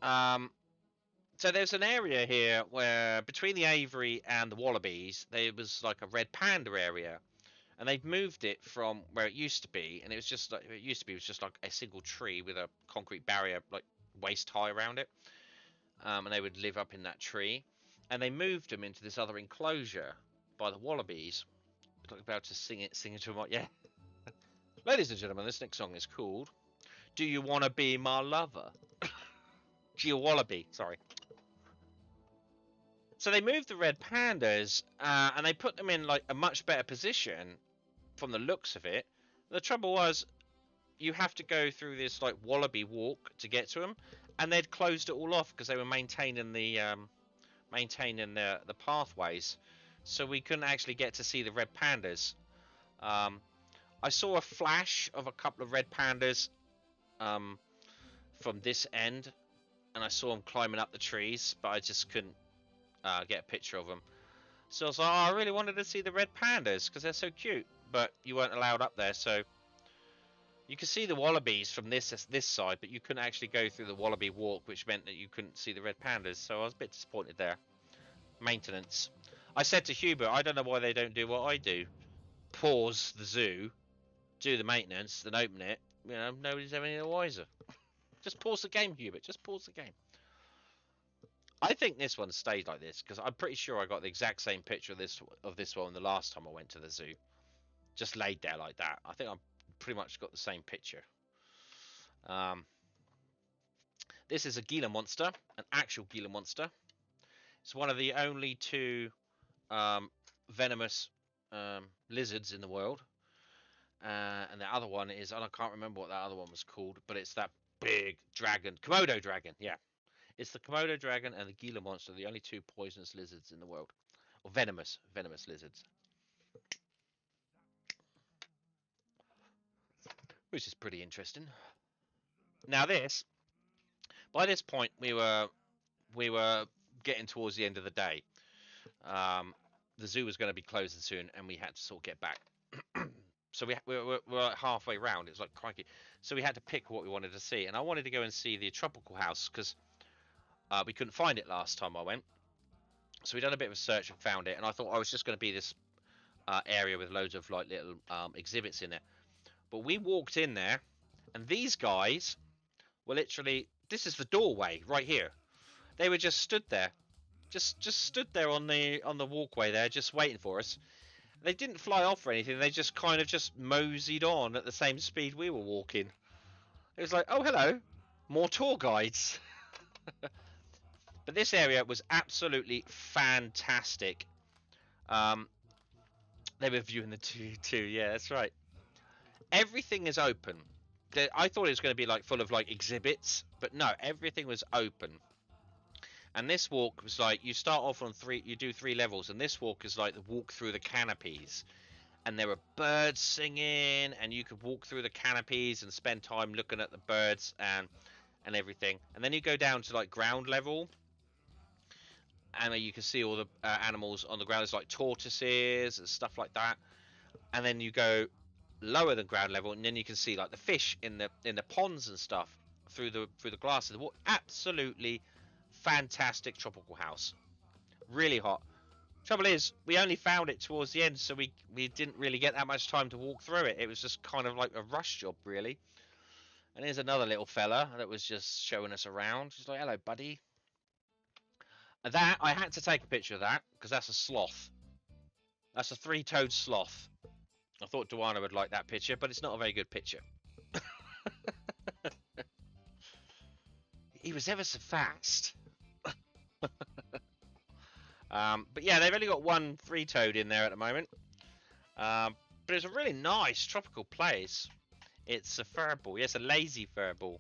So there's an area here where between the aviary and the wallabies, there was like a red panda area, and they've moved it from where it used to be, and it was just like it used to be. It was just like a single tree with a concrete barrier like waist high around it, and they would live up in that tree, and they moved them into this other enclosure by the wallabies. I'm about to sing it to them. Yeah. Ladies and gentlemen, this next song is called "Do You Wanna Be My Lover?" Geo Wallaby, sorry. So they moved the red pandas, and they put them in like a much better position from the looks of it. The trouble was, you have to go through this like wallaby walk to get to them, and they'd closed it all off because they were maintaining the pathways, so we couldn't actually get to see the red pandas. I saw a flash of a couple of red pandas from this end, and I saw them climbing up the trees, but I just couldn't get a picture of them. So I was like, oh, I really wanted to see the red pandas because they're so cute, but you weren't allowed up there. So you could see the wallabies from this side, but you couldn't actually go through the wallaby walk, which meant that you couldn't see the red pandas. So I was a bit disappointed there. Maintenance. I said to Hubert, I don't know why they don't do what I do. Pause the zoo, do the maintenance, then open it. You know, nobody's ever any the wiser. Just pause the game, Hubert. Just pause the game. I think this one stayed like this because I'm pretty sure I got the exact same picture of this one the last time I went to the zoo. Just laid there like that. I think I pretty much got the same picture. This is a Gila monster, an actual Gila monster. It's one of the only two venomous lizards in the world. And the other one is, and I can't remember what that other one was called, but it's that big dragon, Komodo dragon. Yeah, it's the Komodo dragon and the Gila monster, the only two poisonous lizards in the world, or venomous lizards, which is pretty interesting. Now by this point, we were getting towards the end of the day. The zoo was going to be closing soon, and we had to sort of get back. So we're like halfway round. It was like crikey. So we had to pick what we wanted to see, and I wanted to go and see the tropical house because we couldn't find it last time I went. So we done a bit of a search and found it, and I thought I was just going to be this area with loads of like little exhibits in it. But we walked in there, and these guys were literally, this is the doorway right here. They were just stood there, just stood there on the walkway there, just waiting for us. They didn't fly off or anything. They just kind of just moseyed on at the same speed we were walking. It was like, oh, hello, more tour guides. But this area was absolutely fantastic. They were viewing the two. Yeah, that's right. Everything is open. I thought it was going to be like full of like exhibits, but no, everything was open. And this walk was like, you start off on you do 3 levels, and this walk is like the walk through the canopies. And there were birds singing, and you could walk through the canopies and spend time looking at the birds and everything. And then you go down to like ground level, and you can see all the animals on the ground. There's like tortoises and stuff like that. And then you go lower than ground level, and then you can see like the fish in the ponds and stuff through the glass. Absolutely fantastic tropical house. Really hot. Trouble is, we only found it towards the end, so we didn't really get that much time to walk through it. It was just kind of like a rush job, really. And here's another little fella that was just showing us around. He's like, "Hello, buddy." And that I had to take a picture of that because that's a sloth. That's a three-toed sloth. I thought Duana would like that picture, but it's not a very good picture. He was ever so fast. But yeah, they've only got one three-toed in there at the moment. But it's a really nice tropical place. It's a furball. Yes, a lazy furball.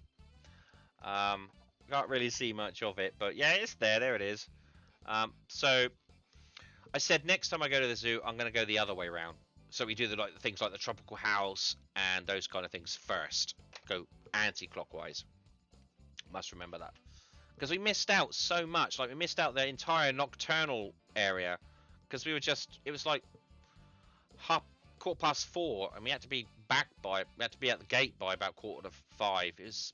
Can't really see much of it, but yeah, it's there. There it is. So I said next time I go to the zoo, I'm going to go the other way around. So we do the things like the tropical house and those kind of things first. Go anti-clockwise. Must remember that. Because we missed out so much. Like, we missed out the entire nocturnal area. Because we were just... It was like... 4:15. And we had to be we had to be at the gate by about 4:45. It was...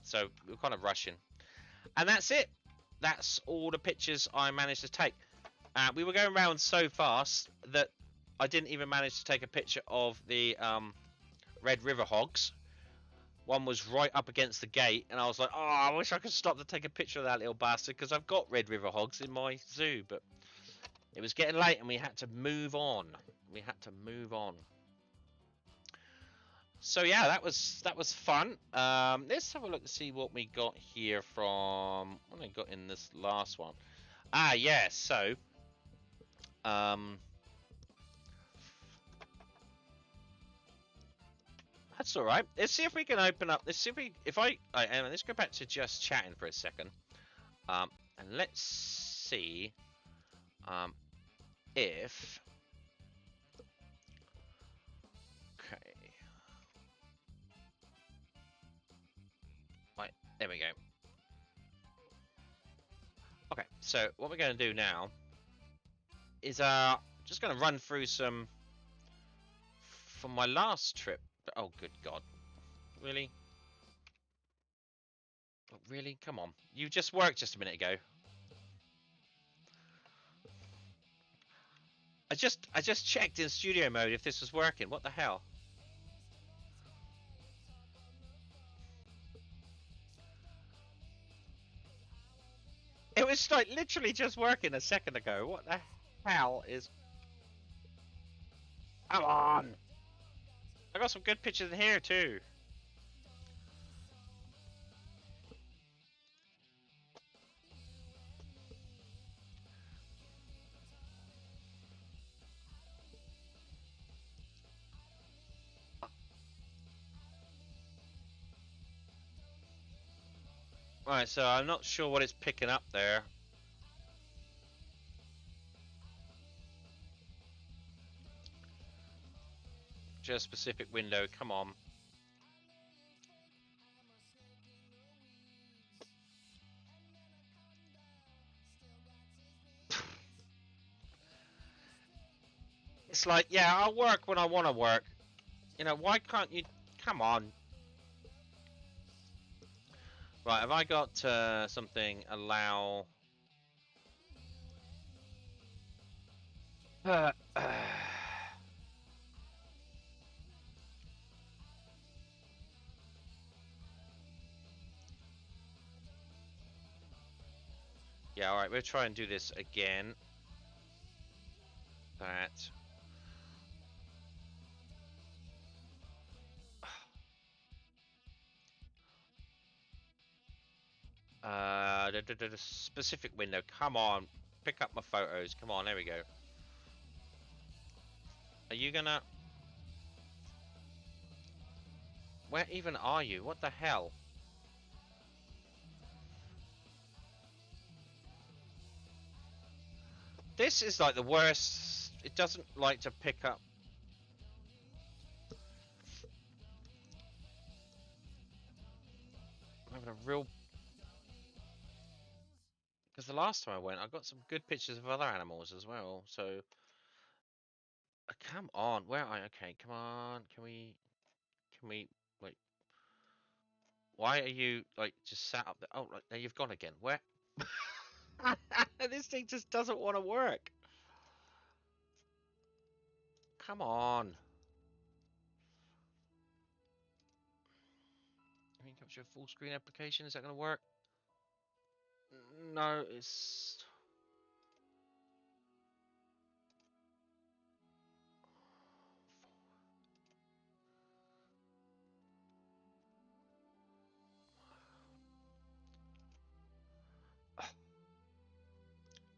So, we were kind of rushing. And that's it. That's all the pictures I managed to take. We were going around so fast that I didn't even manage to take a picture of the Red River hogs. One was right up against the gate, and I was like, "Oh, I wish I could stop to take a picture of that little bastard because I've got Red River hogs in my zoo." But it was getting late, and we had to move on. So yeah, that was fun. Let's have a look to see what we got here from what I got in this last one. Yeah. So that's all right. Let's see if we can open up. Let's see if let's go back to just chatting for a second. And let's see if okay. Right, there we go. Okay, so what we're going to do now is just going to run through some from my last trip. Oh, good God. Really? Really? Come on. You just worked just a minute ago. I just checked in studio mode if this was working. What the hell? It was like literally just working a second ago. What the hell is... Come on! I got some good pictures in here too. Right, so I'm not sure what it's picking up there. Just specific window, come on. It's like, yeah, I'll work when I want to work. You know, why can't you... Come on. Right, have I got something allow... Yeah, alright, we'll try and do this again. That... The specific window. Come on, pick up my photos. Come on, there we go. Are you gonna... Where even are you? What the hell? This is like the worst. It doesn't like to pick up. I'm having a real... Because the last time I went, I got some good pictures of other animals as well. So, come on, where are you? Okay, come on. Can we? Wait. Why are you like just sat up there? Oh, right there you've gone again. Where? This thing just doesn't want to work. Come on. Screen capture full screen application. Is that going to work? No, it's...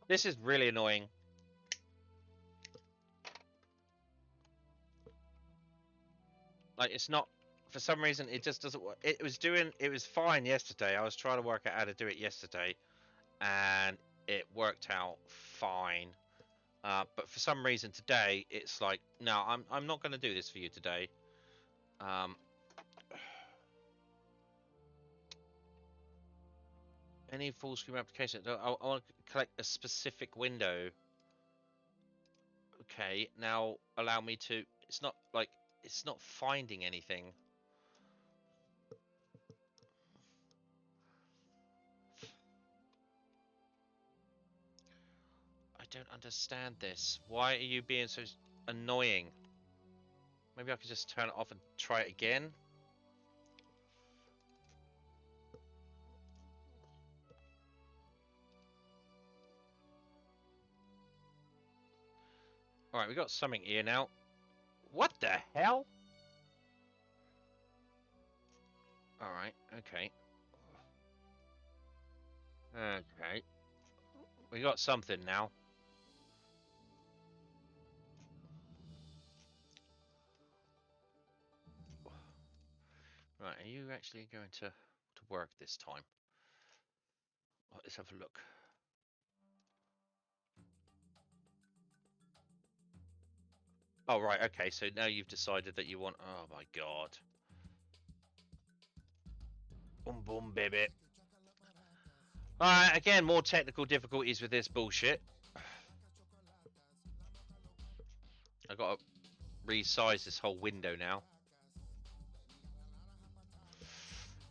This is really annoying. Like, it's not... For some reason, it just doesn't work. It was fine yesterday. I was trying to work out how to do it yesterday. And it worked out fine. But for some reason today, it's like, no, I'm not going to do this for you today. Any full screen application. I want to collect a specific window. Okay, now allow me to... It's not like... It's not finding anything. I don't understand this. Why are you being so annoying? Maybe I could just turn it off and try it again. Alright, we got something here now. What the hell? Alright, okay. Okay. We got something now. Right, are you actually going to work this time? Let's have a look. Oh, right, okay, so now you've decided that you want... Oh, my God. Boom, boom, baby. Alright, again, more technical difficulties with this bullshit. I've got to resize this whole window now.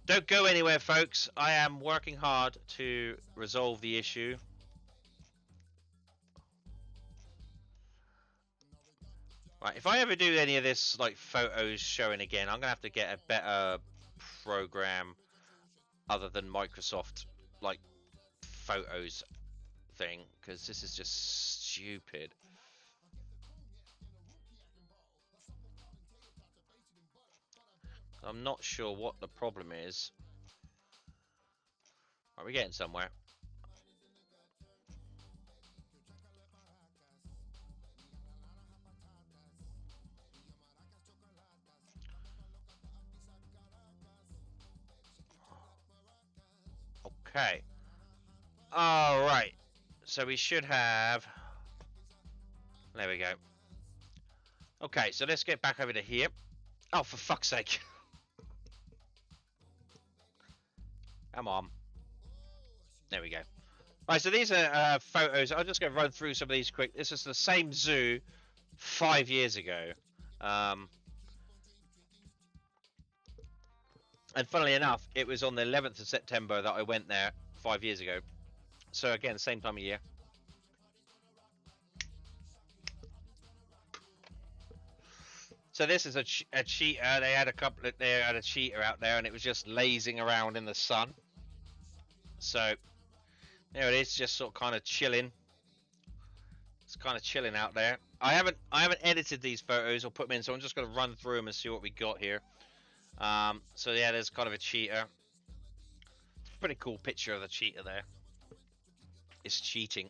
Don't go anywhere, folks. I am working hard to resolve the issue. Right, if I ever do any of this, like, photos showing again, I'm going to have to get a better program other than Microsoft, like, photos thing, because this is just stupid. I'm not sure what the problem is. Are we getting somewhere? Okay. All right. So we should have... There we go. Okay, so let's get back over to here. Oh, for fuck's sake. Come on. There we go. Right, so these are photos. I'm just going to run through some of these quick. This is the same zoo 5 years ago. And funnily enough, it was on the 11th of September that I went there 5 years ago. So again, same time of year. So this is a cheetah. They had a cheetah out there, and it was just lazing around in the sun. So there it is, just sort of kind of chilling. It's kind of chilling out there. I haven't edited these photos or put them in, so I'm just going to run through them and see what we got here. So yeah, there's kind of a cheetah. Pretty cool picture of the cheetah there. It's cheating.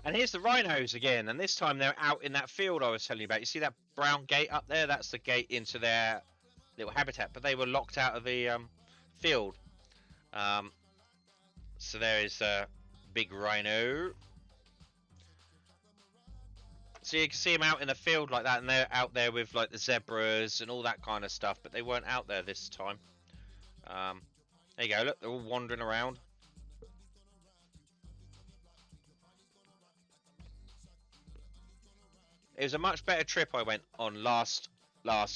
And here's the rhinos again, and this time they're out in that field I was telling you about. You see that brown gate up there? That's the gate into their little habitat, but they were locked out of the field. So there is a big rhino. So you can see them out in the field like that, and they're out there with like the zebras and all that kind of stuff, but they weren't out there this time. There you go, look, they're all wandering around. It was a much better trip I went on last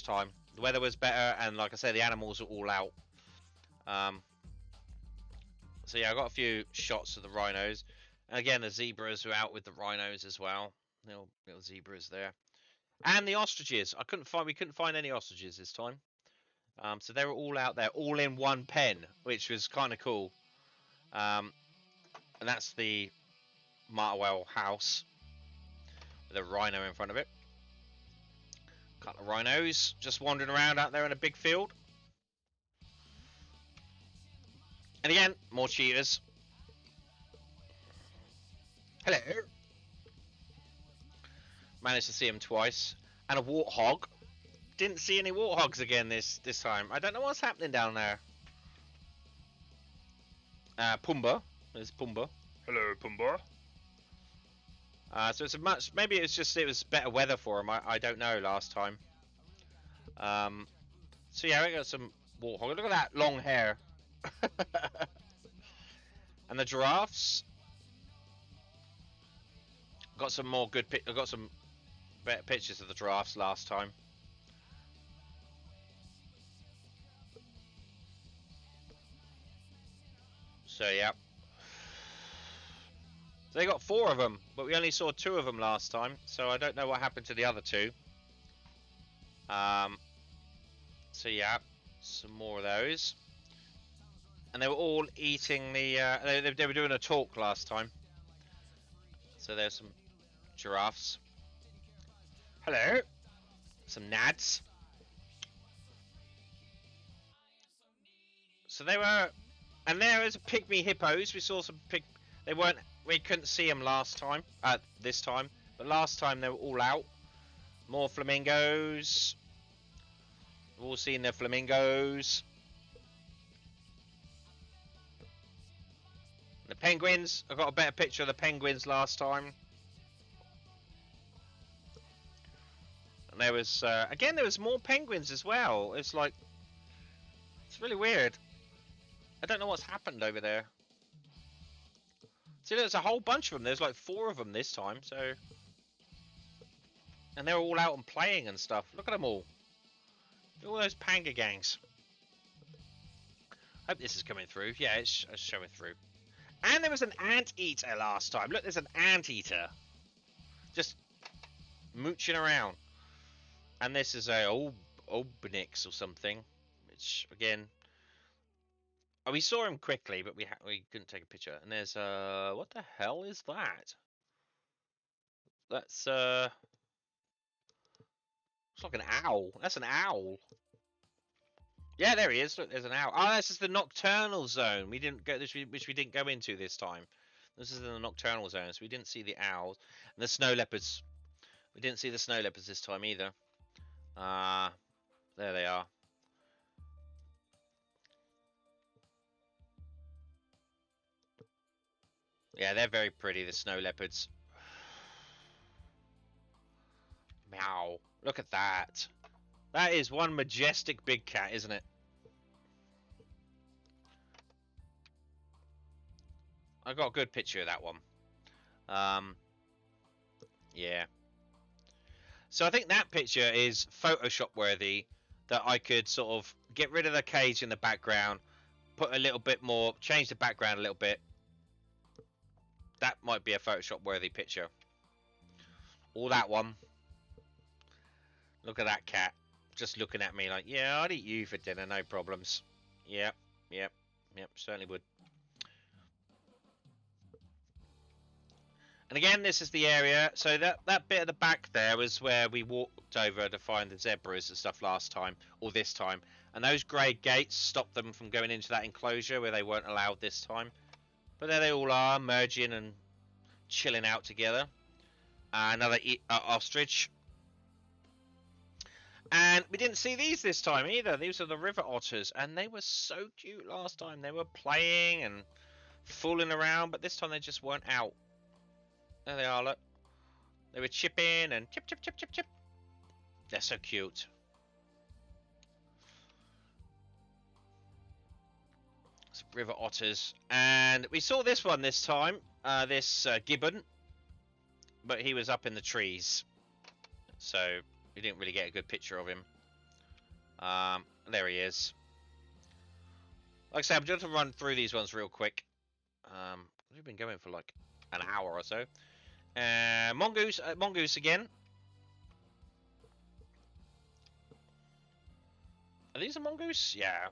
time. The weather was better, and like I said, the animals are all out. So yeah, I got a few shots of the rhinos. And again, the zebras were out with the rhinos as well. Little zebras there. And the ostriches. We couldn't find any ostriches this time. So they were all out there, all in one pen, which was kind of cool. And that's the Martwell house with a rhino in front of it. Couple of rhinos just wandering around out there in a big field. And again, more cheetahs. Hello. Managed to see him twice. And a warthog. Didn't see any warthogs again this time. I don't know what's happening down there. Pumbaa. There's Pumbaa. Hello, Pumbaa. So it's maybe it was better weather for him. I don't know last time. So yeah, we got some warthog. Look at that long hair. And the giraffes. Got some more good. I got some better pictures of the giraffes last time. So yeah. So they got 4 of them, but we only saw 2 of them last time, so I don't know what happened to the other 2. So yeah, some more of those. And they were all eating the... they were doing a talk last time. So there's some giraffes. Hello. Some nads. So they were... And there was pygmy hippos. We saw some pig... They weren't... We couldn't see them last time. This time. But last time they were all out. More flamingos. We've all seen the flamingos. The penguins. I got a better picture of the penguins last time. And there was... again, there was more penguins as well. It's like... It's really weird. I don't know what's happened over there. See, there's a whole bunch of them. There's like 4 of them this time, so... And they're all out and playing and stuff. Look at them all. Look at all those panga gangs. Hope this is coming through. Yeah, it's showing through. And there was an anteater last time. Look, there's an anteater. Just mooching around. And this is a Obnix or something. Which, again... Oh, we saw him quickly, but we couldn't take a picture. And there's what the hell is that? That's it's like an owl. That's an owl. Yeah, there he is. Look, there's an owl. Oh, this is the nocturnal zone. We didn't go this, which we didn't go into this time. This is in the nocturnal zone, so we didn't see the owls and the snow leopards. We didn't see the snow leopards this time either. There they are. Yeah, they're very pretty, the snow leopards. Meow. Look at that. That is one majestic big cat, isn't it? I got a good picture of that one. Yeah. So I think that picture is Photoshop worthy, that I could sort of get rid of the cage in the background, put a little bit more, change the background a little bit. That might be a Photoshop worthy picture. Or that one. Look at that cat. Just looking at me like, yeah, I'd eat you for dinner, no problems. Yep, certainly would. And again, this is the area. So that bit at the back there was where we walked over to find the zebras and stuff last time, or this time. And those grey gates stopped them from going into that enclosure where they weren't allowed this time. But there they all are, merging and chilling out together. Another ostrich. And we didn't see these this time either. These are the river otters. And they were so cute last time. They were playing and fooling around. But this time they just weren't out. There they are, look. They were chipping and chip, chip, chip, chip, chip. They're so cute. River otters, and we saw this one this time, this gibbon, but he was up in the trees, so we didn't really get a good picture of him. There he is. Like I said, I'm just going to run through these ones real quick. We've been going for like an hour or so. Mongoose, mongoose again. Are these a mongoose? Yeah.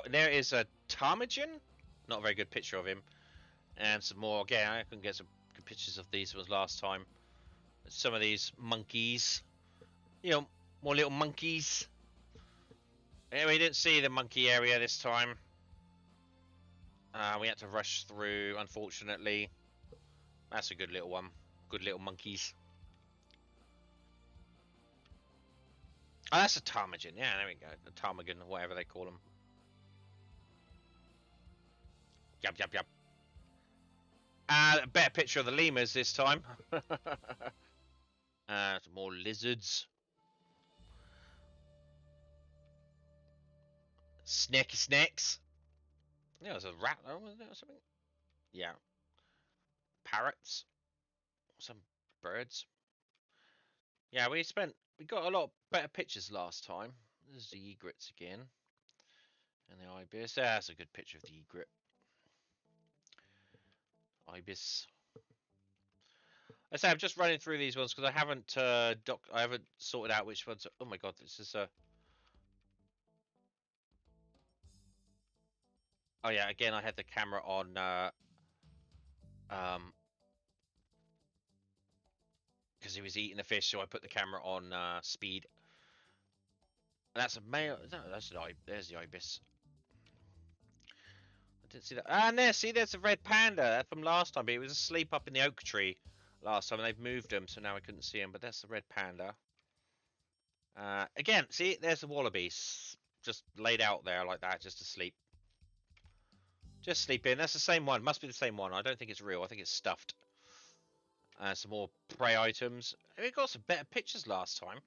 There is a ptarmigan. Not a very good picture of him. And some more. Again, I couldn't get some good pictures of these ones last time. Some of these monkeys. You know, more little monkeys. Yeah, we didn't see the monkey area this time. We had to rush through, unfortunately. That's a good little one. Good little monkeys. Oh, that's a ptarmigan. Yeah, there we go. A ptarmigan, whatever they call them. Yup, yup, yup. A better picture of the lemurs this time. Some more lizards. Snaky snakes. Yeah, there's a rat though, wasn't there, or something? Yeah. Parrots. Some birds. Yeah, we got a lot better pictures last time. There's the egrets again. And the ibis. That's a good picture of the egret. Ibis. I say I'm just running through these ones because I haven't sorted out which ones. Oh my god, this is a. Oh yeah, again I had the camera on because he was eating the fish, so I put the camera on speed. And that's a male. No, that's an ibis. There's the ibis. I didn't see that. And there, see, there's a red panda from last time, but he was asleep up in the oak tree last time, and they've moved him, so now I couldn't see him. But that's the red panda. Again, see, there's the wallabies just laid out there like that, just asleep. Just sleeping. That's the same one. Must be the same one. I don't think it's real. I think it's stuffed. Some more prey items. We got some better pictures last time.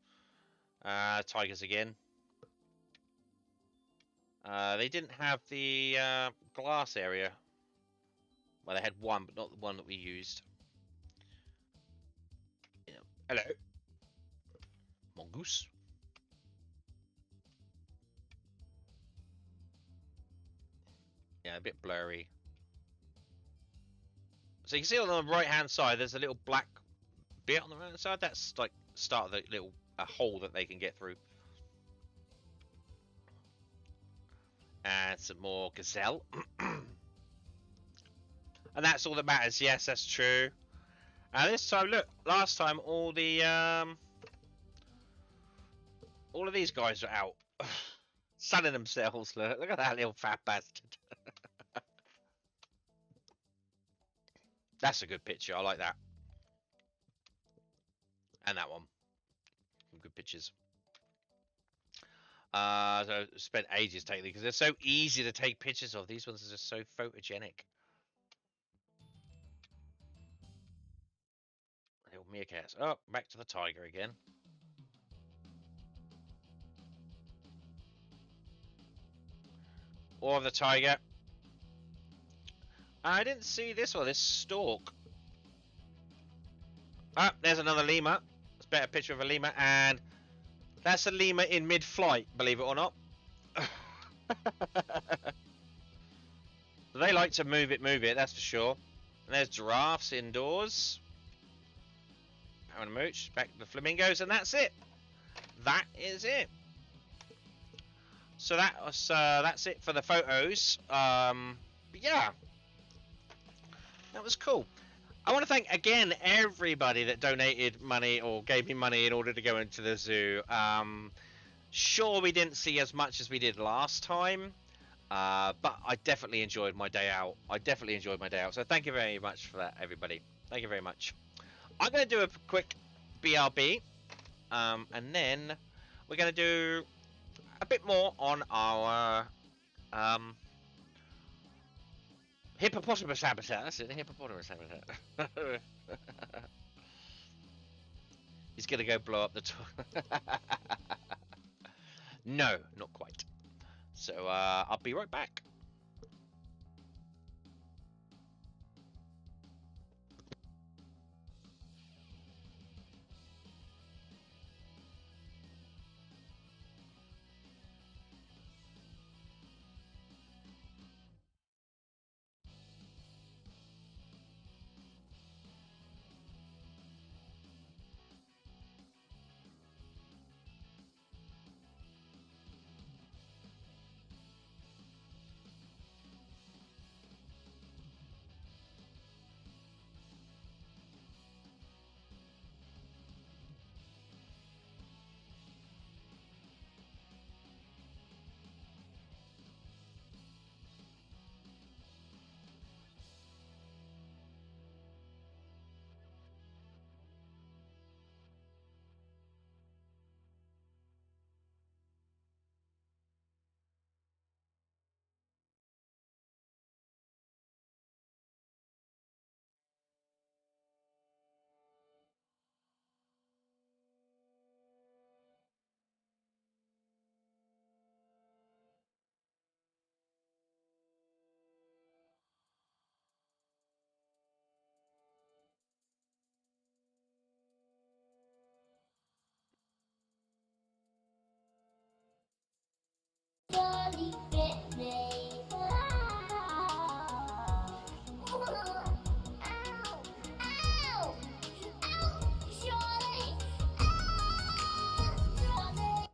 Tigers again. They didn't have the glass area. Well, they had one, but not the one that we used. Yeah. Hello. Mongoose. Yeah, a bit blurry. So you can see on the right hand side there's a little black bit on the right hand side. That's like start of the little hole that they can get through. And some more gazelle. And that's all that matters. Yes, that's true. And this time, look, last time all of these guys are out. Sunning themselves. Look at that little fat bastard. That's a good picture. I like that. And that one. Some good pictures. So I spent ages taking these because they're so easy to take pictures of. These ones are just so photogenic. Little meerkats. Oh, back to the tiger again. Or the tiger. I didn't see this one, this stork. Ah, there's another lemur. It's a better picture of a lemur, and that's a lemur in mid-flight, believe it or not. They like to move it, that's for sure. And there's giraffes indoors. Having a mooch. Back to the flamingos, and that's it. That is it. So that's it for the photos. But yeah. That was cool. I want to thank again everybody that donated money or gave me money in order to go into the zoo. Sure, we didn't see as much as we did last time, but I definitely enjoyed my day out. So thank you very much for that, everybody. Thank you very much. I'm going to do a quick BRB, and then we're going to do a bit more on our hippopotamus habitat. That's it, the hippopotamus habitat. He's gonna go blow up the No, not quite. So I'll be right back. Jolly fit me. Ow! Ow! Ow! Jolly! Jolly!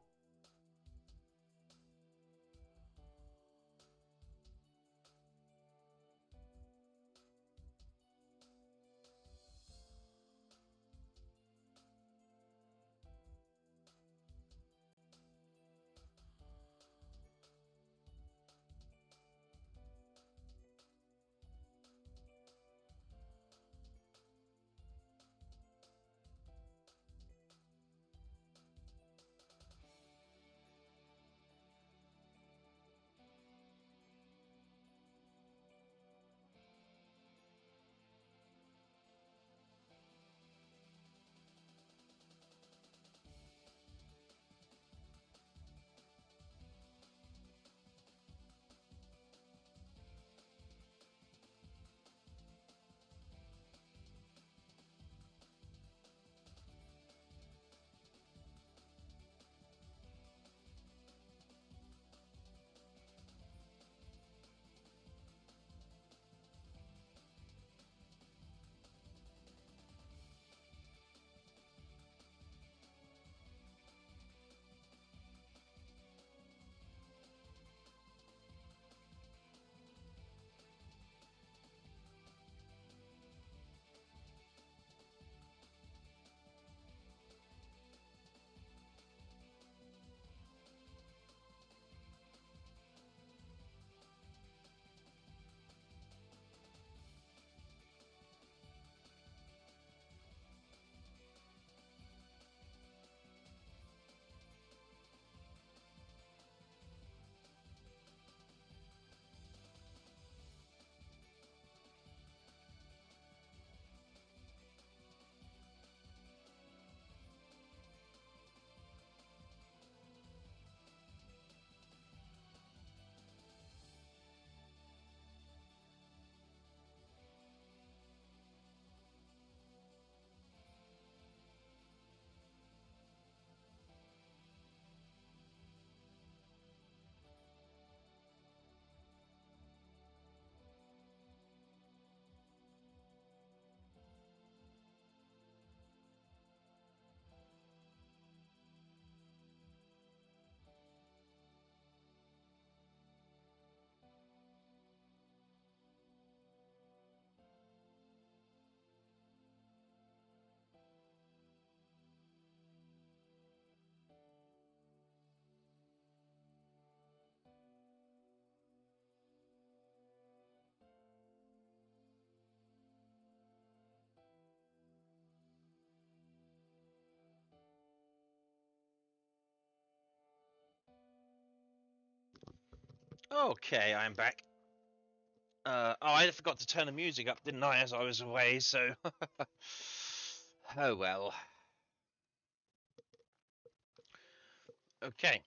Okay, I'm back. Oh, I forgot to turn the music up, didn't I, as I was away, so... oh well. Okay.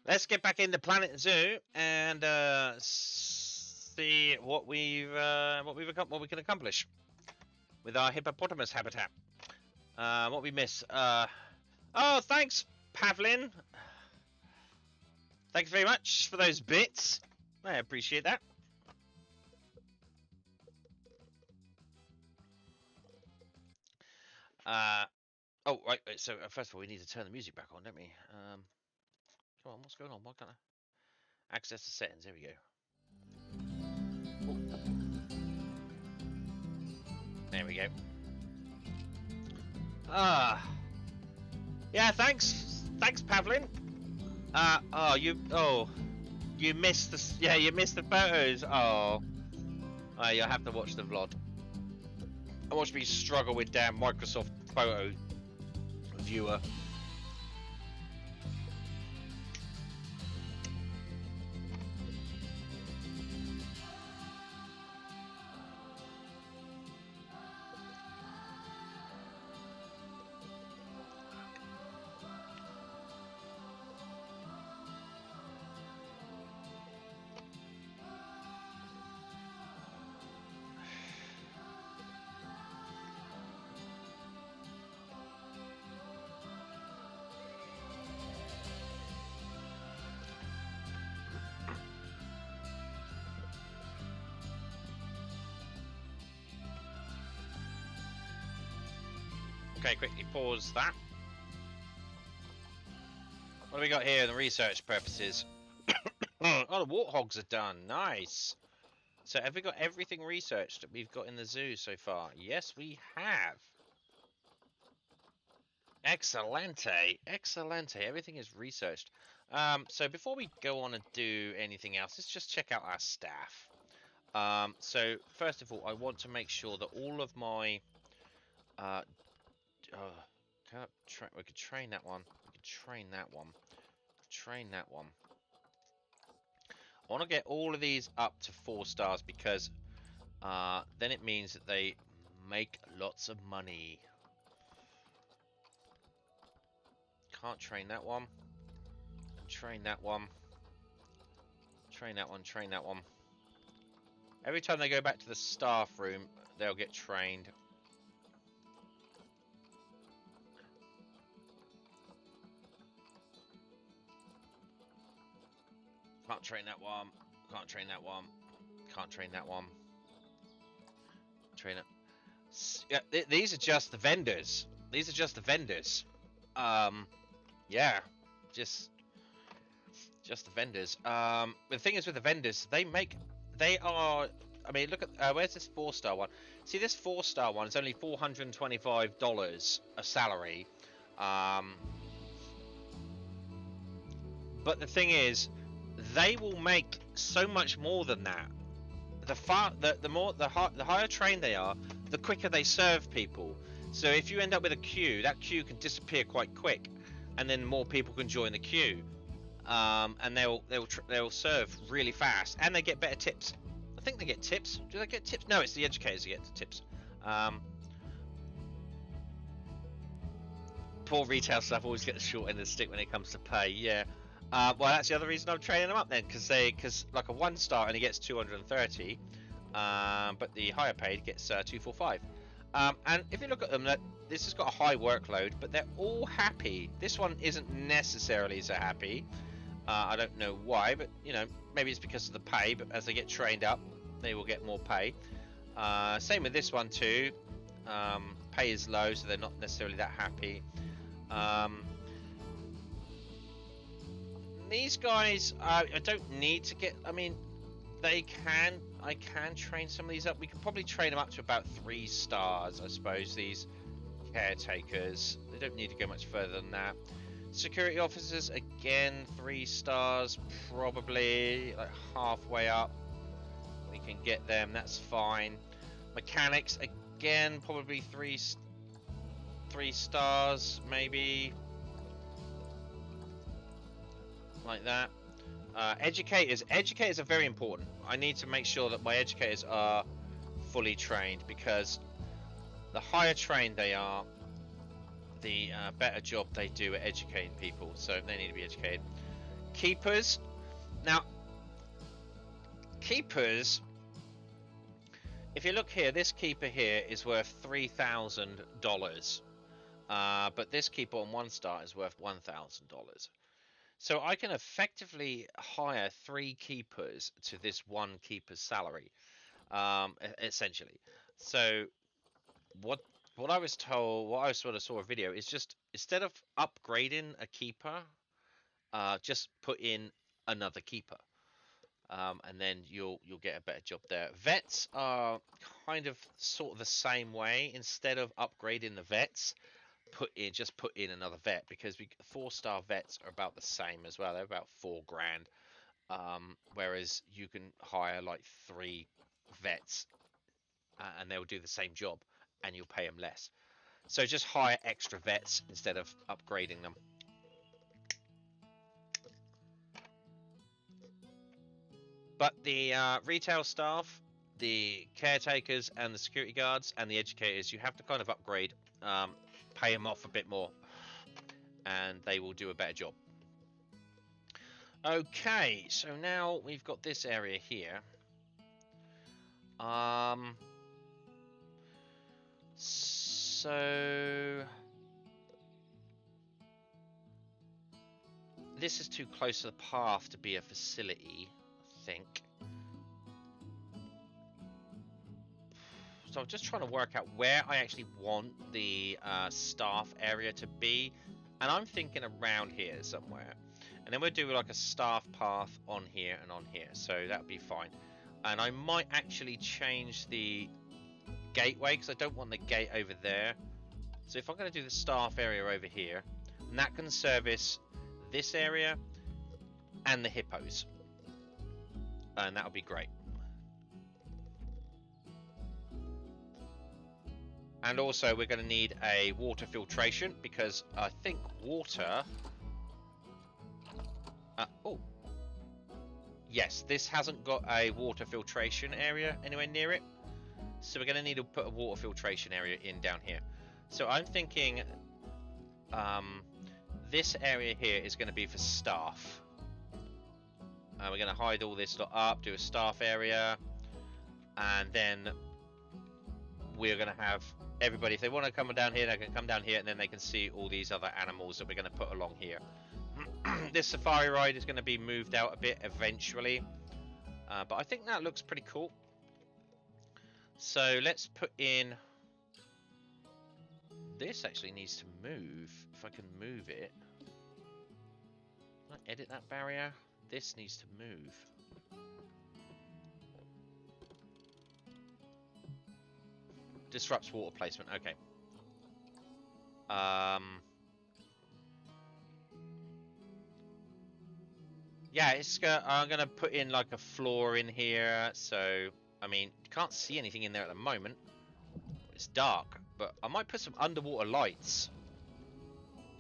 Let's get back into Planet Zoo and see what we can accomplish with our hippopotamus habitat. What we miss? Oh, thanks, Pavlin. Thank you very much for those bits. I appreciate that. Oh, right. So first of all, we need to turn the music back on, don't we? Come on, what's going on? Why can't I access the settings? There we go. Ooh. There we go. Yeah. Thanks, Pavlin. You missed the. Yeah, you missed the photos. Oh, you'll have to watch the vlog. I watch me struggle with damn Microsoft Photo Viewer. Okay, quickly pause that. What do we got here in the research purposes? Oh, the warthogs are done. Nice. So have we got everything researched that we've got in the zoo so far? Yes, we have. Excellente. Excellente. Everything is researched. So before we go on and do anything else, let's just check out our staff. So first of all, I want to make sure that all of my we could train that one. We could train that one. Train that one. I want to get all of these up to 4 stars because then it means that they make lots of money. Can't train that one. Train that one. Train that one. Train that one. Every time they go back to the staff room, they'll get trained. Can't train that one. Can't train that one. Can't train that one. Train it. Yeah, these are just the vendors. These are just the vendors. Yeah, just the vendors. The thing is with the vendors, they are. I mean, look at where's this 4-star one? See, this 4-star one is only $425 a salary. But the thing is, they will make so much more than that. The higher trained they are, the quicker they serve people. So if you end up with a queue, that queue can disappear quite quick, and then more people can join the queue, and they'll serve really fast, and they get better tips. I think they get tips. Do they get tips? No, it's the educators who get the tips. Poor retail staff always get the short end of the stick when it comes to pay. Yeah. Well, that's the other reason I'm training them up then, because like a 1-star only gets 230, but the higher paid gets 245. And if you look at them, this has got a high workload, but they're all happy. This one isn't necessarily so happy. I don't know why, but you know, maybe it's because of the pay. But as they get trained up, they will get more pay. Same with this one too. Pay is low, so they're not necessarily that happy. These guys, I don't need to get. I mean, I can train some of these up. We could probably train them up to about 3 stars, I suppose. These caretakers, they don't need to go much further than that. Security officers, again, 3 stars, probably like halfway up. We can get them. That's fine. Mechanics, again, probably 3 stars, maybe. Like that. Educators are very important. I need to make sure that my educators are fully trained, because the higher trained they are, the better job they do at educating people. So they need to be educated. Keepers. Now, keepers, if you look here, this keeper here is worth $3,000, but this keeper on 1-star is worth $1,000. So I can effectively hire 3 keepers to this 1 keeper's salary, essentially. So what I was told, what I sort of saw a video is just instead of upgrading a keeper, just put in another keeper, and then you'll get a better job there. Vets are kind of sort of the same way. Instead of upgrading the vets, put in another vet, because 4-star vets are about the same as well. They're about $4,000, whereas you can hire like 3 vets, and they'll do the same job, and you'll pay them less. So just hire extra vets instead of upgrading them. But the retail staff, the caretakers, and the security guards, and the educators, you have to kind of upgrade. Pay them off a bit more, and they will do a better job. Okay, so now we've got this area here. So this is too close to the path to be a facility, I think. So I'm just trying to work out where I actually want the staff area to be, and I'm thinking around here somewhere. And then we'll do like a staff path on here and on here, so that'll be fine. And I might actually change the gateway because I don't want the gate over there. So if I'm going to do the staff area over here, and that can service this area and the hippos, and that'll be great. And also we're going to need a water filtration because I think water... oh. Yes, this hasn't got a water filtration area anywhere near it. So we're going to need to put a water filtration area in down here. So I'm thinking this area here is going to be for staff. We're going to hide all this lot up, do a staff area. And then we're going to have everybody, if they want to come down here, they can come down here and then they can see all these other animals that we're going to put along here. This safari ride is going to be moved out a bit eventually, but I think that looks pretty cool. So let's put in... This actually needs to move, if I can move it. Can I edit that barrier? This needs to move. Disrupts water placement, okay. Yeah, I'm going to put in like a floor in here, so, I mean, you can't see anything in there at the moment. It's dark, but I might put some underwater lights.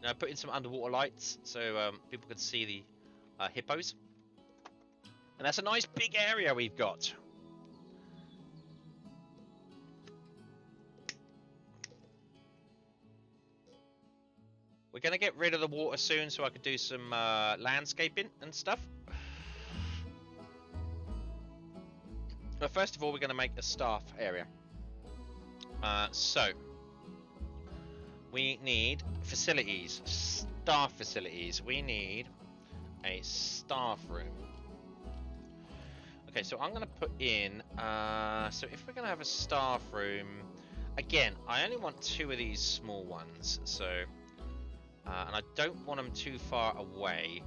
You know, put in some underwater lights so people can see the hippos. And that's a nice big area we've got. We're going to get rid of the water soon so I can do some landscaping and stuff. But first of all, we're going to make a staff area. So, we need facilities, staff facilities. We need a staff room. Okay, so I'm going to put in, so if we're going to have a staff room, again, I only want 2 of these small ones, so... and I don't want them too far away.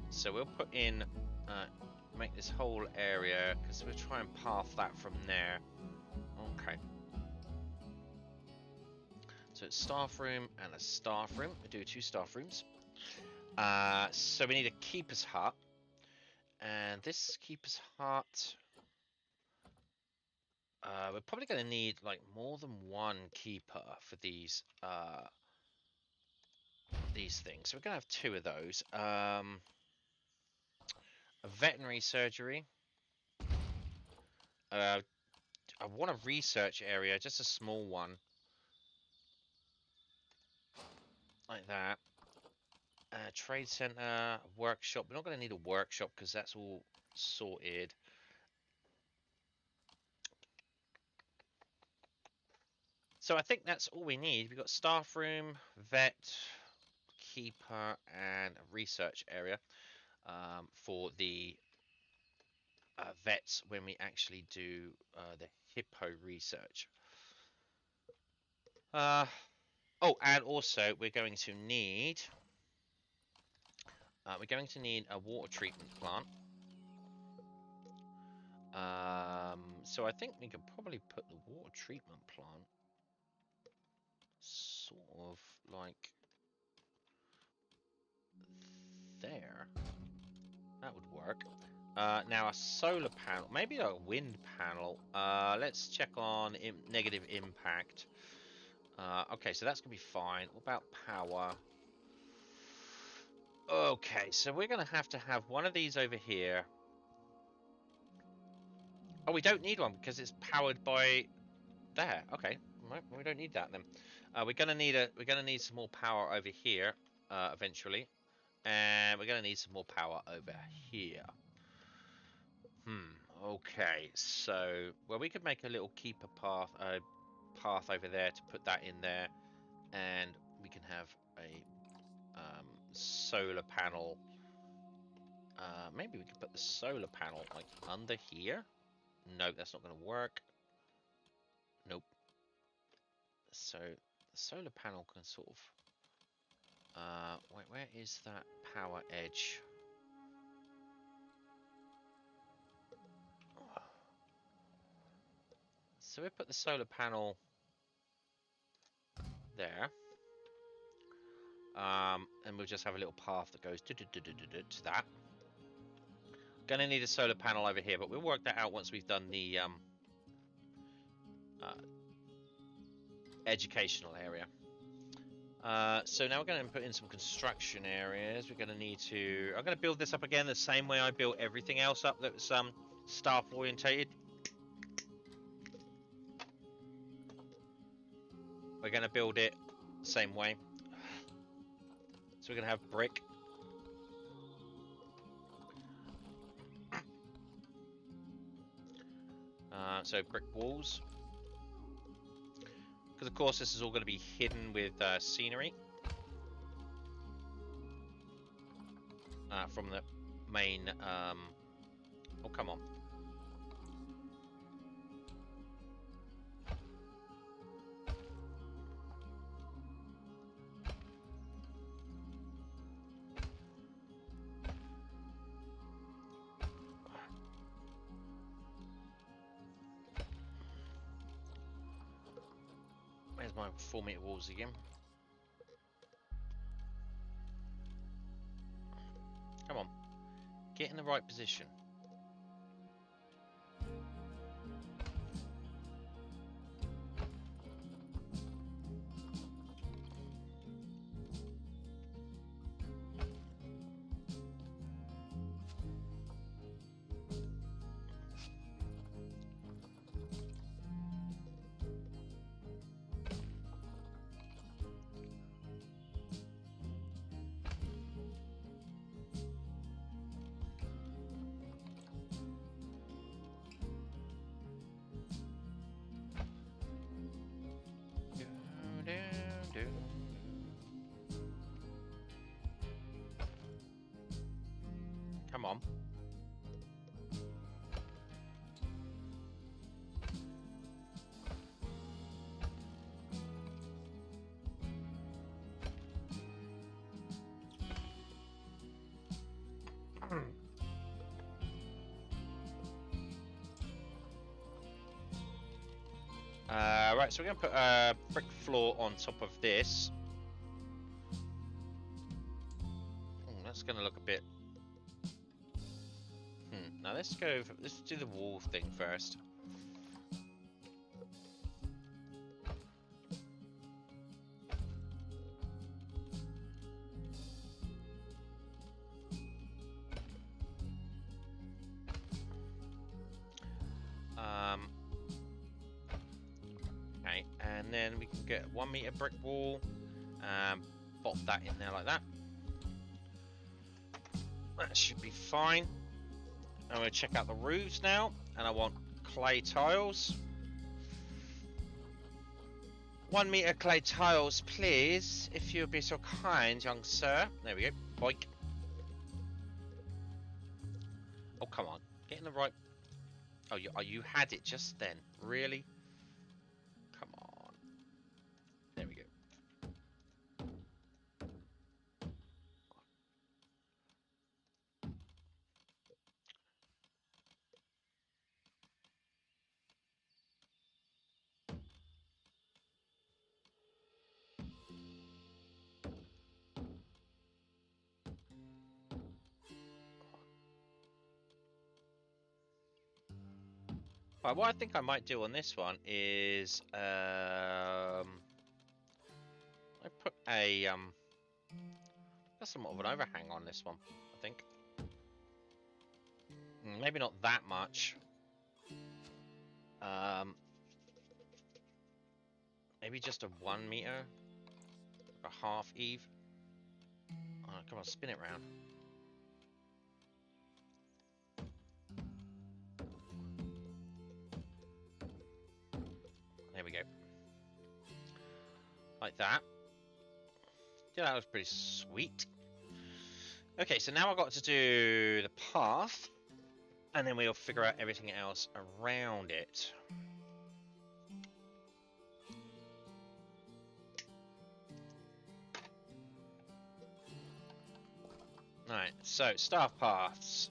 So we'll put in, make this whole area, because we'll try and path that from there. Okay. So it's staff room and a staff room. We do 2 staff rooms. So we need a keeper's hut. And this keeper's hut... we're probably going to need like more than 1 keeper for these things. So we're going to have 2 of those. A veterinary surgery. I want a research area, just a small one. Like that. Trade center, workshop. We're not going to need a workshop because that's all sorted. So I think that's all we need. We've got staff room, vet, keeper, and a research area for the vets when we actually do the hippo research. Oh, and also we're going to need a water treatment plant. So I think we could probably put the water treatment plant sort of like there. That would work. Now a solar panel, maybe a wind panel. Let's check on negative impact. Okay, so that's gonna be fine. What about power? Okay, so we're gonna have to have one of these over here. Oh, we don't need one because it's powered by there. Okay, right, we don't need that then. We're gonna need some more power over here eventually, and we're gonna need some more power over here. Okay, so well, we could make a little keeper path over there to put that in there, and we can have a solar panel. Maybe we could put the solar panel like under here. No, that's not going to work. So the solar panel can sort of. Wait, where is that power edge? So we put the solar panel there. And we'll just have a little path that goes to that. Gonna need a solar panel over here, but we'll work that out once we've done the educational area. So now we're going to put in some construction areas. We're going to need to... I'm going to build this up again the same way I built everything else up that was staff orientated. We're going to build it the same way. So we're going to have brick. So brick walls. Because of course this is all going to be hidden with scenery. From the main... oh, come on. Where's my 4-meter walls again? Come on. Get in the right position. Come on. Right, so we're going to put a brick floor on top of this. That's going to look a bit... Now let's go... Let's do the wall thing first. Okay, and then we can get 1 meter brick wall. Pop that in there like that. That should be fine. I'm going to check out the roofs now, and I want clay tiles. 1 meter clay tiles, please, if you'd be so kind, young sir. There we go. Boink. Oh, come on. Get in the right... Oh, you had it just then. Really? Come on. There we go. Right, what I think I might do on this one is I put a that's somewhat of an overhang on this one, I think. Maybe not that much. Maybe just a 1 meter, a half eve. Oh, come on, spin it round. There we go. Like that. Yeah, that was pretty sweet. Okay, so now I've got to do the path, and then we'll figure out everything else around it. Right, so staff paths.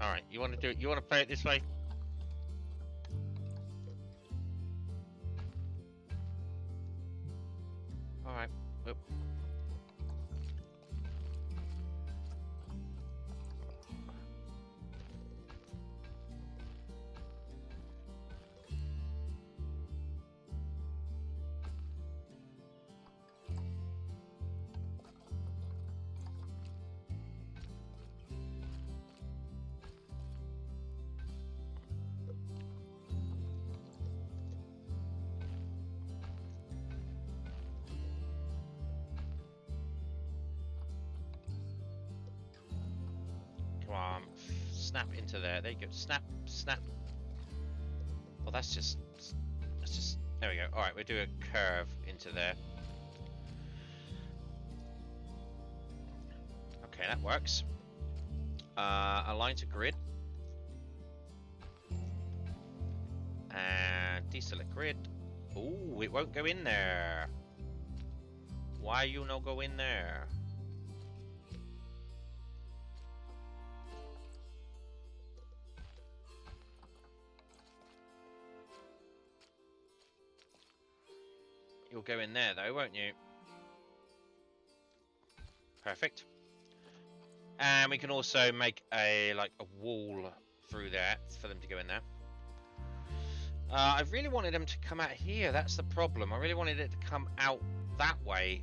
All right, you want to do it? You want to play it this way? All right. Oop. Come on, snap into there. There you go. Snap, snap. Well, that's just. There we go. All right, we'll do a curve into there. Okay, that works. Align to grid. And deselect grid. Ooh, it won't go in there. Why you no go in there? You'll go in there though, won't you? Perfect. And we can also make a wall through there for them to go in there. I really wanted them to come out here. That's the problem. I really wanted it to come out that way.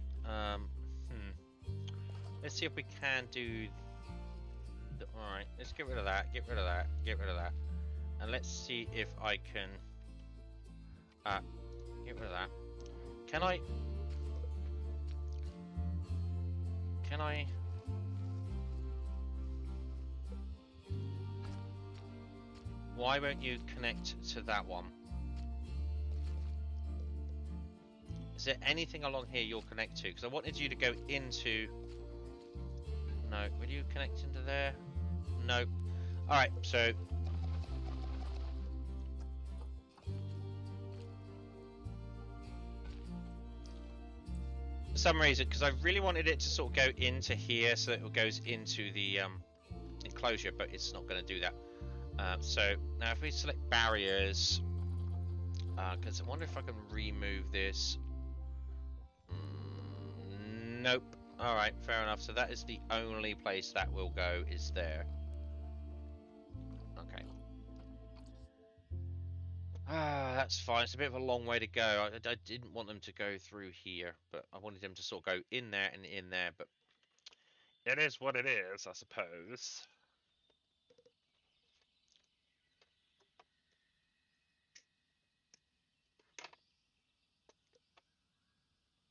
Let's see if we can do. All right, let's get rid of that. Get rid of that. Get rid of that. And let's see if I can. Get rid of that. Can I? Can I? Why won't you connect to that one? Is there anything along here you'll connect to? Because I wanted you to go into... No. Will you connect into there? No. Alright, so... For some reason, because I really wanted it to sort of go into here so that it goes into the enclosure, but it's not going to do that. So now if we select barriers, because I wonder if I can remove this. Nope. All right, fair enough. So that is the only place that will go is there. Okay. That's fine. It's a bit of a long way to go. I didn't want them to go through here, but I wanted them to sort of go in there and in there. But it is what it is, I suppose.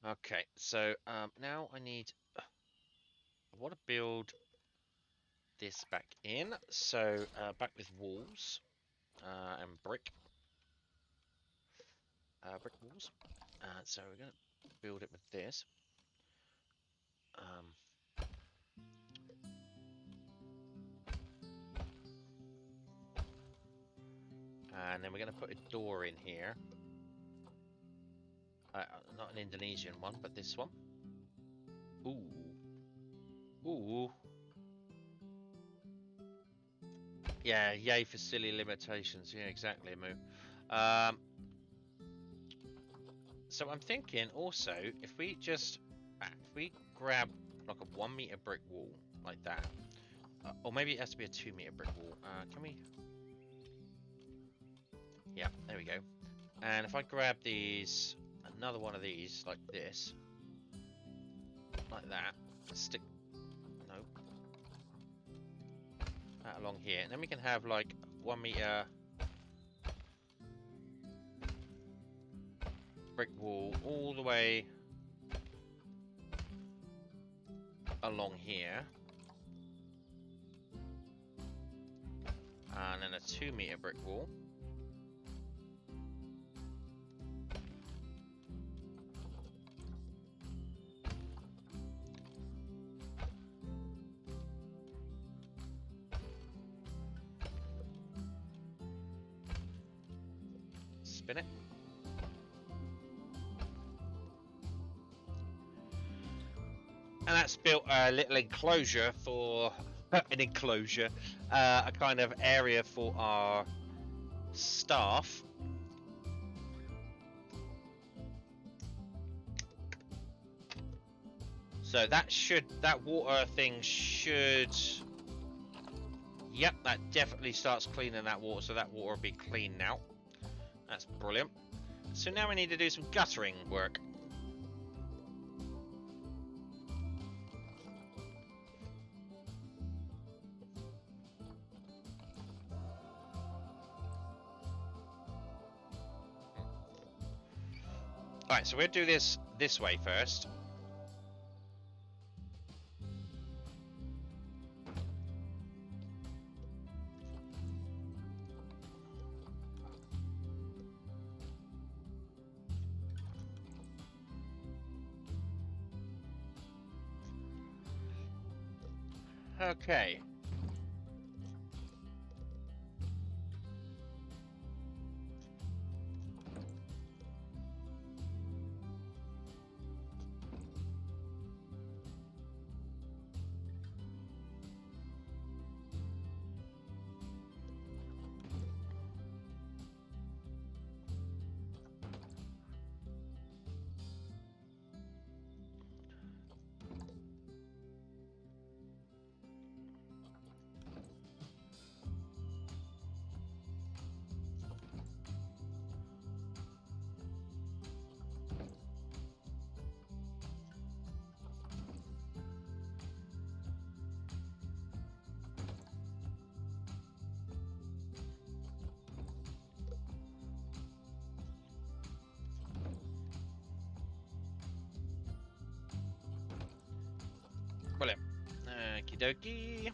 Okay, so now I need. I want to build this back in. So back with walls and brick. Brick walls. So we're going to build it with this. And then we're going to put a door in here. Not an Indonesian one, but this one. Ooh. Ooh. Yeah, yay for silly limitations. Yeah, exactly, Moo. So I'm thinking also, if we grab like a 1 meter brick wall like that, or maybe it has to be a 2 meter brick wall. Can we? Yeah, there we go. And if I grab these, another one of these like this, like that, stick. Nope. That along here, and then we can have like 1 meter brick wall all the way along here, and then a 2 meter brick wall. in it. And that's built a little enclosure for an enclosure, a kind of area for our staff. So that water thing should, yep, that definitely starts cleaning that water, so that water will be clean now. That's brilliant. So now we need to do some guttering work. Alright, so we'll do this way first. Okay. Brilliant. Okie dokie.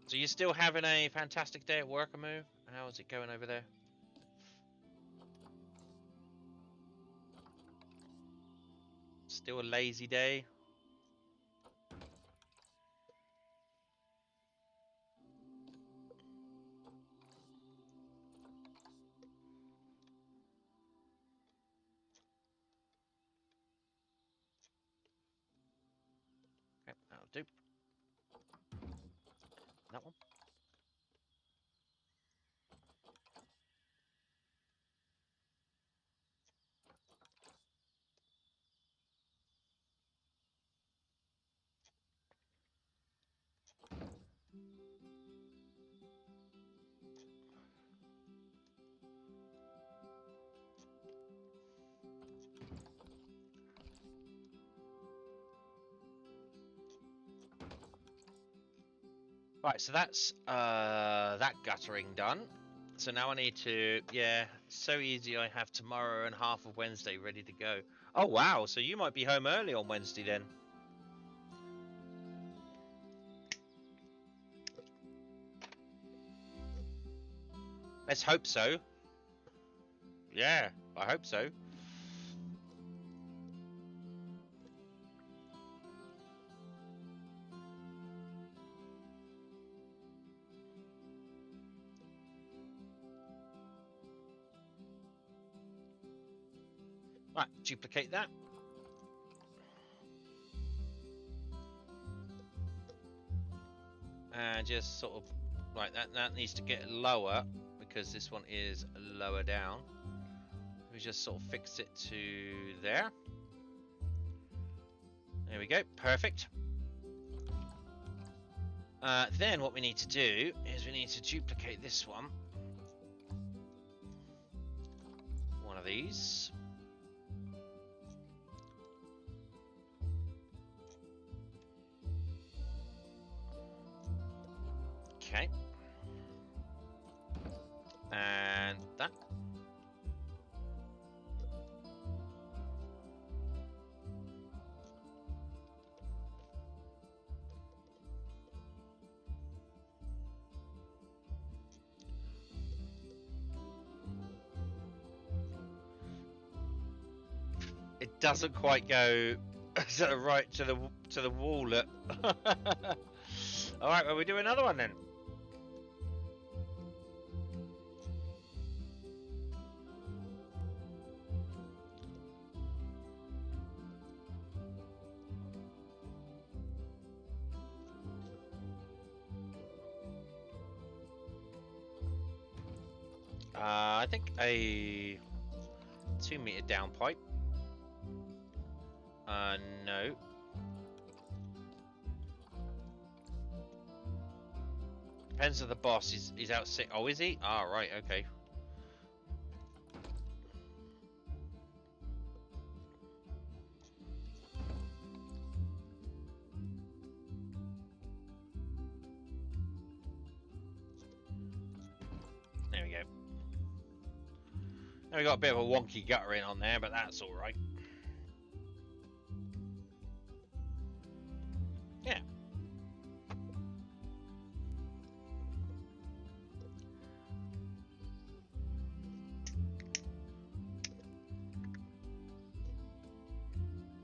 So you're still having a fantastic day at work, Amu? How is it going over there? Still a lazy day? Okay, that'll do. That one. Right, so that's that guttering done. So now I need to, yeah, so easy. I have tomorrow and half of Wednesday ready to go. Oh wow, so you might be home early on Wednesday then. Let's hope so. Yeah, I hope so. Right, duplicate that. And just sort of, right, that needs to get lower because this one is lower down. We just sort of fix it to there. There we go, perfect. Then what we need to do is we need to duplicate this one. One of these. Okay. And that. It doesn't quite go So right to the wall. Look. All right, well we do another one then. I think a 2-meter down pipe. No. Depends on the boss. He's out sick. Oh, is he? Ah, right. Okay. There we go. Now we got a bit of a wonky gutter in on there, but that's all right. Yeah.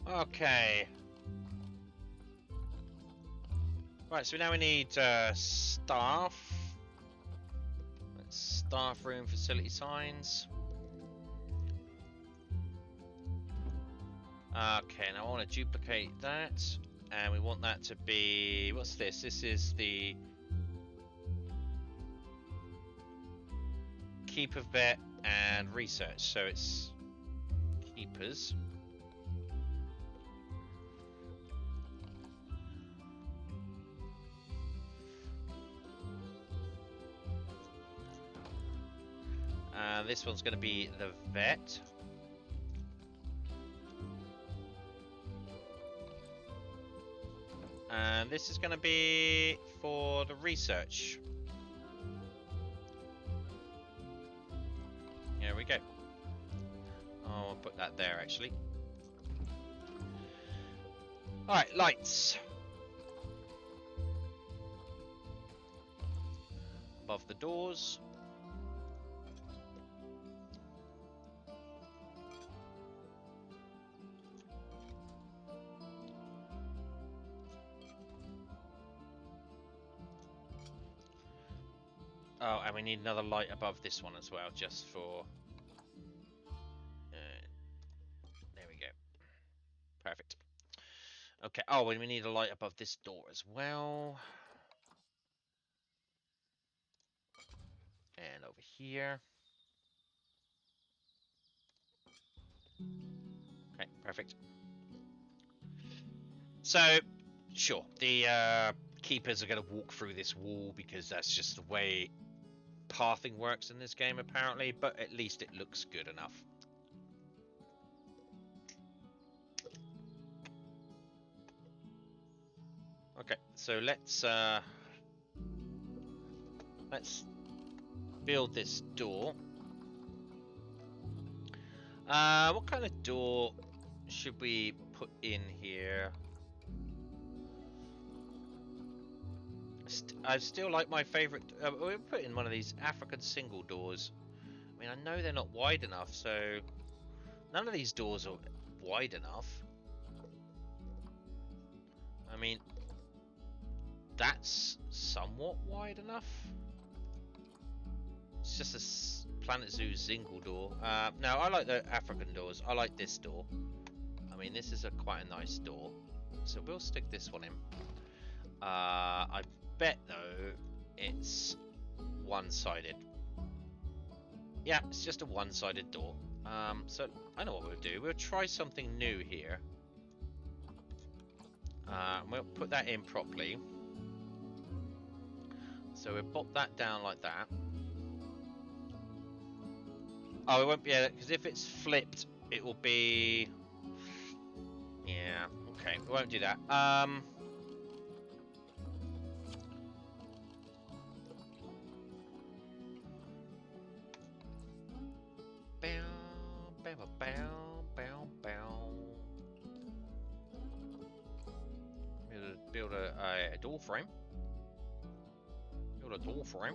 Okay. Right, so now we need staff. Staff room, facility signs. Okay, now I want to duplicate that, and we want that to be, what's this? This is the keeper vet and research, so it's keepers. This one's going to be the vet. And this is going to be for the research. There we go. Oh, I'll put that there actually. Alright, lights. Above the doors. Oh, and we need another light above this one as well, just for... there we go. Perfect. Okay, oh, and we need a light above this door as well. And over here. Okay, perfect. So, sure, the keepers are going to walk through this wall because that's just the way pathing works in this game apparently, but at least it looks good enough. Okay, so let's build this door. What kind of door should we put in here? I still like my favorite. We'll put in one of these African single doors. I mean, I know they're not wide enough, so none of these doors are wide enough. I mean, that's somewhat wide enough. It's just a Planet Zoo single door. No, I like the African doors. I like this door. I mean, this is quite a nice door. So we'll stick this one in. I bet though it's one-sided. Yeah, it's just a one-sided door. So I know what we'll do. We'll try something new here. We'll put that in properly. So we'll pop that down like that. Oh, it won't be able, because if it's flipped, it will be. Yeah. Okay, we won't do that. Build a door frame. Build a door frame.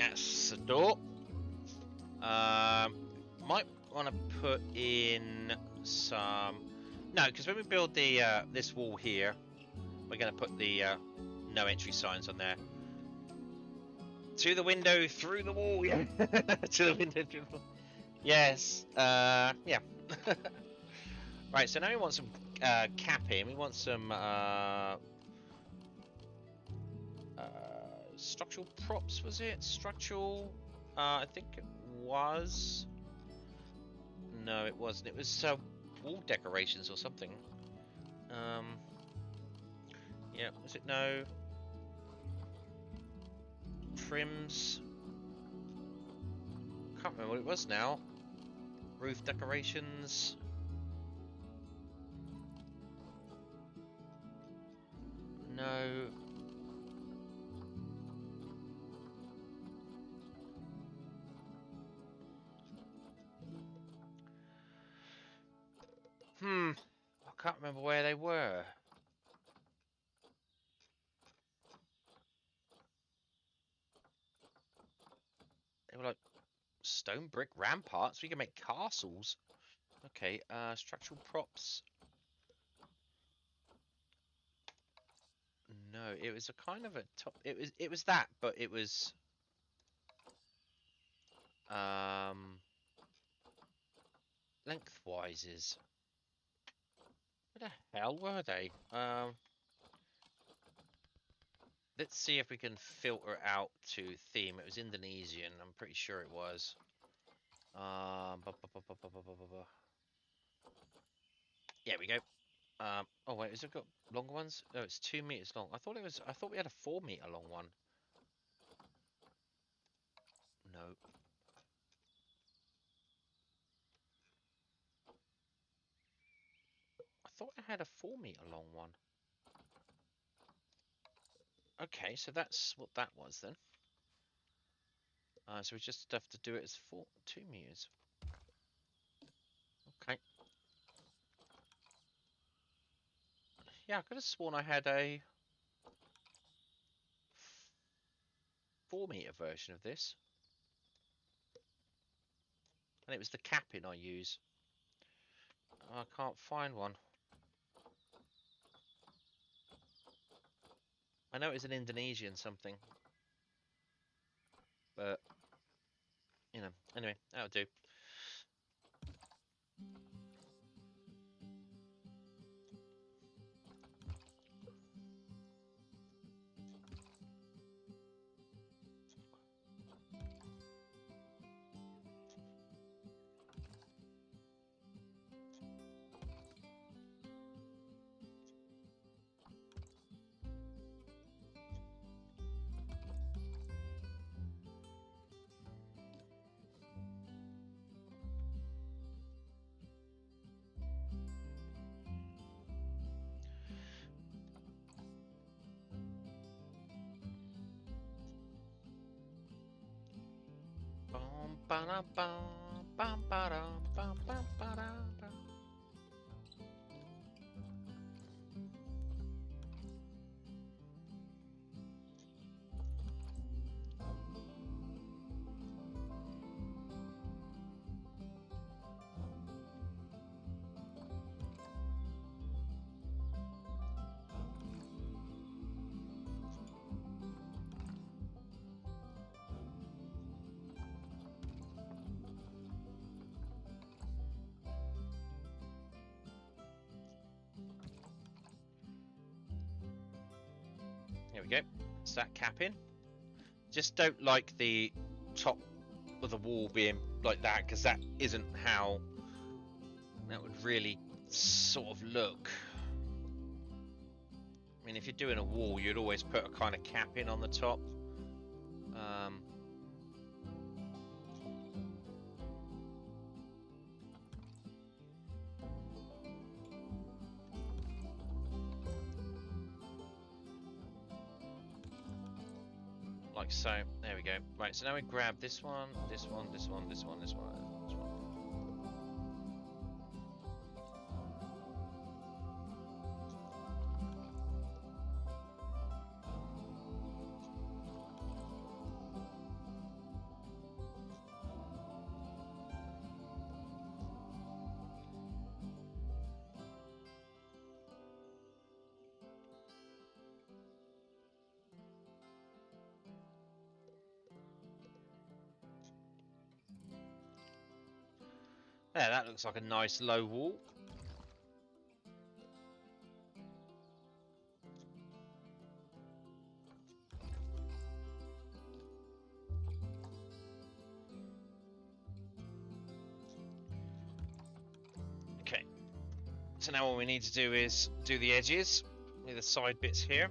That's the door. Might want to put in some. No, because when we build the this wall here, we're going to put the no entry signs on there. To the window, through the wall. Yeah. To the window, through the wall. Yes. Yeah. Right. So now we want some capping. We want some structural props. Was it structural? I think it was. No, it wasn't. It was wall decorations or something. Yeah. Was it no? Trims. Can't remember what it was now. Roof decorations. No. I can't remember where they were. They were like stone brick ramparts. We can make castles. Okay, structural props. No, it was a kind of a top. It was that, but it was lengthwise is. Where the hell were they? Let's see if we can filter out to theme. It was Indonesian. I'm pretty sure it was. Yeah, we go. Oh wait, has it got longer ones? No, it's 2 meters long. I thought it was. I thought we had a 4 meter long one. No. I thought I had a 4 meter long one. Okay, so that's what that was then. So we just have to do it as 2 meters. Okay. Yeah, I could have sworn I had a 4 meter version of this. And it was the capping I use. I can't find one. I know it's an Indonesian something. But, you know, anyway, that'll do. Here we go. It's that capping. Just don't like the top of the wall being like that, because that isn't how that would really sort of look. I mean, if you're doing a wall, you'd always put a kind of capping on the top. Like so. There we go. Right, so now we grab this one, this one, this one, this one, this one, this one. There, that looks like a nice low wall. Okay, so now all we need to do is do the edges with the side bits here.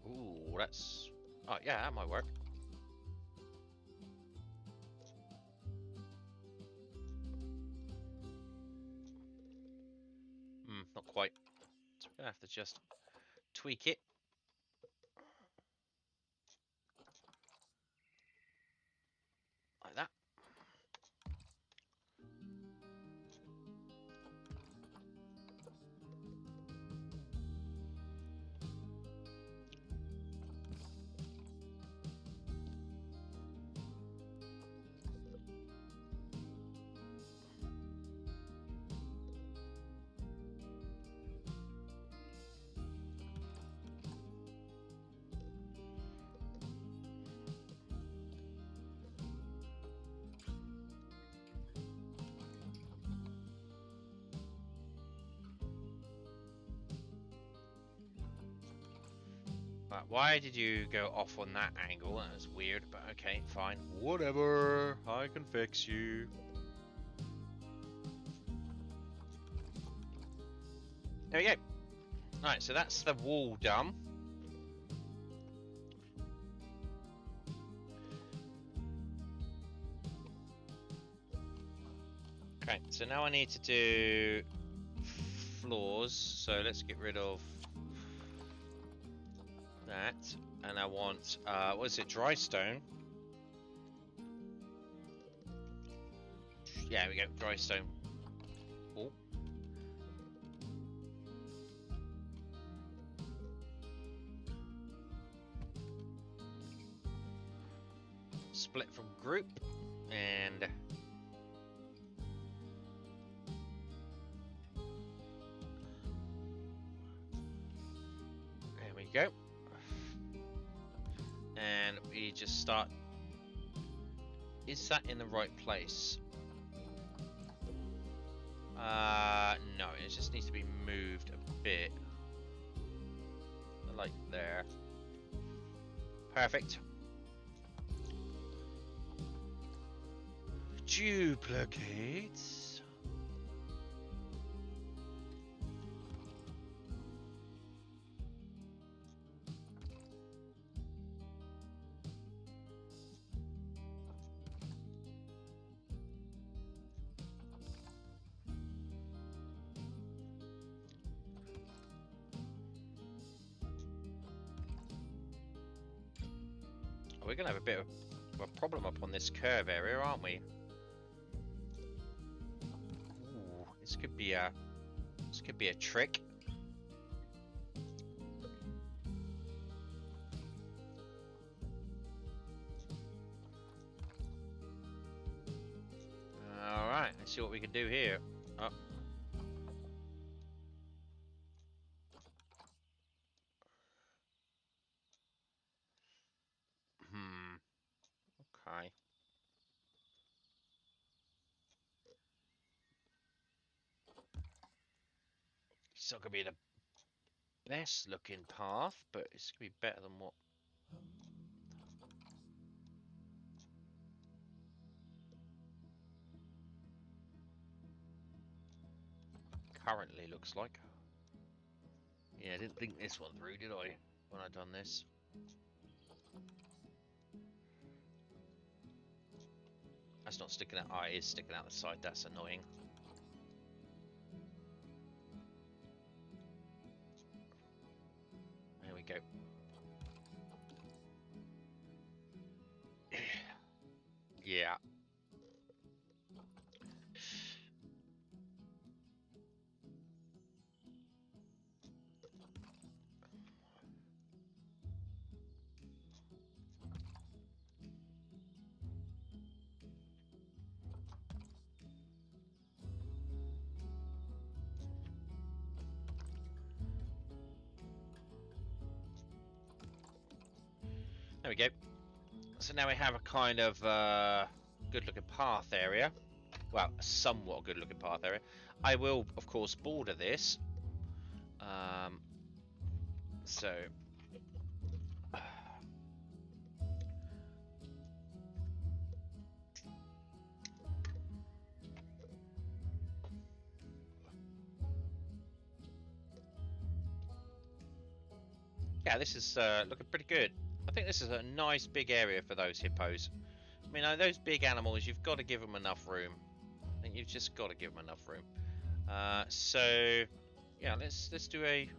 Ooh, that's... Oh, yeah, that might work. Not quite. So we're gonna have to just tweak it. Like that. Right, why did you go off on that angle? That was weird, but okay, fine. Whatever, I can fix you. There we go. Alright, so that's the wall done. Okay, so now I need to do floors. So let's get rid of that. And I want, what is it, dry stone? Yeah, we go, dry stone. Oh. Split from group, and there we go. And we just start. Is that in the right place? No, it just needs to be moved a bit. Like there. Perfect. Duplicate. We're gonna have a bit of a problem up on this curve area, aren't we? Ooh, this could be a trick. All right, let's see what we can do here. Oh. Okay. It's not gonna be the best looking path, but it's gonna be better than what. Currently looks like. Yeah, I didn't think this one through, did I? When I done this. That's not sticking out. Oh, it is sticking out the side. That's annoying. There we go. Yeah. There we go. So now we have a kind of good-looking path area. Well, a somewhat good-looking path area. I will, of course, border this. So... yeah, this is looking pretty good. I think this is a nice big area for those hippos. I mean, those big animals, you've got to give them enough room. I think you've just got to give them enough room. So, yeah, let's do a...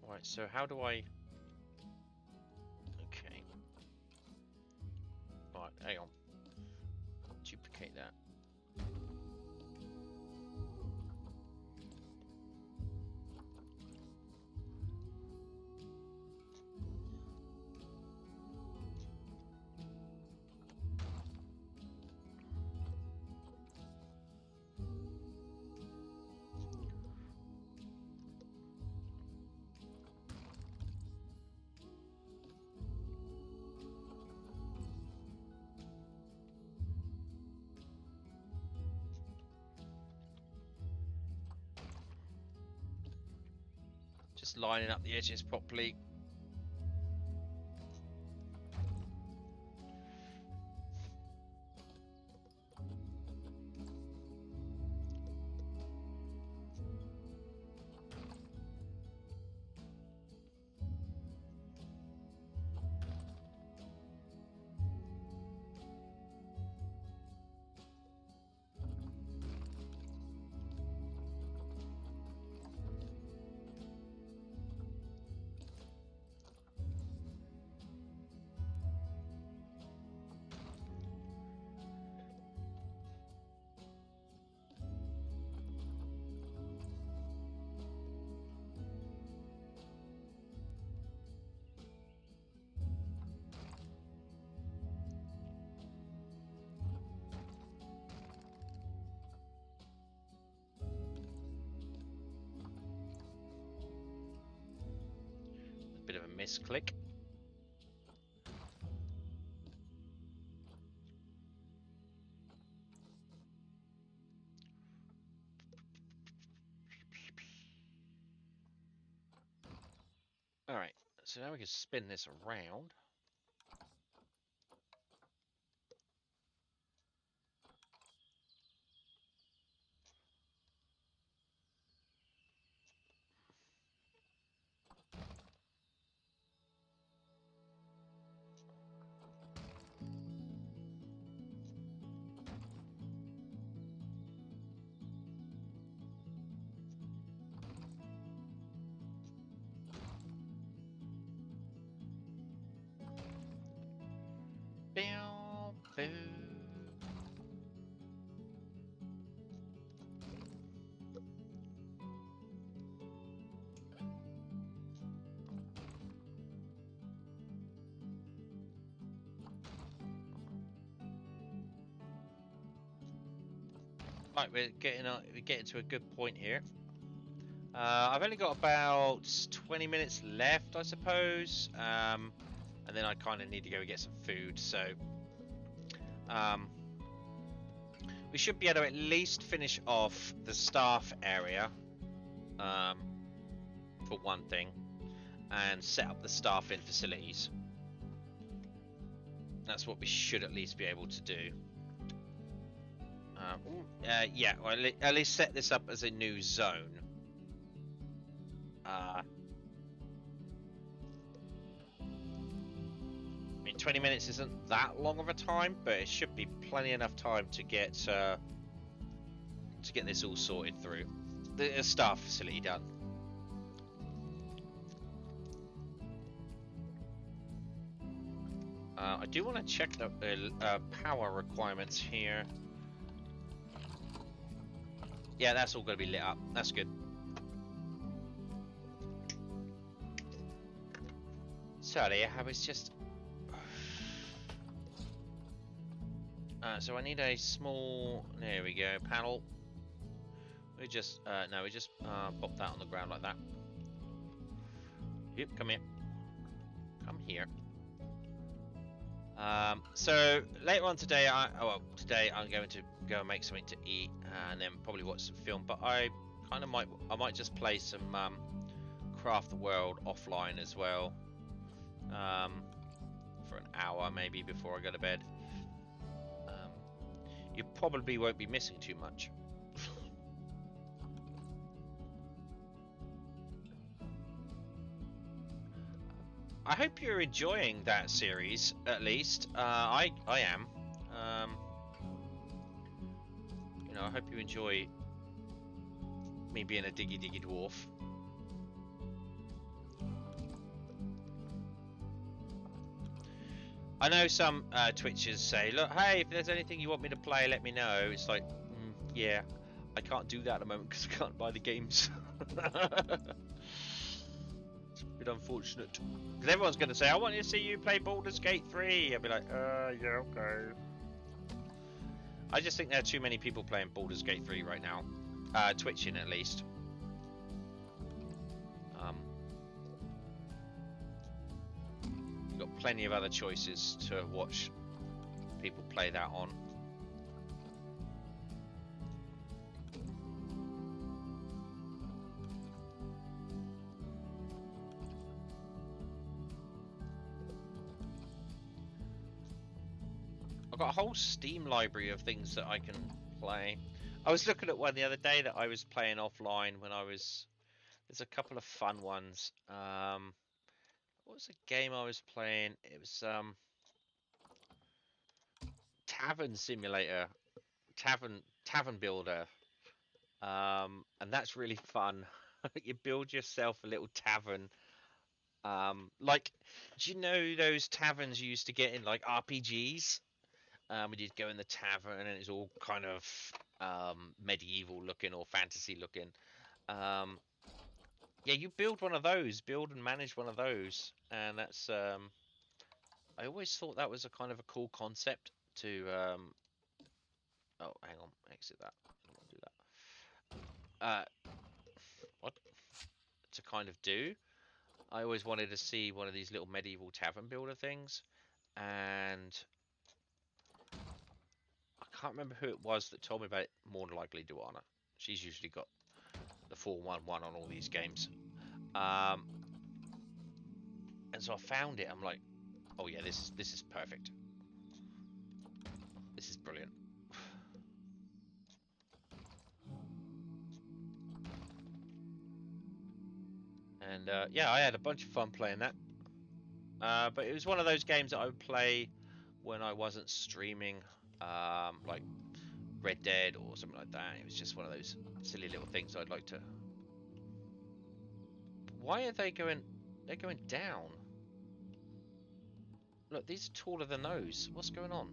Right, so how do I... Okay. Right, hang on. Duplicate that. Just lining up the edges properly. Bit of a misclick. Alright, so now we can spin this around. Bow, boo. Right, we're getting to a good point here. I've only got about 20 minutes left, I suppose, and then I kind of need to go get some food. So we should be able to at least finish off the staff area, for one thing, and set up the staffing facilities. That's what we should at least be able to do. Yeah, or at least set this up as a new zone. I mean, 20 minutes isn't that long of a time, but it should be plenty enough time to get this all sorted through. The staff facility done. I do want to check the power requirements here. Yeah, that's all going to be lit up. That's good. Sorry, I was just... so I need a small... There we go, panel. We just... no, we just pop that on the ground like that. Yep, come here. Come here. So later on today, today I'm going to go and make something to eat, and then probably watch some film. But I might just play some Craft the World offline as well, for an hour maybe before I go to bed. You probably won't be missing too much. I hope you're enjoying that series, at least. I am. You know, I hope you enjoy me being a diggy dwarf. I know some Twitchers say, look, hey, if there's anything you want me to play, let me know. It's like, yeah, I can't do that at the moment because I can't buy the games. It's a bit unfortunate. Because everyone's going to say, I want to see you play Baldur's Gate 3. I'll be like, yeah, okay. I just think there are too many people playing Baldur's Gate 3 right now. Twitching, at least. You've got plenty of other choices to watch people play that on. I've got a whole Steam library of things that I can play. I was looking at one the other day that I was playing offline when I was... There's a couple of fun ones. What was the game I was playing? It was Tavern Simulator, Tavern Builder, and that's really fun. You build yourself a little tavern. Like, do you know those taverns you used to get in like RPGs? When you'd go in the tavern and it's all kind of medieval looking or fantasy looking. Yeah, you build one of those, build and manage one of those, and that's I always thought that was a kind of a cool concept to oh, hang on, exit that. I don't want to do that. What? To kind of do. I always wanted to see one of these little medieval tavern builder things, and I can't remember who it was that told me about it. More than likely, Duana. She's usually got the 411 on all these games. And so I found it. I'm like, oh yeah, this is perfect. This is brilliant. And yeah, I had a bunch of fun playing that. But it was one of those games that I would play when I wasn't streaming, like Red Dead or something like that. It was just one of those silly little things I'd like to... Why are they going... They're going down. Look, these are taller than those. What's going on?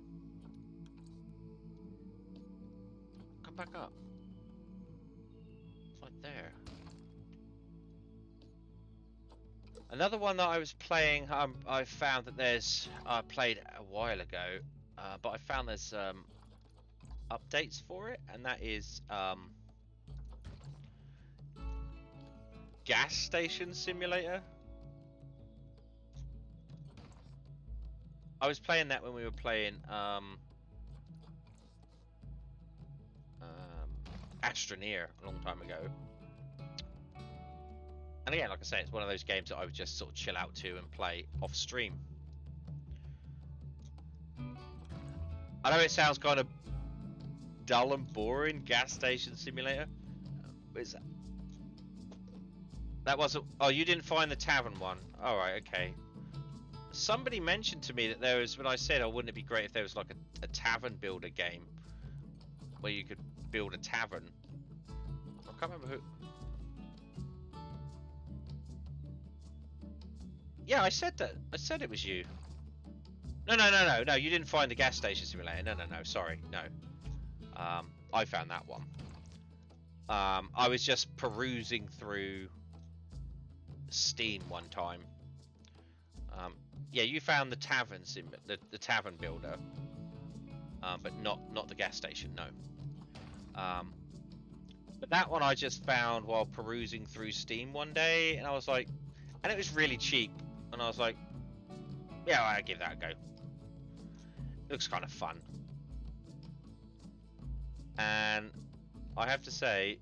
Come back up. It's like there. Another one that I was playing, I found that there's... I played a while ago, but I found there's updates for it, and that is Gas Station Simulator. I was playing that when we were playing Astroneer a long time ago. And And again, like I say, it's one of those games that I would just sort of chill out to and play off stream. I know it sounds kind of dull and boring, gas station simulator. That wasn't. Oh, you didn't find the tavern one. All right, okay. Somebody mentioned to me that there was, when I said, "Oh, wouldn't it be great if there was like a tavern builder game where you could build a tavern?" I can't remember who. Yeah, I said that. I said it was you. No. You didn't find the gas station simulator. No. Sorry, no. I found that one. I was just perusing through Steam one time. Yeah, you found the tavern the tavern builder, but not the gas station. No. But that one I just found while perusing through Steam one day, and I was like, and it was really cheap, and I was like, yeah, I'll give that a go. It looks kind of fun, and I have to say,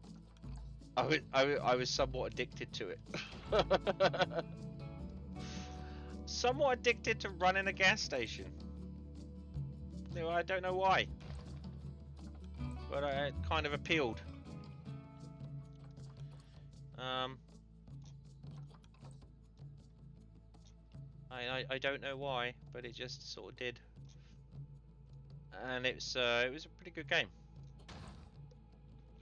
I was somewhat addicted to it. Somewhat addicted to running a gas station. You know, I don't know why, but it kind of appealed. I don't know why, but it just sort of did, and it was a pretty good game.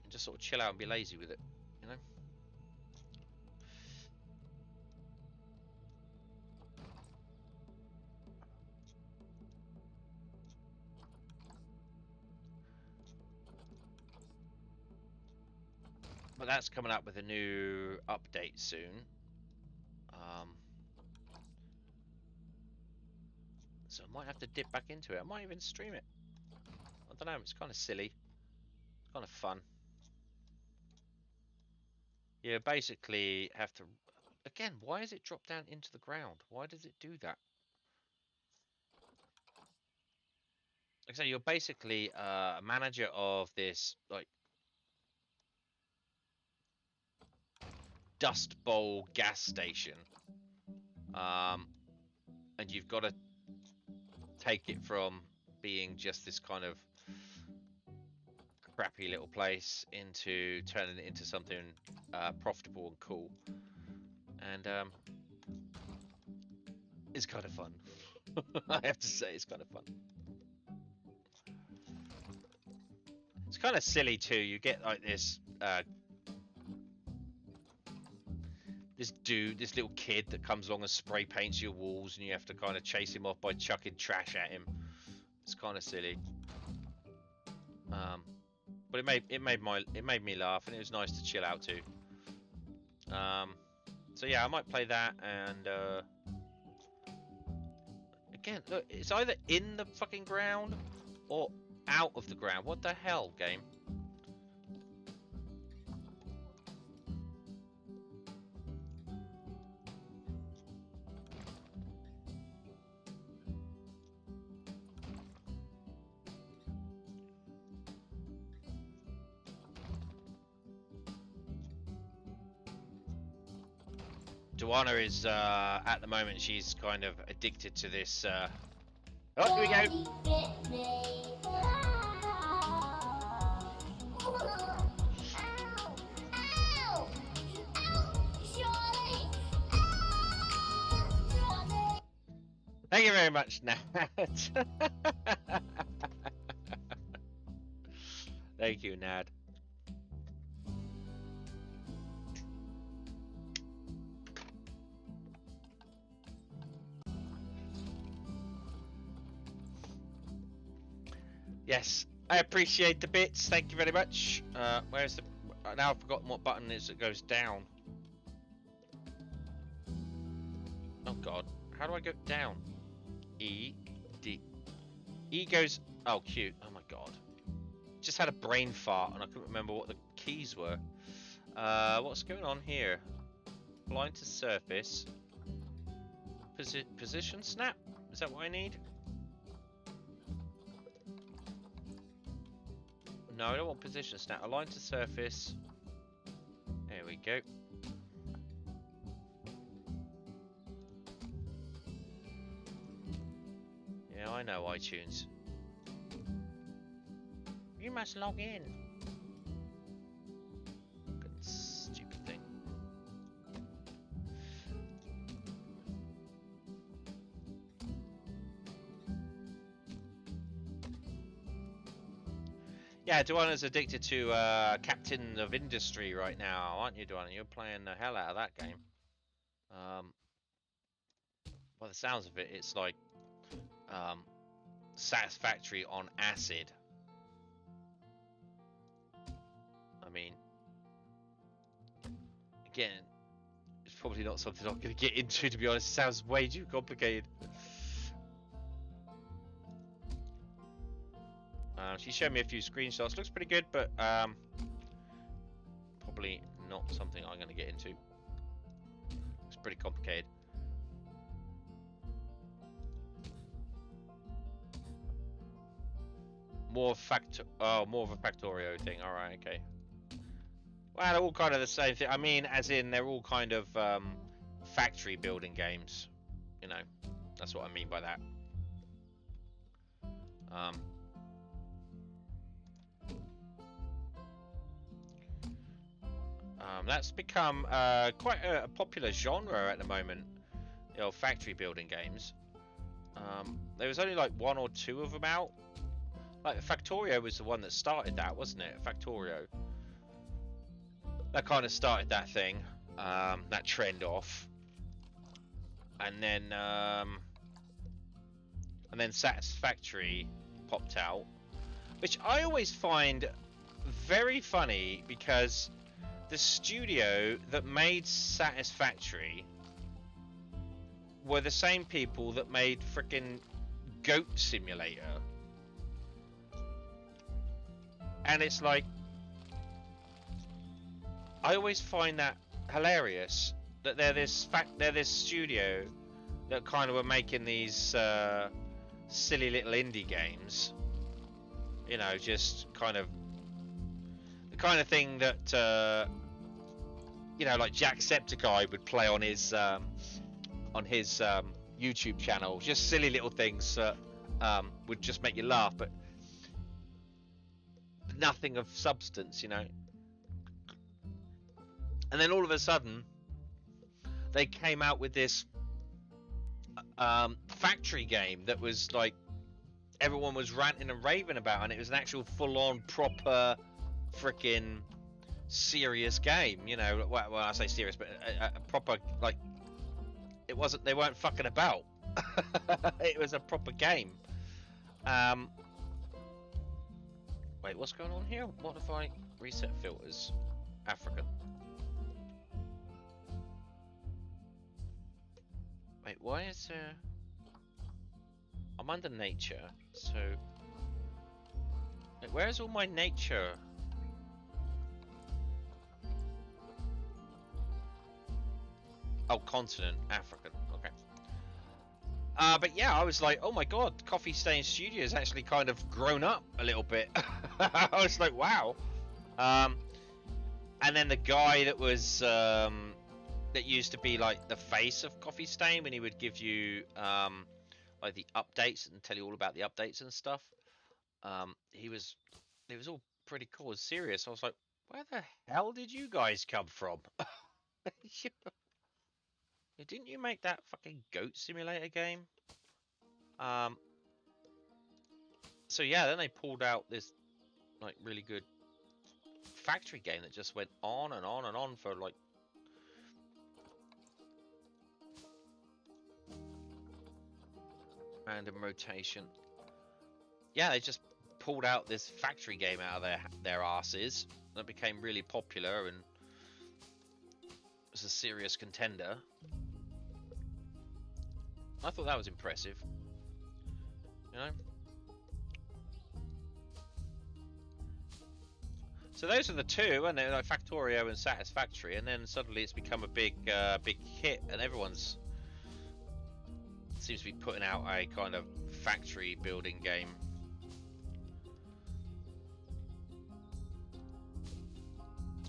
Just sort of chill out and be lazy with it, you know. But that's coming up with a new update soon. So I might have to dip back into it. I might even stream it. I don't know. It's kind of silly. It's kind of fun. You basically have to. Again, why is it drop down into the ground? Why does it do that? Like I say, you're basically a manager of this like Dust Bowl gas station, and you've got to take it from being just this kind of crappy little place into turning it into something profitable and cool, and it's kind of fun. I have to say, it's kind of fun. It's kind of silly too. You get like this this little kid that comes along and spray paints your walls, and you have to kind of chase him off by chucking trash at him. It's kind of silly, but it made me laugh, and it was nice to chill out to. So yeah, I might play that, and again, look, it's either in the fucking ground or out of the ground. What the hell, game? Duana is, at the moment, she's kind of addicted to this, Oh, here we go! Bit me. Ow! Ow! Ow! Charlie! Charlie! Thank you very much, Nat. Thank you, Nad. Yes, I appreciate the bits. Thank you very much. Where's the... Now I've forgotten what button is that goes down. Oh god. How do I go down? E, D. E goes... Oh, Q. Oh my god. Just had a brain fart and I couldn't remember what the keys were. What's going on here? Blind to surface. Position snap? Is that what I need? No, I don't want position snap. Align to surface. There we go. I know, iTunes. You must log in. Fucking stupid thing. Yeah, Duana's addicted to Captain of Industry right now, aren't you, Duana? You're playing the hell out of that game. By the sounds of it, it's like Satisfactory on acid. I mean, again, it's probably not something I'm going to get into, to be honest. It sounds way too complicated. She showed me a few screenshots. Looks pretty good, but probably not something I'm going to get into. It's pretty complicated. More of a Factorio thing. All right, okay. Well, they're all kind of the same thing. I mean, as in they're all kind of factory building games. You know, that's what I mean by that. That's become quite a popular genre at the moment. You know, factory building games. There was only like 1 or 2 of them out. Like Factorio was the one that started that, wasn't it? Factorio. That kind of started that thing, that trend off. And then Satisfactory popped out, which I always find very funny because the studio that made Satisfactory were the same people that made frickin' Goat Simulator. And it's like, I always find that hilarious that they're this studio that kind of were making these silly little indie games. You know, just kind of the kind of thing that you know, like Jacksepticeye would play on his YouTube channel. Just silly little things that would just make you laugh, but nothing of substance, you know. And then all of a sudden, they came out with this factory game that was like everyone was ranting and raving about, and it was an actual full-on proper freaking serious game. You know, well I say serious, but a proper, like, it wasn't. They weren't fucking about. It was a proper game. Wait, what's going on here? What if I reset filters? African. Wait, why is there... I'm under nature, so... Wait, where's all my nature? Oh, continent, African, okay. But yeah, I was like, oh my god, Coffee Stain Studio has actually kind of grown up a little bit. I was like, wow. And then the guy that was that used to be like the face of Coffee Stain, when he would give you like the updates and tell you all about the updates and stuff, it was all pretty cool and serious. I was like, where the hell did you guys come from? Didn't you make that fucking Goat Simulator game? So yeah, then they pulled out this like really good factory game that just went on and on and on for like random rotation. Yeah, they just pulled out this factory game out of their asses that became really popular and was a serious contender. I thought that was impressive, you know. So those are the two, and they're like Factorio and Satisfactory, and then suddenly it's become a big hit, and everyone's seems to be putting out a kind of factory building game.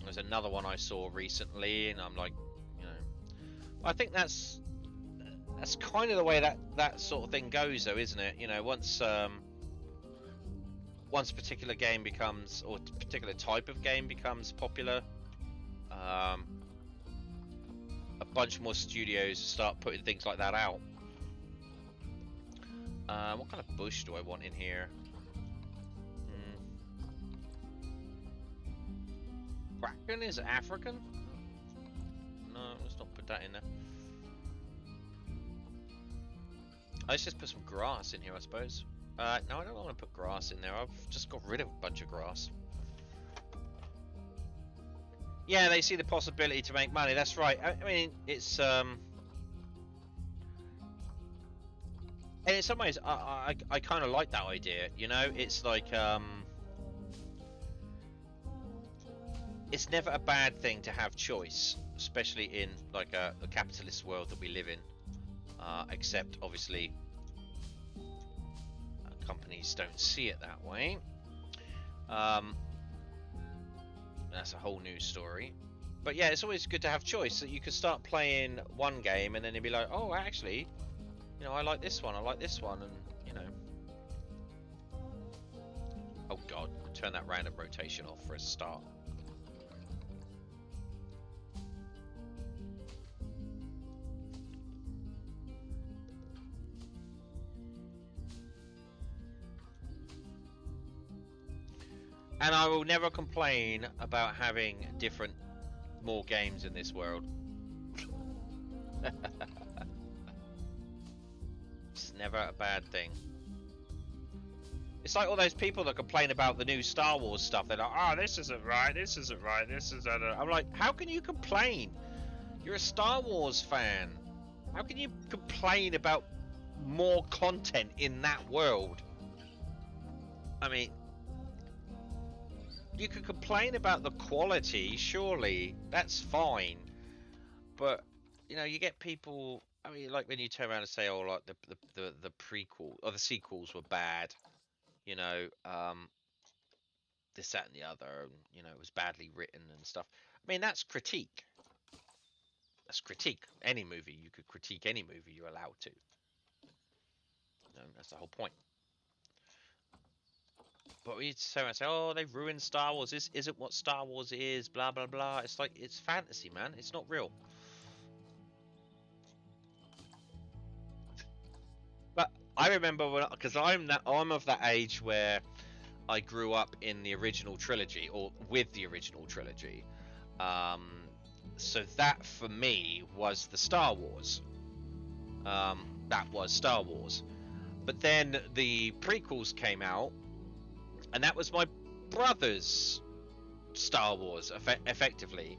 There's another one I saw recently, and I'm like, you know, I think that's that's kind of the way that sort of thing goes, though, isn't it? You know, once a particular game becomes, or a particular type of game becomes popular, a bunch more studios start putting things like that out. What kind of bush do I want in here? Kraken is African? No, let's not put that in there. Let's just put some grass in here, I suppose. No, I don't want to put grass in there. I've just got rid of a bunch of grass. Yeah, they see the possibility to make money. That's right. I mean, it's and in some ways, I kind of like that idea. You know, it's like it's never a bad thing to have choice, especially in like a capitalist world that we live in. Except obviously companies don't see it that way. That's a whole new story. But yeah, it's always good to have choice, so you can start playing one game and then you'll be like, oh, actually, you know, I like this one, and you know. Oh god, turn that random rotation off for a start. And I will never complain about having more games in this world. It's never a bad thing. It's like all those people that complain about the new Star Wars stuff. They're like, oh, this isn't right, this isn't right, this isn't... I'm like, how can you complain? You're a Star Wars fan. How can you complain about more content in that world? I mean... You could complain about the quality, surely, that's fine. But, you know, you get people, I mean, like when you turn around and say, oh, like the prequel, or the sequels were bad, you know, this, that, and the other, and, you know, it was badly written and stuff. I mean, that's critique. That's critique. Any movie, you could critique any movie, you're allowed to. You know, that's the whole point. But we say, oh, they've ruined Star Wars. This isn't what Star Wars is. Blah blah blah. It's like, it's fantasy, man. It's not real. But I remember when, because I'm of that age where I grew up in the original trilogy, or with the original trilogy. So that for me was the Star Wars. That was Star Wars. But then the prequels came out. And that was my brother's Star Wars, effectively.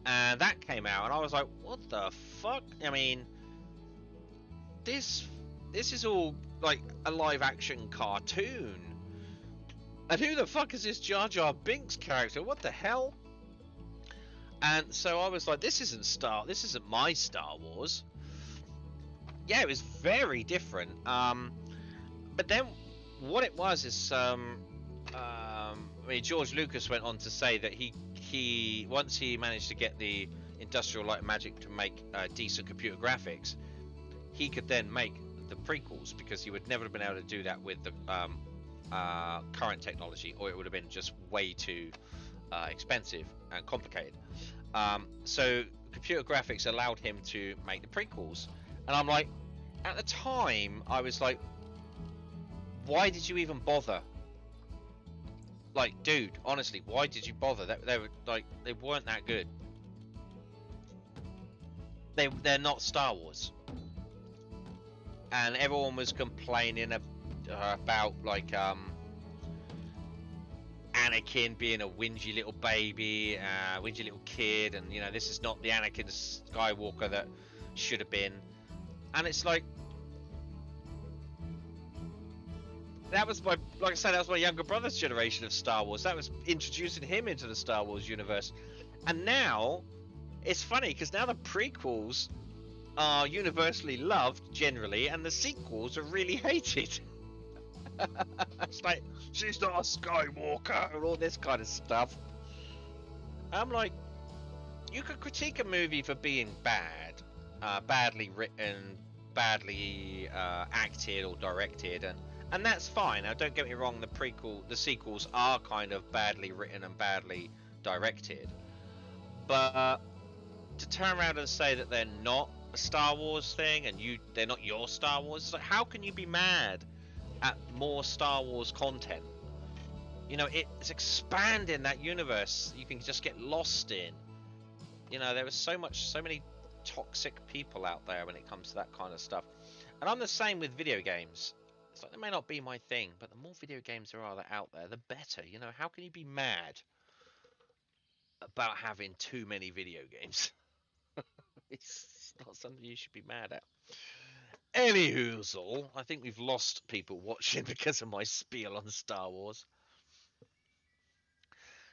And that came out, and I was like, what the fuck? I mean, this is all like a live-action cartoon. And who the fuck is this Jar Jar Binks character? What the hell? And so I was like, this isn't my Star Wars. Yeah, it was very different. But then what it was is... I mean, George Lucas went on to say that he once he managed to get the Industrial Light and Magic to make decent computer graphics, he could then make the prequels, because he would never have been able to do that with the current technology, or it would have been just way too expensive and complicated. So computer graphics allowed him to make the prequels, and I'm like, at the time, I was like, why did you even bother? Like, dude, honestly, why did you bother? They were like, they weren't that good. They're not Star Wars. And everyone was complaining about like Anakin being a whingy little baby, whingy little kid, and you know, this is not the Anakin Skywalker that should have been. And it's like, that was my, like I said, that was my younger brother's generation of Star Wars. That was introducing him into the Star Wars universe. And now, it's funny, because now the prequels are universally loved, generally, and the sequels are really hated. It's like, she's not a Skywalker, and all this kind of stuff. I'm like, you could critique a movie for being bad, badly written, badly acted or directed, and that's fine. Now, don't get me wrong. The sequels are kind of badly written and badly directed, but to turn around and say that they're not a Star Wars thing and they're not your Star Wars, it's like, how can you be mad at more Star Wars content? You know, it's expanding that universe you can just get lost in. You know, there was so many toxic people out there when it comes to that kind of stuff. And I'm the same with video games. It's like, they may not be my thing, but the more video games there are that out there, the better. You know, how can you be mad about having too many video games? It's not something you should be mad at. Anywhoozle, I think we've lost people watching because of my spiel on Star Wars.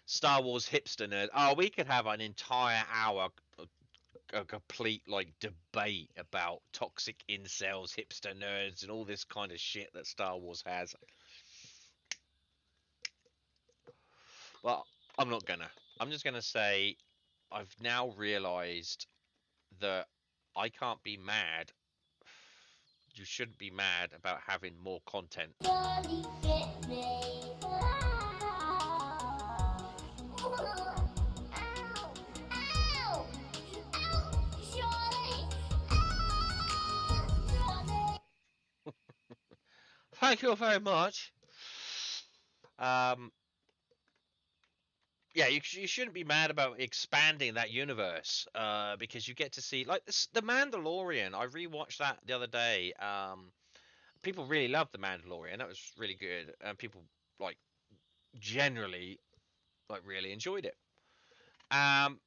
Star Wars hipster nerd. Oh, we could have an entire hour, a complete like debate about toxic incels, hipster nerds, and all this kind of shit that Star Wars has. But I'm not gonna. I'm just gonna say I've now realized that I can't be mad. You shouldn't be mad about having more content. Daddy bit me. Ow! Ow! Ow! Charlie! Charlie! Thank you very much. Yeah, you shouldn't be mad about expanding that universe, because you get to see like the Mandalorian. I rewatched that the other day. People really loved the Mandalorian. That was really good, and people like generally like really enjoyed it. Um,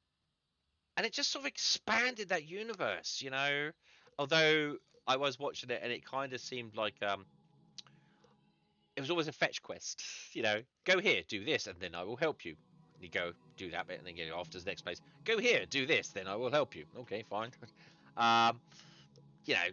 and it just sort of expanded that universe, you know. Although I was watching it, and it kind of seemed like it was always a fetch quest. You know, go here, do this, and then I will help you. And you go do that bit, and then get off to the next place. Go here, do this, then I will help you. Okay, fine. You know,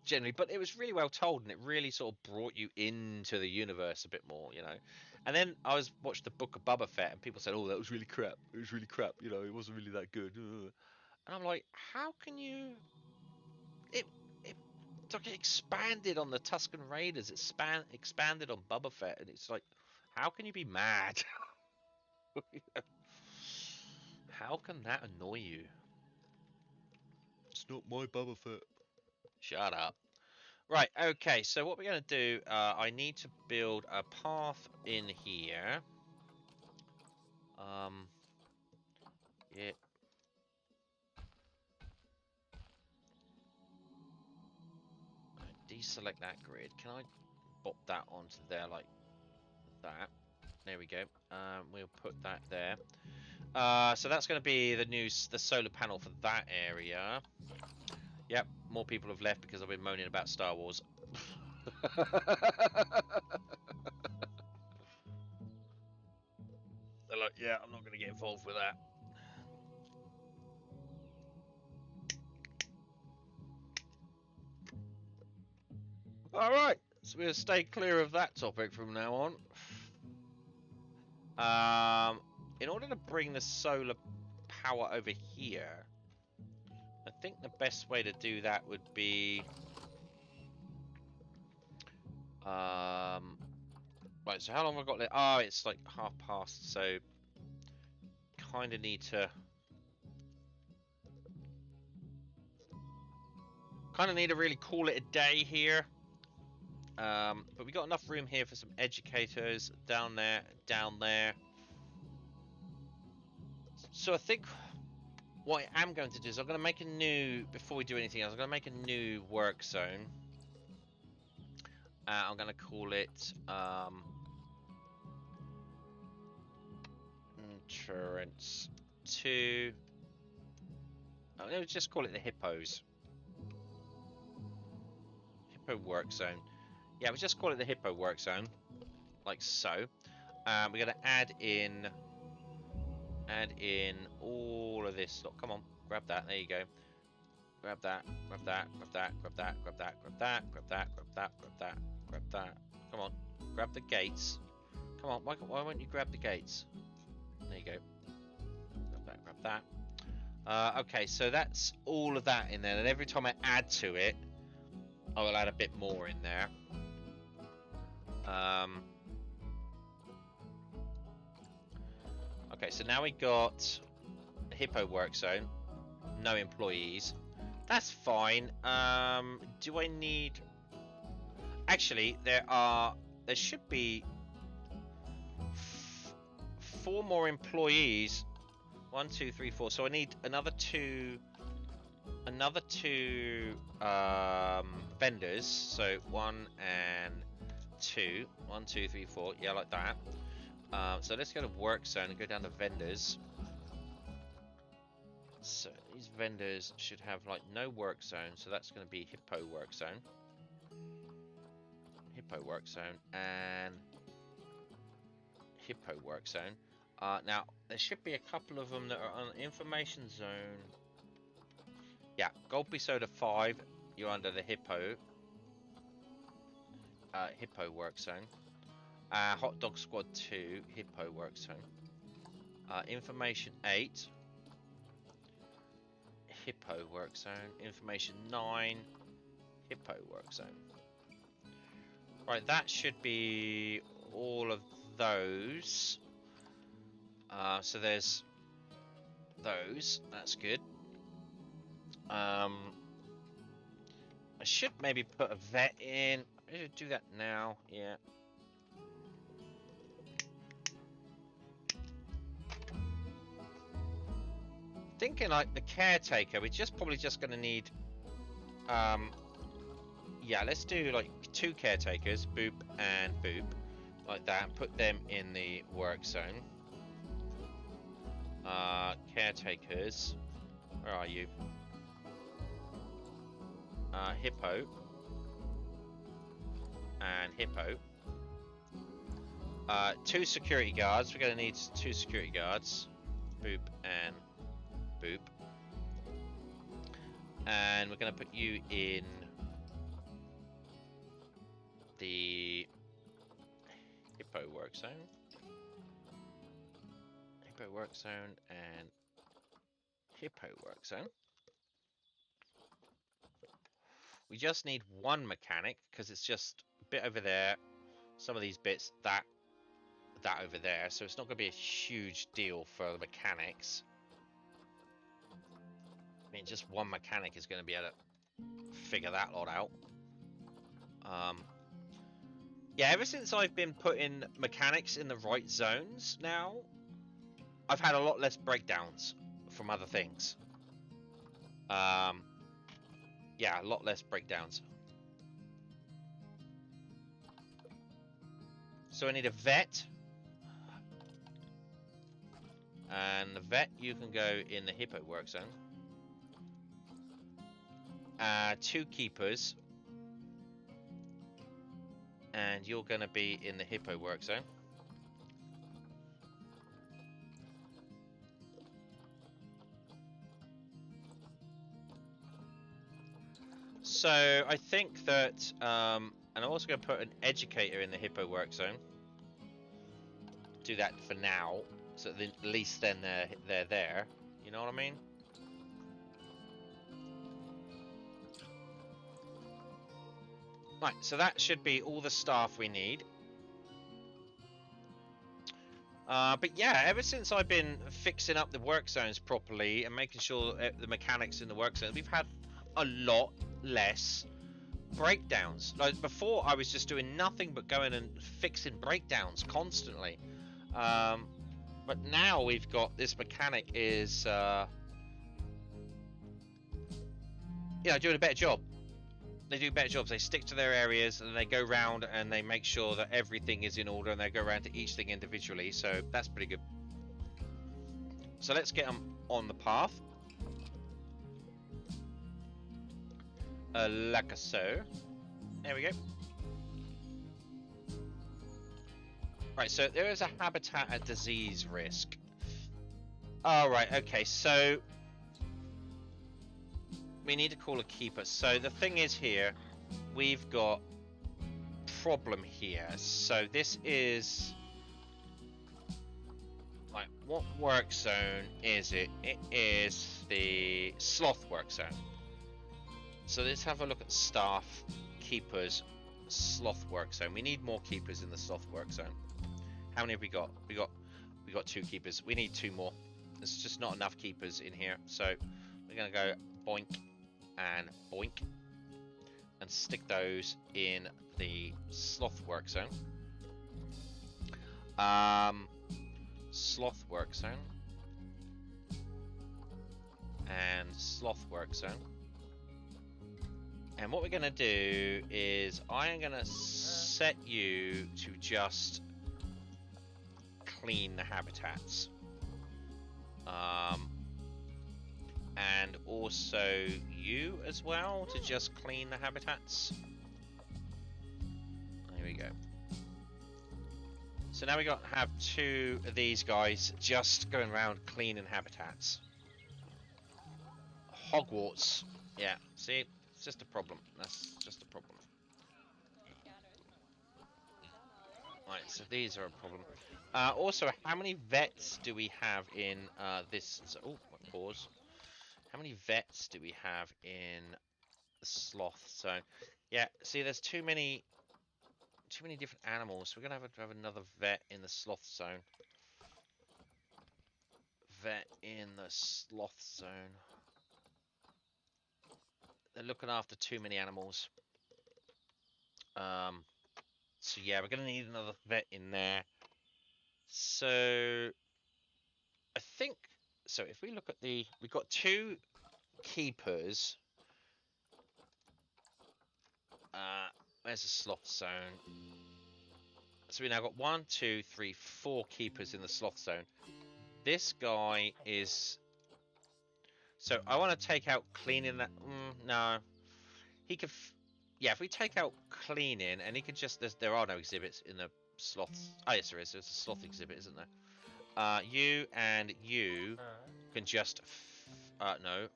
generally, but it was really well told, and it really sort of brought you into the universe a bit more, you know. And then I was watched the Book of Boba Fett, and people said, "Oh, that was really crap. It was really crap. You know, it wasn't really that good." And I'm like, how can you? It like it expanded on the Tusken Raiders. It expanded on Boba Fett, and it's like, how can you be mad? How can that annoy you? It's not my Boba Fett. Shut up. Right, okay, so what we're going to do, I need to build a path in here. Yeah. Deselect that grid. Can I pop that onto there like that? There we go. We'll put that there. So that's going to be the solar panel for that area. Yep, more people have left because I've been moaning about Star Wars. They're like, yeah, I'm not going to get involved with that. Alright, so we'll stay clear of that topic from now on. In order to bring the solar power over here, I think the best way to do that would be... right, so how long have I got left? Oh, it's like past, so kind of need to... Kind of need to really call it a day here. But we got enough room here for some educators down there, down there. So I think what I am going to do is I'm going to make a new, before we do anything else, I'm going to make a new work zone. I'm going to call it entrance 2. I'm going to just call it the hippos. Hippo work zone. Yeah, we just call it the hippo work zone, like so. We're going to add in all of this. Look, come on, grab that. There you go. Grab that. Grab that. Grab that. Grab that. Grab that. Grab that. Grab that. Grab that. Grab that. Grab that. Come on, grab the gates. Come on, why won't you grab the gates? There you go. Grab that. Grab that. Okay, so that's all of that in there, and every time I add to it, I will add a bit more in there. Okay, so now we got a Hippo work zone, no employees. That's fine. Do I need? Actually, there should be 4 more employees. 1, 2, 3, 4. So I need another two vendors. So 1 and 2. 1, 2, 3, 4. Yeah, like that. So let's go to work zone and go down to vendors. So these vendors should have like no work zone. So that's going to be Hippo work zone. Hippo work zone and Hippo work zone. Now, there should be a couple of them that are on information zone. Yeah, Goldby Soda 5, you're under the Hippo. Hippo work zone. Hot Dog Squad 2, Hippo work zone. Information 8, Hippo work zone. Information 9, Hippo work zone. Right, that should be all of those. So there's those. That's good. I should maybe put a vet in. I should do that now. Yeah. Thinking like the caretaker, we're probably just going to need. Yeah, let's do like 2 caretakers, Boop and Boop, like that. Put them in the work zone. Caretakers, where are you? Hippo and Hippo. 2 security guards. We're going to need 2 security guards, Boop and Boop. And we're going to put you in the Hippo work zone. Hippo work zone and Hippo work zone. We just need 1 mechanic because it's just a bit over there. Some of these bits, that over there. So it's not going to be a huge deal for the mechanics. I mean, just 1 mechanic is going to be able to figure that lot out. Yeah, ever since I've been putting mechanics in the right zones now, I've had a lot less breakdowns from other things. Yeah, a lot less breakdowns. So I need a vet. And the vet, you can go in the Hippo work zone. 2 keepers. And you're going to be in the Hippo work zone. So I think that, and I'm also going to put an educator in the Hippo work zone. Do that for now, so that at least then they're there. You know what I mean? Right, so that should be all the staff we need. But yeah, ever since I've been fixing up the work zones properly and making sure the mechanics in the work zone, we've had a lot less breakdowns. Like before, I was just doing nothing but going and fixing breakdowns constantly. But now we've got this mechanic is, doing a better job. They do better jobs. They stick to their areas and they go around and they make sure that everything is in order and they go around to each thing individually. So that's pretty good. So let's get them on the path. Like so. There we go. Right, so there is a habitat and disease risk. Alright, okay, so we need to call a keeper. So the thing is here, we've got problem here. So this is like what work zone is it? It is the sloth work zone. So let's have a look at staff, keepers, sloth work zone. We need more keepers in the sloth work zone. How many have we got? We got 2 keepers. We need 2 more. There's just not enough keepers in here. So we're gonna go boink and boink and stick those in the sloth work zone. Sloth work zone and sloth work zone. And what we're gonna do is I am gonna set you to just clean the habitats. And also you as well to just clean the habitats. There we go. So now we have 2 of these guys just going around cleaning habitats. Hogwarts. Yeah, see? It's just a problem. That's just a problem. Right, so these are a problem. Also, how many vets do we have in this? Oh, pause. How many vets do we have in the sloth zone? Yeah, see, there's too many different animals. We're gonna have to have another vet in the sloth zone. Vet in the sloth zone. They're looking after too many animals. So yeah, we're gonna need another vet in there. So I think so. If we look at we've got 2 keepers. Where's the sloth zone? So we now got 1, 2, 3, 4 keepers in the sloth zone. This guy is. So I want to take out cleaning that. No, he could. Yeah, if we take out cleaning, and he could just. There are no exhibits in the sloths. Oh yes, there is. There's a sloth exhibit, isn't there? You and you can just. No.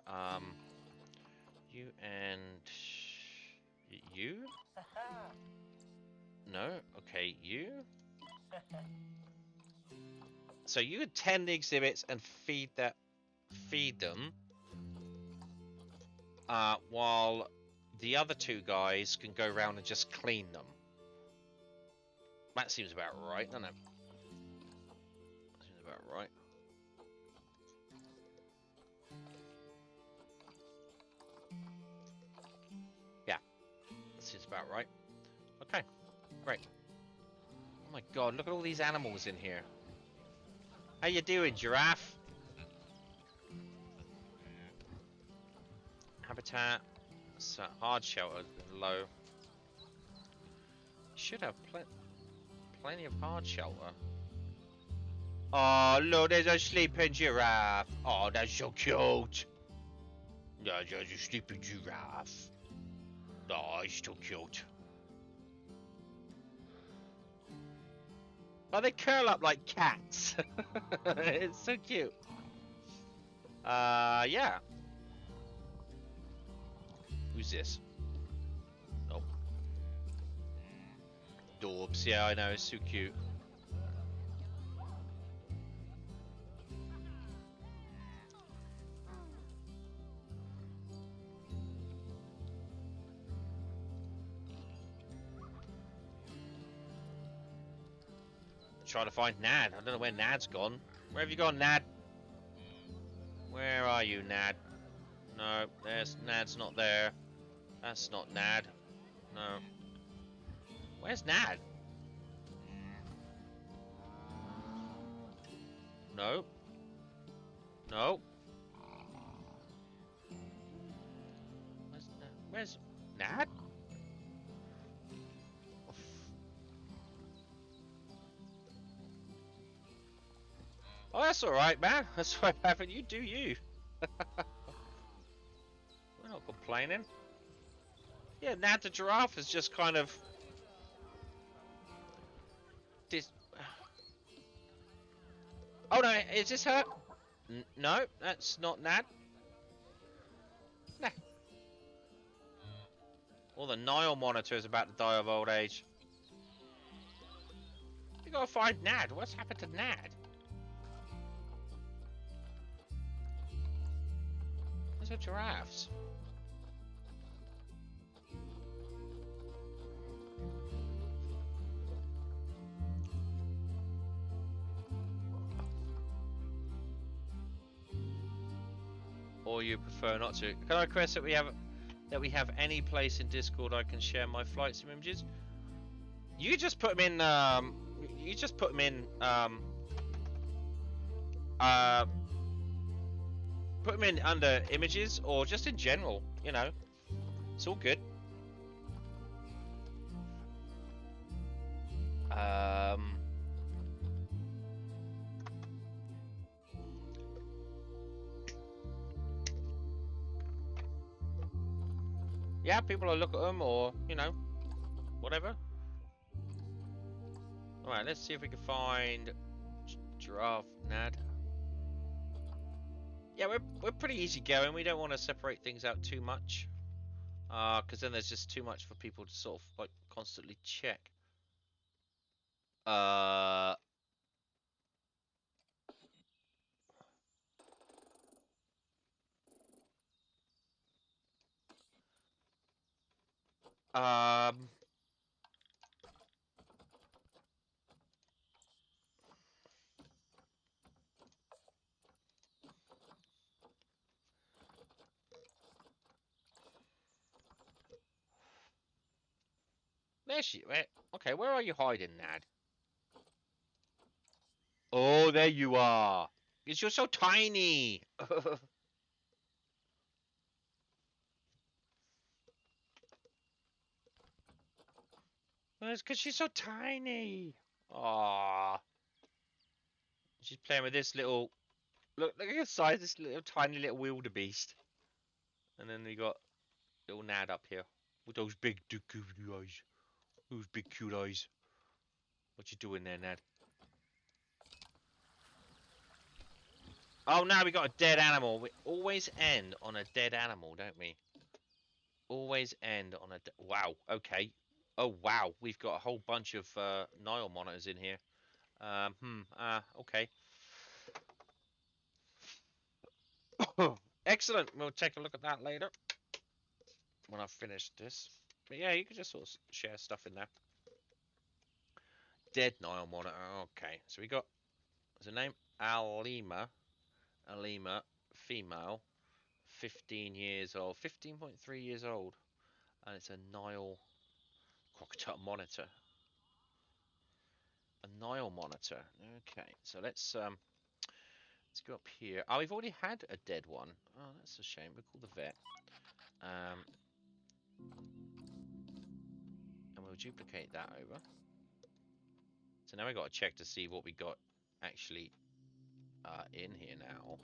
You and you. No. Okay, you. So you could tend the exhibits and feed them, while the other 2 guys can go around and just clean them. That seems about right, doesn't it? Seems about right. Yeah, that seems about right. Okay, great. Oh my god, look at all these animals in here. How you doing, giraffe? Habitat. Hard shelter low. Should have plenty of hard shelter. Oh look, there's a sleeping giraffe. Oh, that's so cute. Yeah, there's a sleeping giraffe. Oh, it's so cute. Oh, they curl up like cats. It's so cute. Yeah. Who's this? Oh. Dorbs, yeah, I know, it's so cute. Trying to find Nad. I don't know where Nad's gone. Where have you gone, Nad? Where are you, Nad? No, Nad's not there. That's not Nad. No. Where's Nad? No. No. Where's Nad? Oh, that's alright, man. That's what happened. You do you. We're not complaining. Yeah, Nad the giraffe is just kind of... Oh no, is this her? No, that's not Nad. Nah. Well, the Nile monitor is about to die of old age. You gotta find Nad. What's happened to Nad? no giraffes? Or you prefer not to? Can I request that we have any place in Discord I can share my flight sim images? You just put them in. You just put them in. Put them in under images or just in general. You know, it's all good. Yeah, people will look at them or, you know, whatever. Alright, let's see if we can find giraffe Nad. Yeah, we're pretty easy going. We don't want to separate things out too much. Because then there's just too much for people to sort of like constantly check. Um There she. Okay, where are you hiding, Nad? Oh, there you are. Because you're so tiny. Well, it's because she's so tiny. Aww. She's playing with this little. Look at the size of this little tiny little wildebeest. And then we got little Nad up here with those big cute eyes. Those big cute eyes. What you doing there, Nad? Oh, now we got a dead animal. We always end on a dead animal, don't we? Always end on a. Wow. Okay. Oh wow, we've got a whole bunch of Nile monitors in here. Okay. Excellent. We'll take a look at that later when I've finished this. But yeah, you can just sort of share stuff in there. Dead Nile monitor. Okay, so we got. There's a name Alima. Alima, female, 15 years old, 15.3 years old, and it's a Nile crocodile monitor. A Nile monitor. Okay, so let's go up here. Oh, we've already had a dead one. Oh, that's a shame. We'll call the vet. And we'll duplicate that over. So now we've got to check to see what we got actually in here now.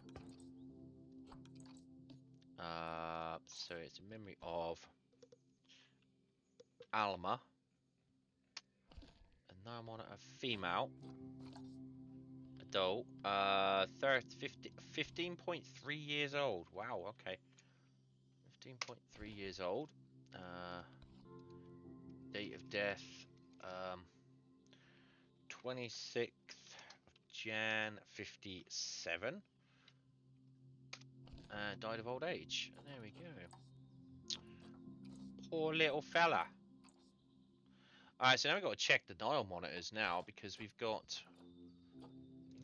So it's a memory of Alma. And now I'm on a female. Adult. 15.3 years old. Wow, okay. 15.3 years old. Date of death. 26th of Jan 57. Died of old age. And there we go. Poor little fella. Alright, so now we've got to check the dial monitors now because we've got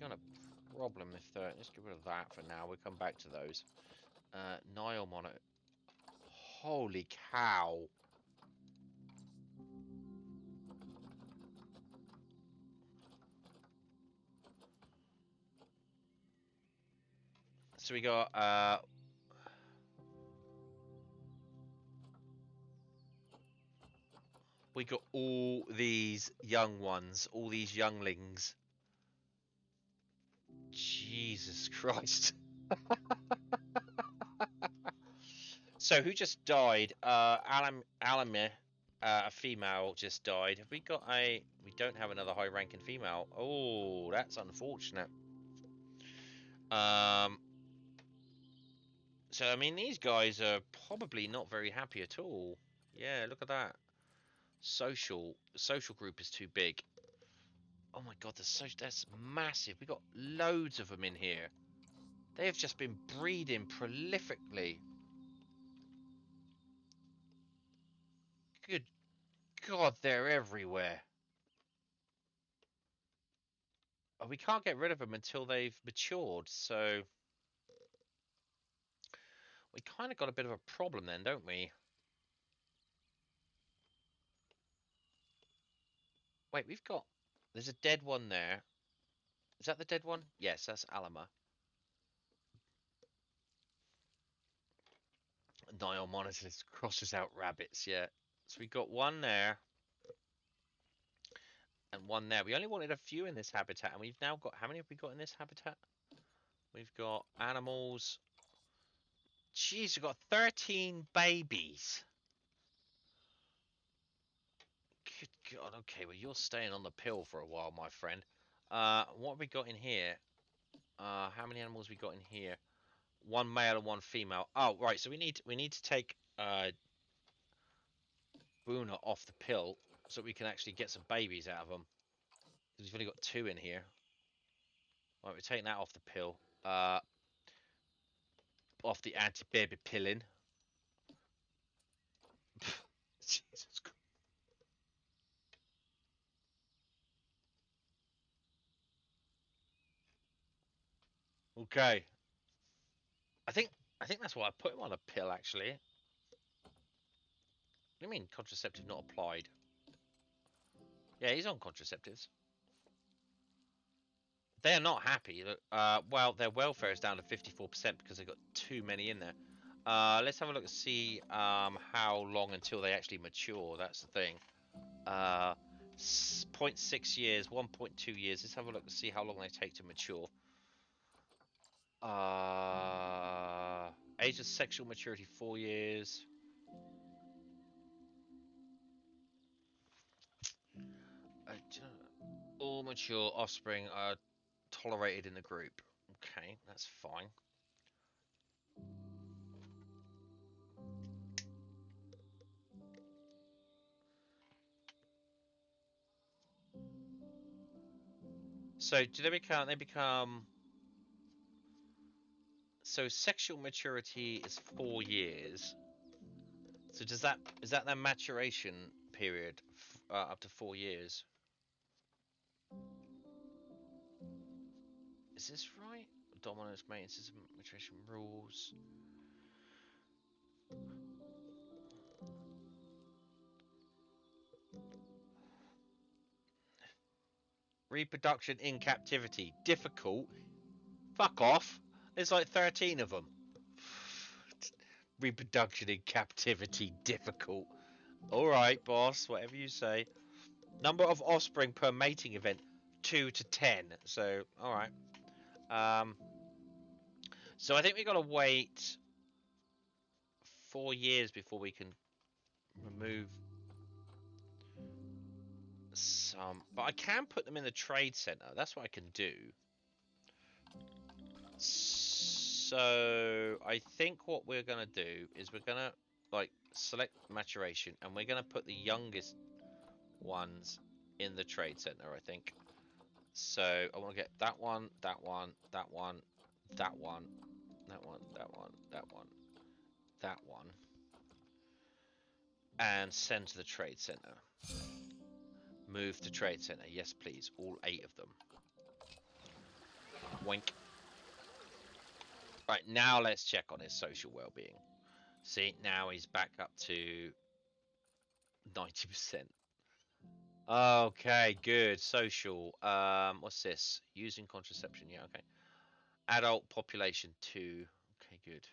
a problem if let's get rid of that for now. We'll come back to those. Nile monitor. Holy cow. So we got all these young ones, all these younglings. Jesus Christ. So who just died? Alamir, a female just died. Have we got a... We don't have another high-ranking female. Oh, that's unfortunate. So, I mean, these guys are probably not very happy at all. Yeah, look at that. The social group is too big. Oh my god, that's massive. We got loads of them in here. They have just been breeding prolifically. Good God, they're everywhere. Oh, we can't get rid of them until they've matured, so we kind of got a bit of a problem then, don't we? Wait, there's a dead one there. Is that the dead one? Yes, that's Alama. Nile monitors crosses out rabbits, yeah. So we got one there and one there. We only wanted a few in this habitat, and we've now got, how many have we got in this habitat? We've got animals. Jeez, we've got 13 babies. Good God, okay, well, you're staying on the pill for a while, my friend. What have we got in here? How many animals we got in here? One male and one female. Oh, right, so we need to take Boona off the pill so we can actually get some babies out of them. Because we've only got 2 in here. Right, we're taking that off the pill. Off the anti-baby pilling. Jesus Christ. Okay. I think that's why I put him on a pill, actually. What do you mean contraceptive not applied? Yeah, he's on contraceptives. They're not happy. Well, their welfare is down to 54% because they've got too many in there. Let's have a look and see how long until they actually mature. That's the thing. 0.6 years, 1.2 years. Let's have a look and see how long they take to mature. Age of sexual maturity, 4 years. All mature offspring are tolerated in the group. Okay, that's fine. So do they become so sexual maturity is 4 years. So is that their maturation period up to 4 years? Is this right? Dominance, maintenance, maturation rules. Reproduction in captivity. Difficult. Fuck off. There's like 13 of them. Reproduction in captivity. Difficult. Alright, boss. Whatever you say. Number of offspring per mating event. 2 to 10. So, alright. So I think we got to wait 4 years before we can remove some. But I can put them in the trade center. That's what I can do. So I think what we're gonna do is we're gonna like select maturation, and we're gonna put the youngest ones in the trade center. I think. So I want to get that one, that one, that one, that one, that one, that one, that one, that one, and send to the trade center. Move to trade center. Yes, please. All 8 of them. Wink. Right, now let's check on his social well-being. See, now he's back up to 90%. Okay, good. Social. What's this? Using contraception. Yeah, okay. Adult population 2. Okay, good.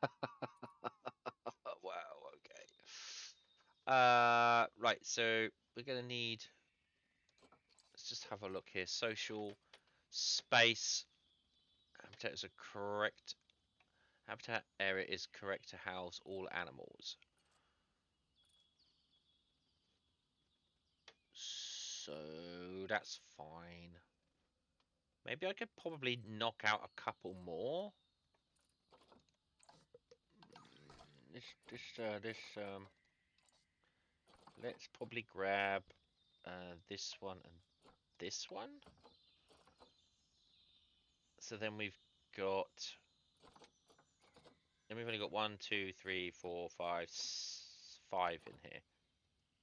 Oh, wow, okay. Right, so we're gonna need. Let's just have a look here. Social space. Habitat is a correct. Habitat area is correct to house all animals. So that's fine. Maybe I could probably knock out a couple more. Let's probably grab this one and this one. So then we've got. Then we've only got 1, 2, 3, 4, 5, 5 in here.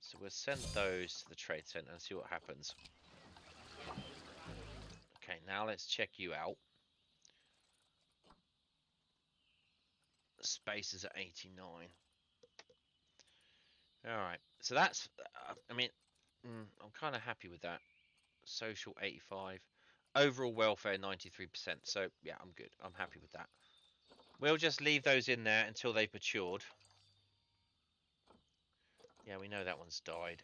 So we'll send those to the trade center and see what happens. Okay, now let's check you out. Space is at 89. Alright, so that's, I mean, I'm kind of happy with that. Social 85. Overall welfare 93%. So, yeah, I'm good. I'm happy with that. We'll just leave those in there until they've matured. Yeah, we know that one's died.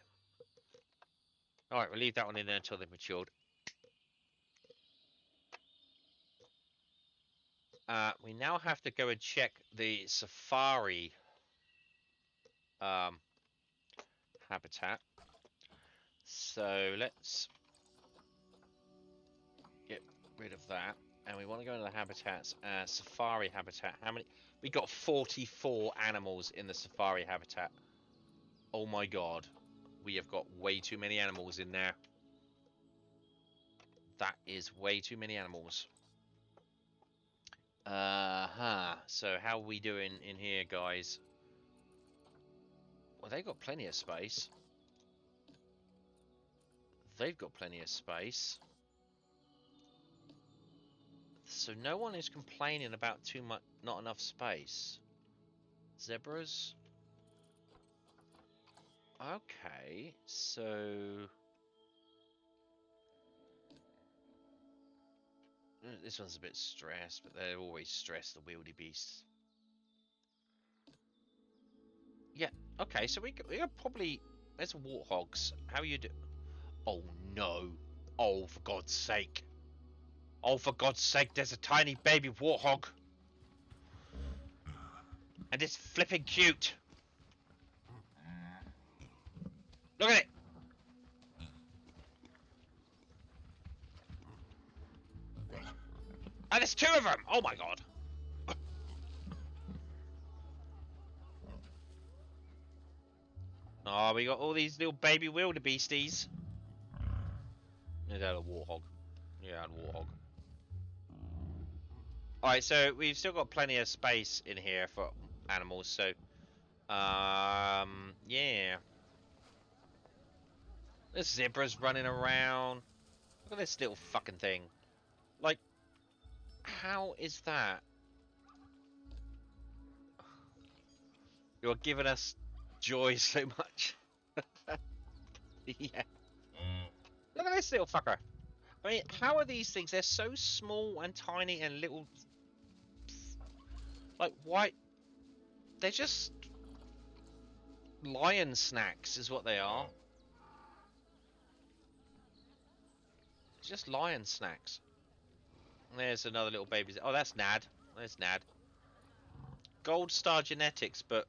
Alright, we'll leave that one in there until they've matured. We now have to go and check the safari habitat. So let's get rid of that. And we want to go into the habitats. Safari habitat. How many? We got 44 animals in the safari habitat. Oh my god. We have got way too many animals in there. That is way too many animals. So how are we doing in here, guys? Well, they've got plenty of space. They've got plenty of space. So no one is complaining about too much, not enough space. Zebras? Okay, so... This one's a bit stressed, but they're always stressed, the wildebeests. Yeah, okay, so we are probably... There's warthogs. How are you do? Oh no. Oh, for God's sake. Oh, for God's sake, there's a tiny baby warthog. And it's flipping cute. Look at it. And there's 2 of them. Oh my God. Oh, we got all these little baby wildebeesties. Is that a warthog? Yeah, a warthog. Alright, so we've still got plenty of space in here for animals, so... yeah. There's zebras running around. Look at this little fucking thing. Like, how is that? You're giving us joy so much. Yeah. Look at this little fucker. I mean, how are these things? They're so small and tiny and little. Like, why? They're just lion snacks, is what they are. Just lion snacks. There's another little baby. Oh, that's Nad. There's Nad. Gold star genetics, but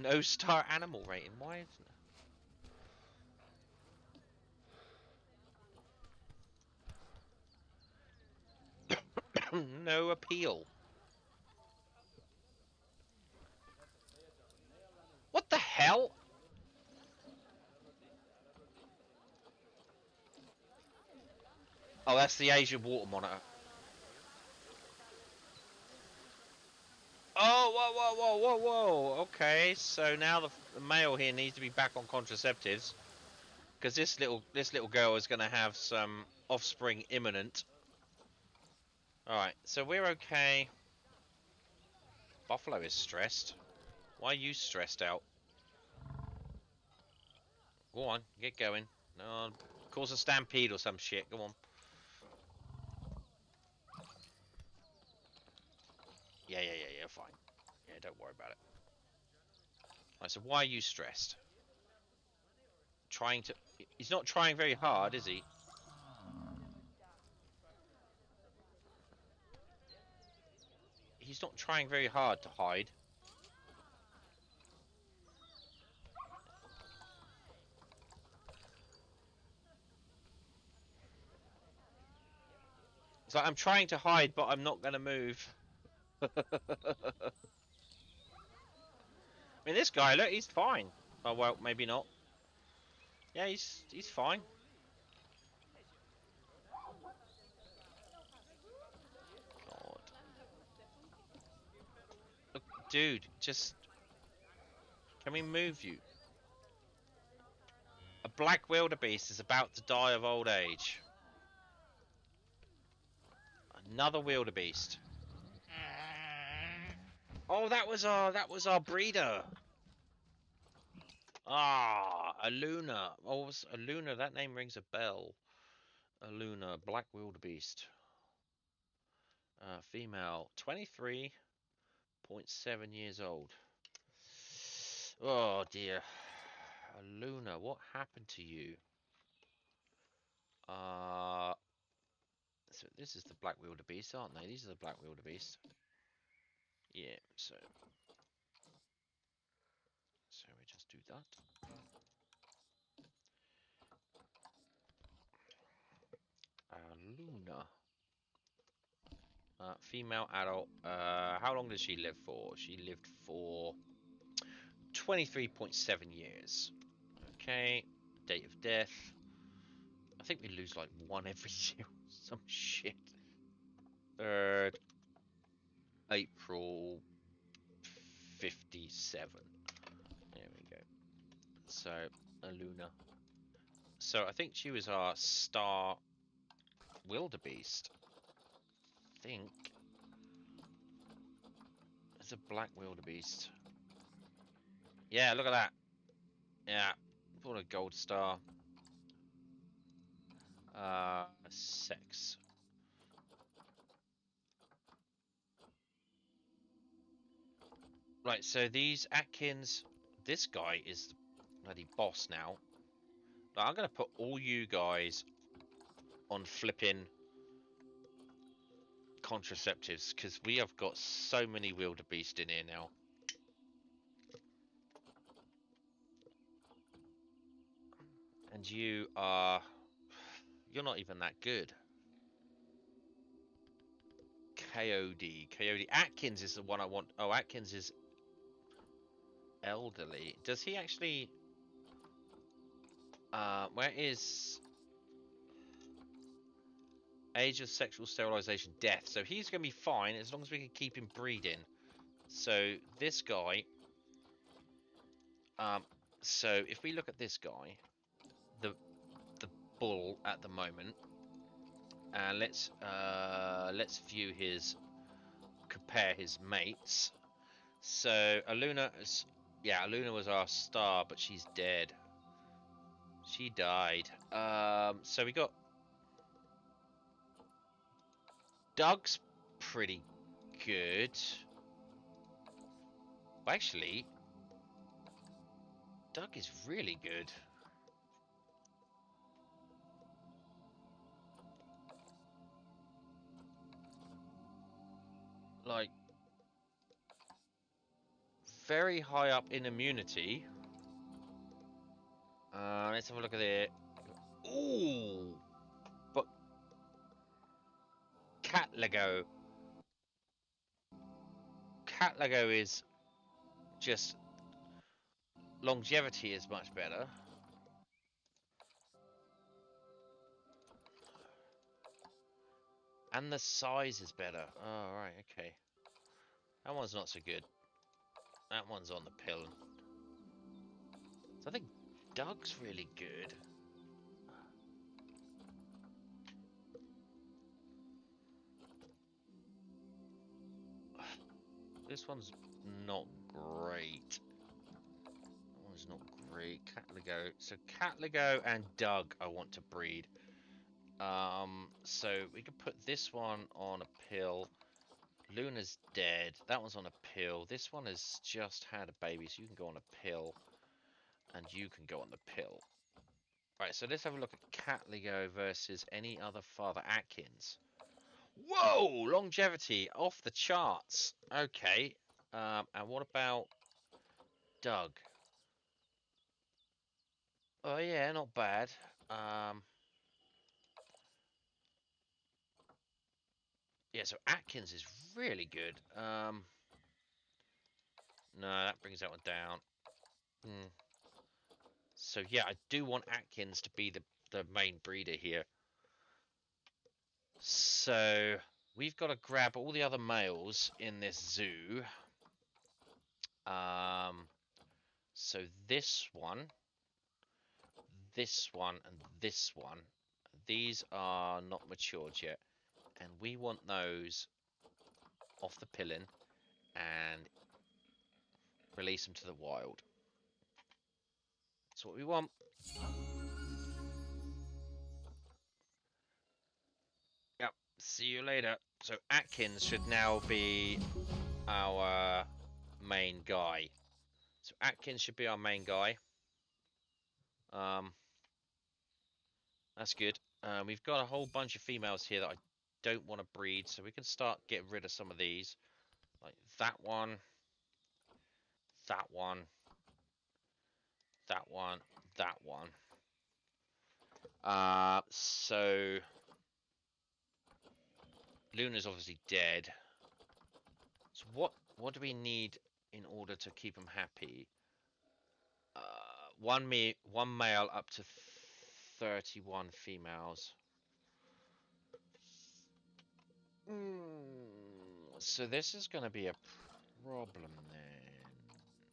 no star animal rating. Why isn't it? No appeal. What the hell? Oh, that's the Asian water monitor. Oh, whoa, whoa, whoa, whoa, whoa. Okay, so now the male here needs to be back on contraceptives. Because this little girl is going to have some offspring imminent. Alright, so we're okay. Buffalo is stressed. Why are you stressed out? Go on, get going. No, cause a stampede or some shit. Go on. Yeah, fine. Yeah, don't worry about it. Alright, so why are you stressed? Trying to... He's not trying very hard, is he? He's not trying very hard to hide. It's like, I'm trying to hide, but I'm not going to move. I mean, this guy, look, he's fine. Oh, well, maybe not. Yeah, he's fine. God. Look, dude, just... Can we move you? A black wildebeest is about to die of old age. Another wildebeest. Oh, that was our breeder. Ah, a Luna. Oh, a Luna. That name rings a bell. A Luna, black wildebeest. Female, 23.7 years old. Oh dear. A Luna, what happened to you? So this is the black wildebeest, aren't they? These are the black wildebeest. Yeah, so we just do that. Luna. Female adult. How long does she live for? She lived for 23.7 years. Okay. Date of death. I think we lose like one every year. Some shit. 3rd April 57. There we go. So, a Luna. So I think she was our star wildebeest. I think. It's a black wildebeest. Yeah, look at that. Yeah, what a gold star. Sex. Right, so these Atkins, this guy is the bloody boss now. But I'm gonna put all you guys on flipping contraceptives because we have got so many wildebeest in here now. And you're not even that good. KOD. Atkins is the one I want. Oh, Atkins is elderly. Does he actually... where is... Age of sexual sterilization, death. So he's going to be fine as long as we can keep him breeding. So this guy... so if we look at this guy, the bull at the moment, and let's view his... compare his mates. So Aluna is... yeah, Aluna was our star, but she's dead. She died. So we got... Doug's pretty good. Actually, Doug is really good. Like, very high up in immunity. Let's have a look at it. Ooh, but Cat Lego is just... longevity is much better. And the size is better. Oh, right, okay. That one's not so good. That one's on the pill. So I think Doug's really good. This one's not great. That one's not great. Catligo. So Catligo and Doug I want to breed. So we could put this one on a pill. Luna's dead. That one's on a pill. This one has just had a baby, so you can go on a pill. And you can go on the pill. Right, so let's have a look at Catligo versus any other father. Atkins. Whoa! Longevity off the charts. Okay. And what about Doug? Oh yeah, not bad. Yeah, so Atkins is really good. No, that brings that one down. So yeah, I do want Atkins to be the main breeder here. So we've got to grab all the other males in this zoo. So this one, and this one, these are not matured yet, and we want those off the pillin and release them to the wild. That's what we want. Yep. See you later. So Atkins should now be our main guy. So Atkins should be our main guy. That's good. We've got a whole bunch of females here that I don't want to breed, so we can start getting rid of some of these. Like that one, that one, that one, that one. So Luna's obviously dead. So what do we need in order to keep them happy? One male up to 31 females. So this is going to be a problem then.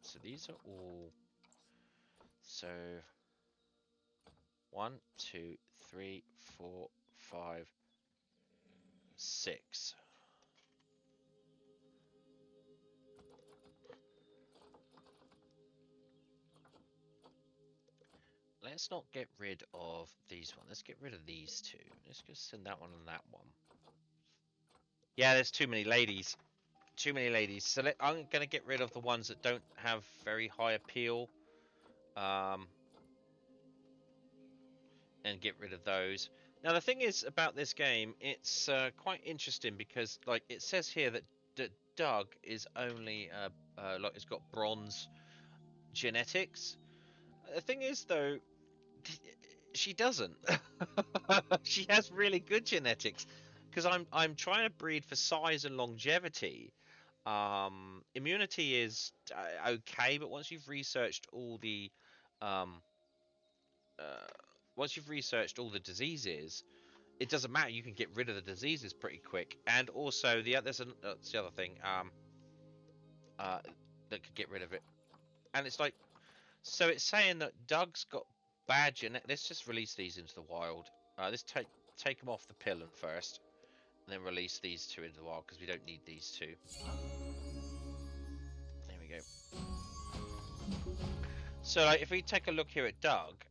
So these are all. So 1, 2, 3, 4, 5, 6. Let's not get rid of these ones. Let's get rid of these two. Let's just send that one and that one. Yeah, there's too many ladies. Too many ladies. So I'm going to get rid of the ones that don't have very high appeal. And get rid of those. Now the thing is about this game, it's quite interesting because like it says here that Doug is only like it's got bronze genetics. The thing is though, she doesn't. She has really good genetics because I'm trying to breed for size and longevity. Immunity is okay, but once you've researched all the diseases, it doesn't matter. You can get rid of the diseases pretty quick. And also that's the other thing that could get rid of it. And it's like, so it's saying that Doug's got bad genetics. Let's just release these into the wild. Let's take them off the pill first, and then release these two into the wild because we don't need these two. There we go. So like, if we take a look here at Doug,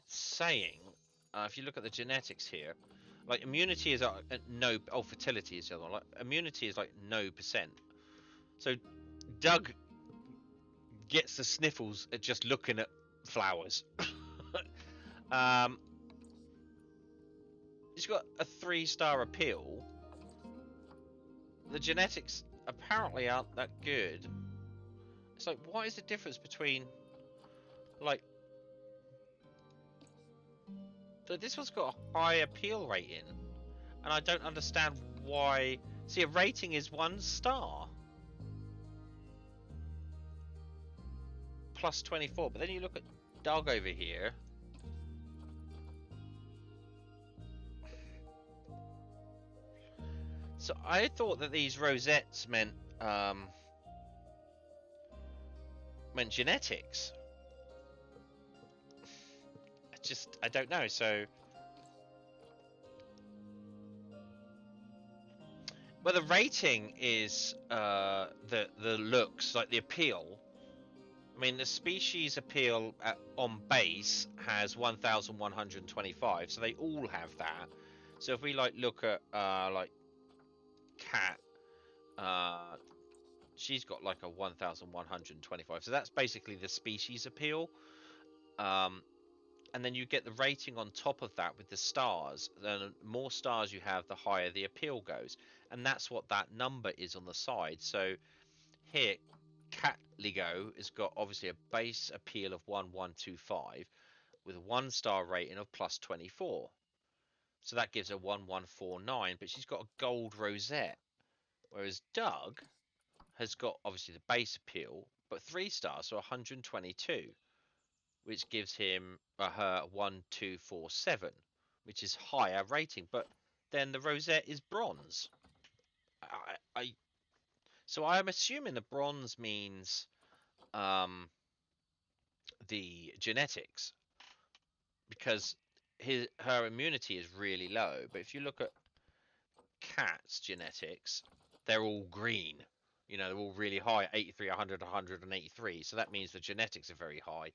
it's saying, if you look at the genetics here, like immunity is no. Oh, fertility is the other one. Like immunity is like no %. So Doug gets the sniffles at just looking at flowers. He's got a 3-star appeal. The genetics apparently aren't that good. It's like, what is the difference between like? So this one's got a high appeal rating, and I don't understand why. See, a rating is 1 star. Plus 24, but then you look at Doug over here. So I thought that these rosettes meant genetics. I don't know. So, well, the rating is the looks, like the appeal. I mean, the species appeal on base has 1,125, so they all have that. So if we like look at like Cat, she's got like a 1,125. So that's basically the species appeal. And then you get the rating on top of that with the stars. The more stars you have, the higher the appeal goes, and that's what that number is on the side. So here, Cat Ligo has got obviously a base appeal of 1125 with a 1-star rating of plus 24. So that gives her 1149, but she's got a gold rosette. Whereas Doug has got obviously the base appeal, but 3 stars, so 122, which gives him her 1247, which is higher rating. But then the rosette is bronze. So I'm assuming the bronze means the genetics, because her immunity is really low. But if you look at cats' genetics, they're all green. You know, they're all really high, 83, 100, 183. So that means the genetics are very high.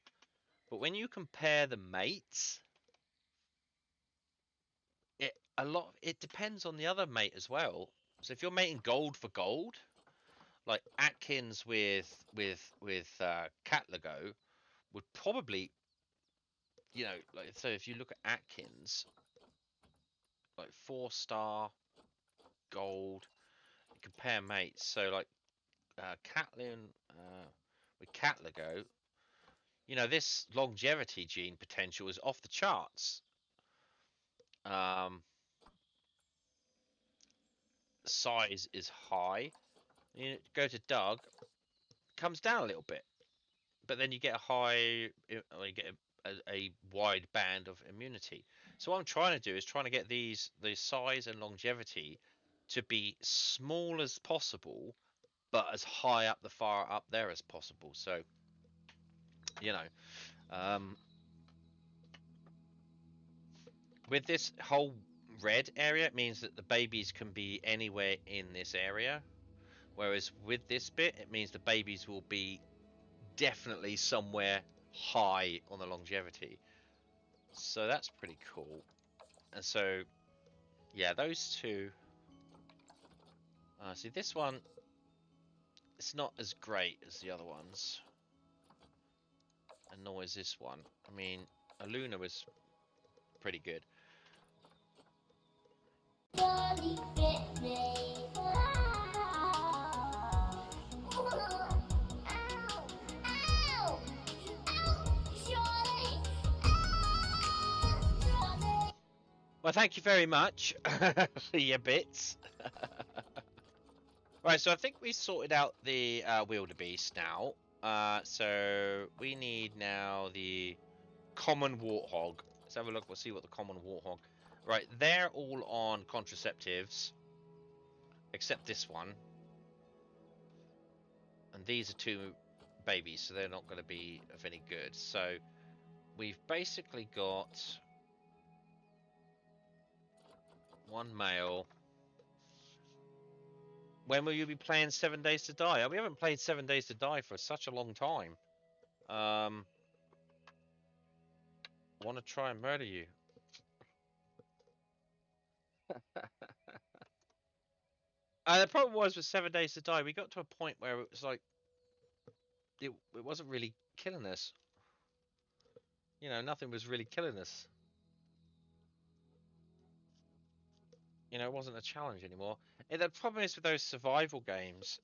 But when you compare the mates, it depends on the other mate as well. So if you're mating gold for gold, like Atkins with Catlago would probably, you know, like, so if you look at Atkins, like 4-star gold, compare mates. So like Catlin with Catlago, you know, this longevity gene potential is off the charts. Um, Size is high. You go to Doug, comes down a little bit, but then you get a high, you get a wide band of immunity. So what I'm trying to do is trying to get the size and longevity to be small as possible, but as high up the far up there as possible. So, you know, with this whole red area, it means that the babies can be anywhere in this area. Whereas with this bit, it means the babies will be definitely somewhere high on the longevity. So that's pretty cool. And so, yeah, those two. See, this one, it's not as great as the other ones. And nor is this one. I mean, Aluna was pretty good. Body bit me. Ow! Ow! Ow! Charlie! Charlie! Well, thank you very much for your bits. Right, so I think we sorted out the wildebeest now. So we need now the common warthog. Let's have a look. We'll see what the common warthog. Right, they're all on contraceptives, except this one. And these are two babies, so they're not going to be of any good. So we've basically got one male. When will you be playing 7 Days to Die? We haven't played 7 Days to Die for such a long time. I want to try and murder you. The problem was with 7 Days to Die, we got to a point where it was like it wasn't really killing us. You know, nothing was really killing us. You know, it wasn't a challenge anymore. The problem is with those survival games,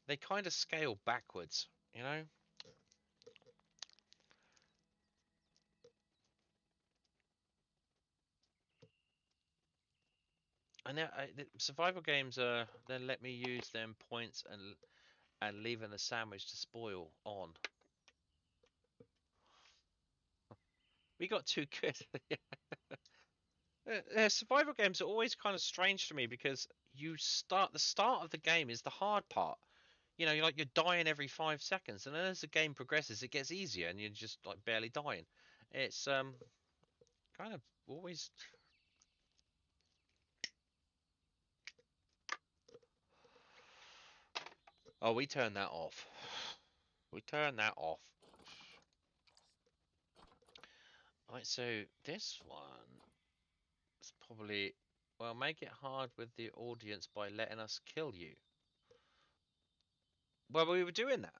they kind of scale backwards. You know. And the survival games they let me use them points and leaving the sandwich to spoil on. We got too good. Survival games are always kind of strange to me because the start of the game is the hard part. You know, you're dying every 5 seconds, and then as the game progresses, it gets easier, and you're just like barely dying. It's kind of always. Oh, we turn that off. We turn that off. Right, so this one is probably, well, make it hard with the audience by letting us kill you. Well, we were doing that,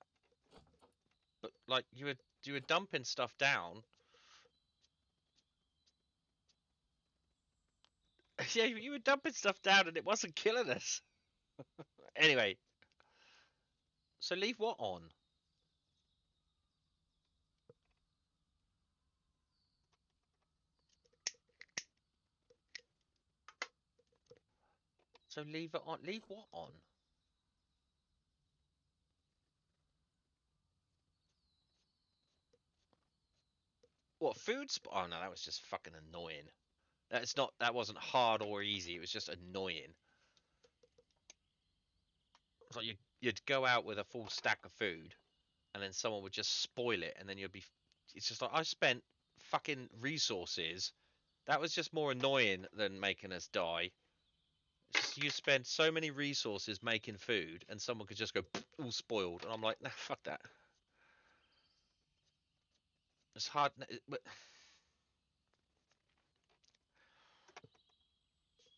but like you were dumping stuff down. Yeah, you were dumping stuff down, and it wasn't killing us. Anyway, so leave what on? So leave it on. Leave what on? What food? Oh no, that was just fucking annoying. That's not. That wasn't hard or easy. It was just annoying. It's like you'd go out with a full stack of food, and then someone would just spoil it, and then you'd be. It's just like I spent fucking resources. That was just more annoying than making us die. It's just you spend so many resources making food, and someone could just go all spoiled, and I'm like, nah, fuck that. It's hard, but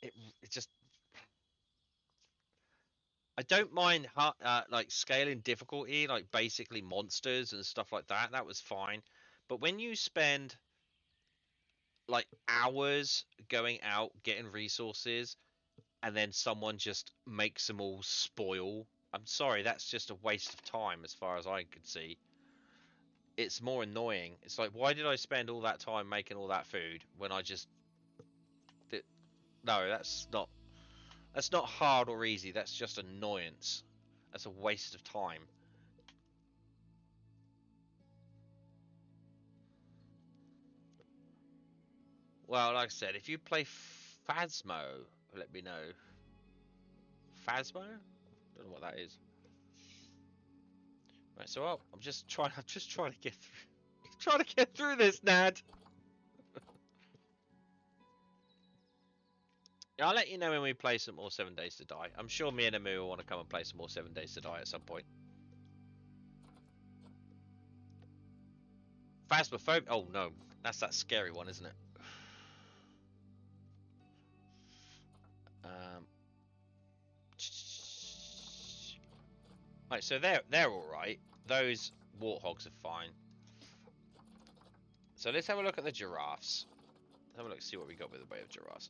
it just. I don't mind like scaling difficulty, like basically monsters and stuff like that. That was fine, but when you spend like hours going out getting resources and then someone just makes them all spoil. I'm sorry, that's just a waste of time as far as I could see. It's more annoying. It's like, why did I spend all that time making all that food when I just did... No, that's not hard or easy. That's just annoyance. That's a waste of time. Well, like I said, if you play Phasmo, let me know. Phasmo? Don't know what that is. Right, so I'm just trying to get through. Trying to get through this, Nad. I'll let you know when we play some more 7 Days to Die. I'm sure me and Amu will want to come and play some more 7 Days to Die at some point. Phasmophobia. Oh no, that's that scary one, isn't it? Right, so they're all right. Those warthogs are fine. So let's have a look at the giraffes. Let's have a look, see what we got with the way of giraffes.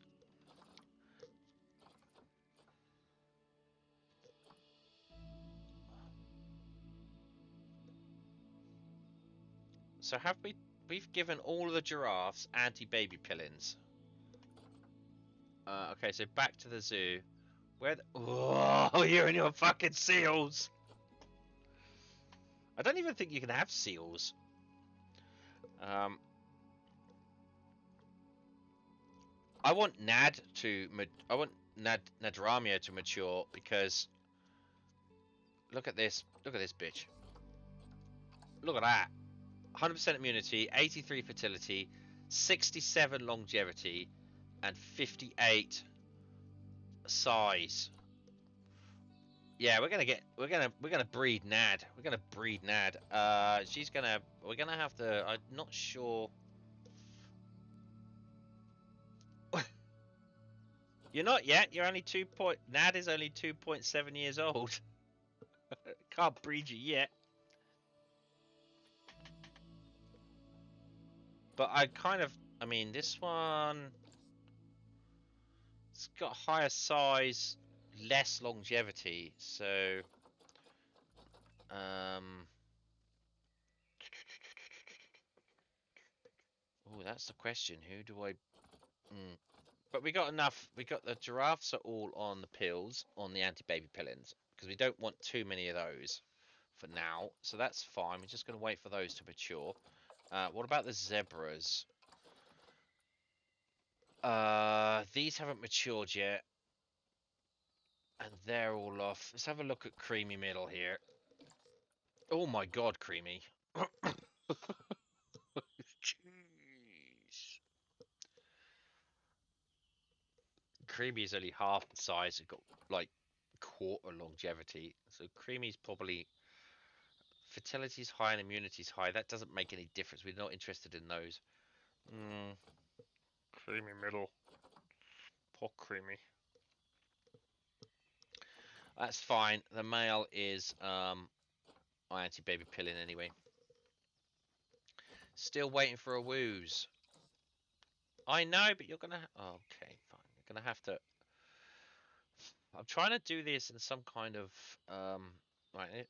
So we've given all of the giraffes anti-baby pillings. Okay, so back to the zoo. Oh, you and your fucking seals. I don't even think you can have seals. I want Nadramia to mature because look at this bitch. Look at that. 100% immunity, 83 fertility, 67 longevity, and 58 size. Yeah, we're gonna breed Nad. We're gonna breed Nad. We're gonna have to. I'm not sure. You're not yet. You're only Nad is only 2.7 years old. Can't breed you yet. But I mean, this one, it's got higher size, less longevity, so, oh, that's the question. Who do I, But we got enough. We got the giraffes are all on the pills, on the anti-baby pillins, because we don't want too many of those for now. So that's fine. We're just going to wait for those to mature. What about the zebras? These haven't matured yet. And they're all off. Let's have a look at Creamy Middle here. Oh my god, Creamy. Jeez. Creamy is only half the size. It's got like quarter longevity. So Creamy's probably... Fertility's high and immunity's high. That doesn't make any difference. We're not interested in those. Creamy Middle. Poor Creamy. That's fine. The male is anti-baby pilling anyway. Still waiting for a wooze. I know, but you're gonna... okay, fine. You're gonna have to... I'm trying to do this in some kind of... right.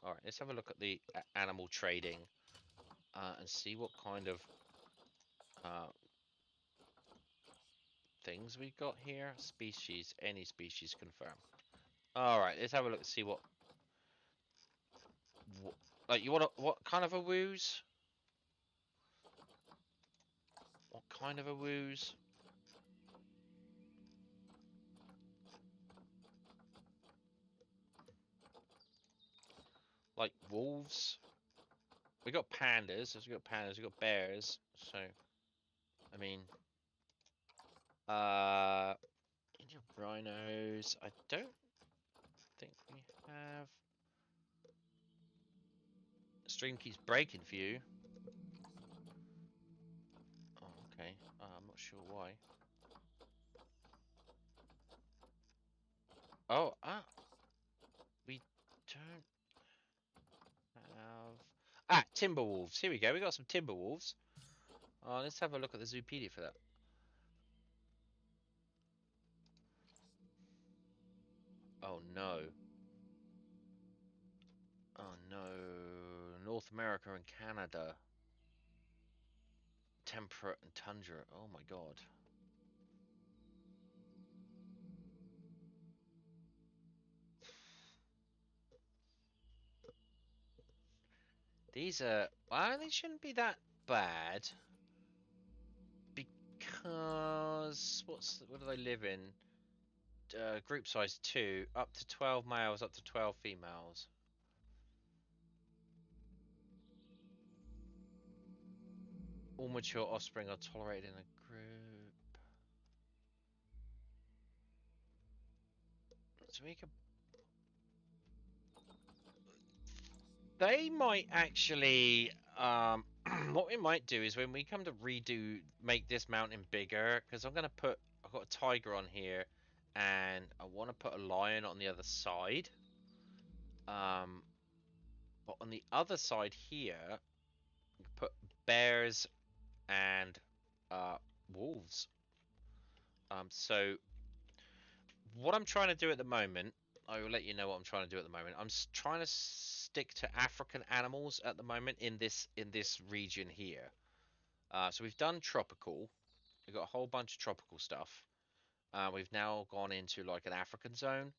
Alright, let's have a look at the animal trading. And see what kind of... things we got here. Species. Any species confirm. Alright, let's have a look and see what like, you want what kind of a wooze? What kind of a wooze? like wolves. We got pandas. We got pandas. We got bears. So, I mean, rhinos. I don't think we have. Stream keeps breaking for you. Oh, okay. I'm not sure why. Oh, we don't have. Timber wolves. Here we go. We got some timber wolves. Let's have a look at the Zoopedia for that. Oh no. Oh no. North America and Canada. Temperate and tundra. Oh my god. These are. Well, they shouldn't be that bad. Because. What do they live in? Group size 2. Up to 12 males, up to 12 females. All mature offspring are tolerated in a group. So we could. They might actually. What we might do is when we come to make this mountain bigger, because I've got a tiger on here, and I want to put a lion on the other side. But on the other side here, we put bears and wolves. So what I'm trying to do at the moment, I will let you know what I'm trying to do at the moment. I'm trying to stick to African animals at the moment in this region here. So we've done tropical. We've got a whole bunch of tropical stuff. We've now gone into like an African zone,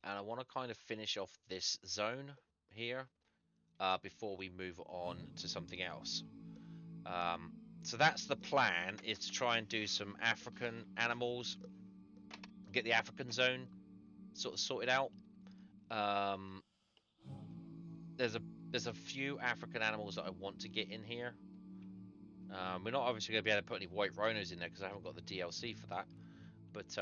and I want to kind of finish off this zone here before we move on to something else. So that's the plan, is to try and do some African animals, get the African zone sort of sorted out. There's a few African animals that I want to get in here. We're not obviously going to be able to put any white rhinos in there because I haven't got the DLC for that. But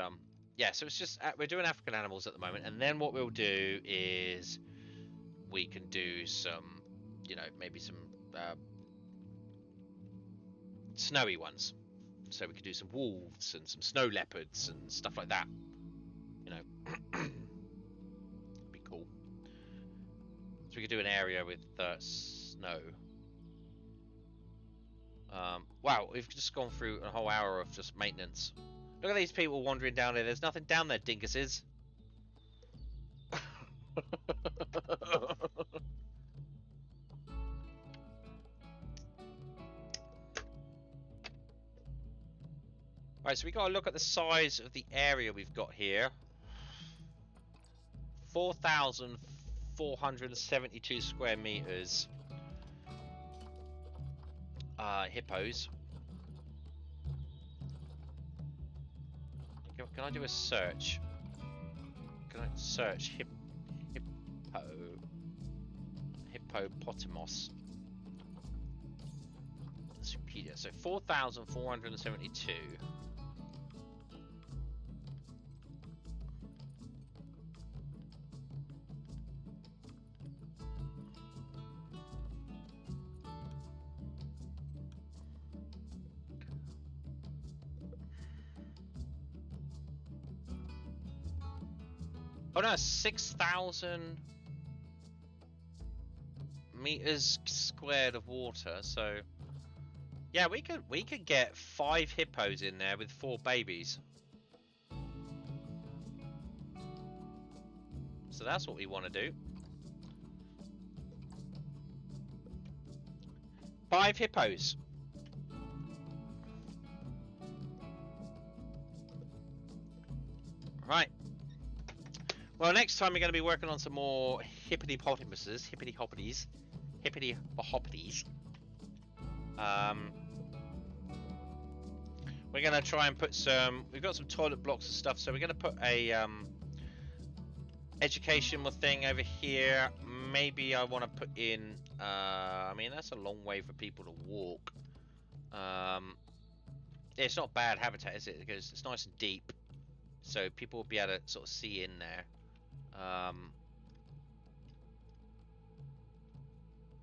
yeah, so it's just we're doing African animals at the moment, and then what we'll do is we can do some, maybe some snowy ones. So we could do some wolves and some snow leopards and stuff like that. Be cool. So we could do an area with snow. Wow, we've just gone through a whole hour of just maintenance. Look at these people wandering down there. There's nothing down there, dinkuses. Right, so we got to look at the size of the area we've got here. 4,472 square meters. Hippos. Can I do a search? Can I search hippopotamus? Wikipedia. So 4,472. Oh no, 6,000 meters squared of water. So yeah, we could get 5 hippos in there with 4 babies. So that's what we want to do. 5 hippos. Right. Well, next time we're going to be working on some more hippity-hoppities. We're going to try and put some. We've got some toilet blocks and stuff, so we're going to put a educational thing over here. maybe I want to put in. I mean, that's a long way for people to walk. It's not bad habitat, is it? Because it's nice and deep, so people will be able to sort of see in there.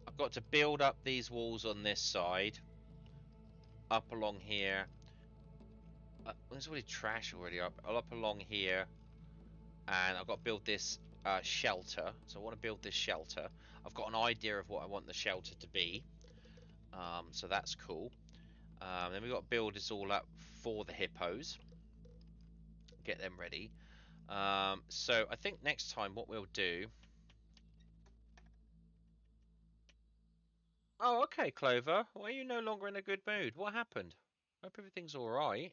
I've got to build up these walls on this side, up along here. There's already trash already up along here, and I've got to build this shelter. So I want to build this shelter. I've got an idea of what I want the shelter to be, so that's cool. Then we've got to build this all up for the hippos, get them ready. So I think next time what we'll do. Oh, okay, Clover. Why are you no longer in a good mood? What happened? Hope everything's all right.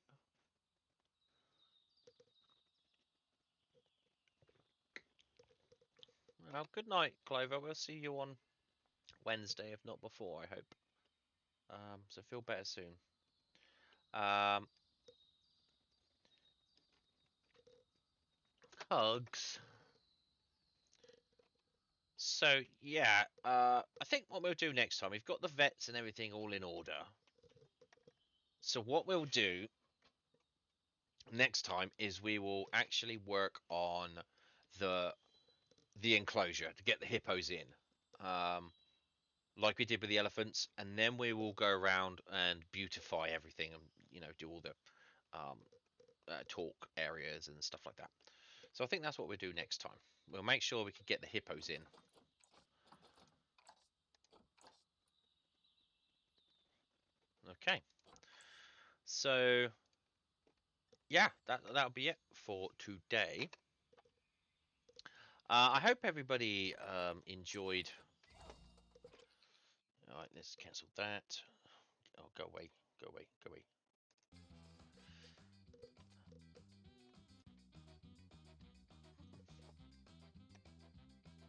Well, good night, Clover. We'll see you on Wednesday, if not before, I hope. So feel better soon. Hugs. So yeah, I think what we'll do next time, we've got the vets and everything all in order. So what we'll do next time is we will actually work on the enclosure to get the hippos in, like we did with the elephants, and then we will go around and beautify everything, and do all the talk areas and stuff like that. So I think that's what we'll do next time. We'll make sure we can get the hippos in. Okay. So yeah, that'll be it for today. I hope everybody enjoyed. All right, let's cancel that. Oh, go away, go away, go away.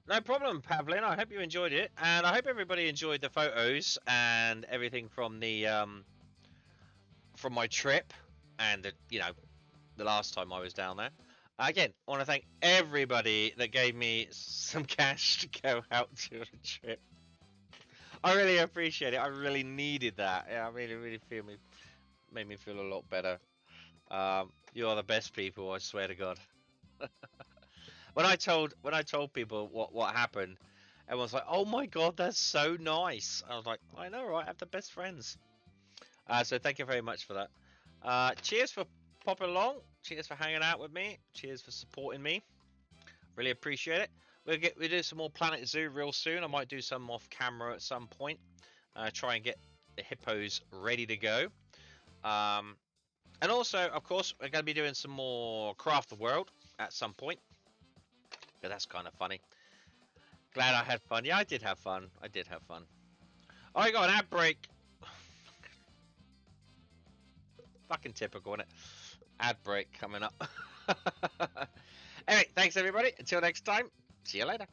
No problem, Pavlin. I hope you enjoyed it, and I hope everybody enjoyed the photos and everything from the from my trip, and the last time I was down there. Again, I want to thank everybody that gave me some cash to go out to a trip. I really appreciate it. I really needed that. Yeah, I really made me feel a lot better. You are the best people. I swear to God. When I told people what happened, everyone's like, "Oh my God, that's so nice." I was like, "I know, right? I have the best friends." So thank you very much for that. Cheers for popping along. Cheers for hanging out with me. Cheers for supporting me. Really appreciate it. We'll do some more Planet Zoo real soon. I might do some off camera at some point. Try and get the hippos ready to go. And also, of course, we're going to be doing some more Craft the World at some point. But that's kind of funny. Glad I had fun. Yeah, I did have fun. I did have fun. Oh, I got an ad break. Fucking typical, isn't it? Ad break coming up. Anyway, thanks everybody. Until next time, see you later.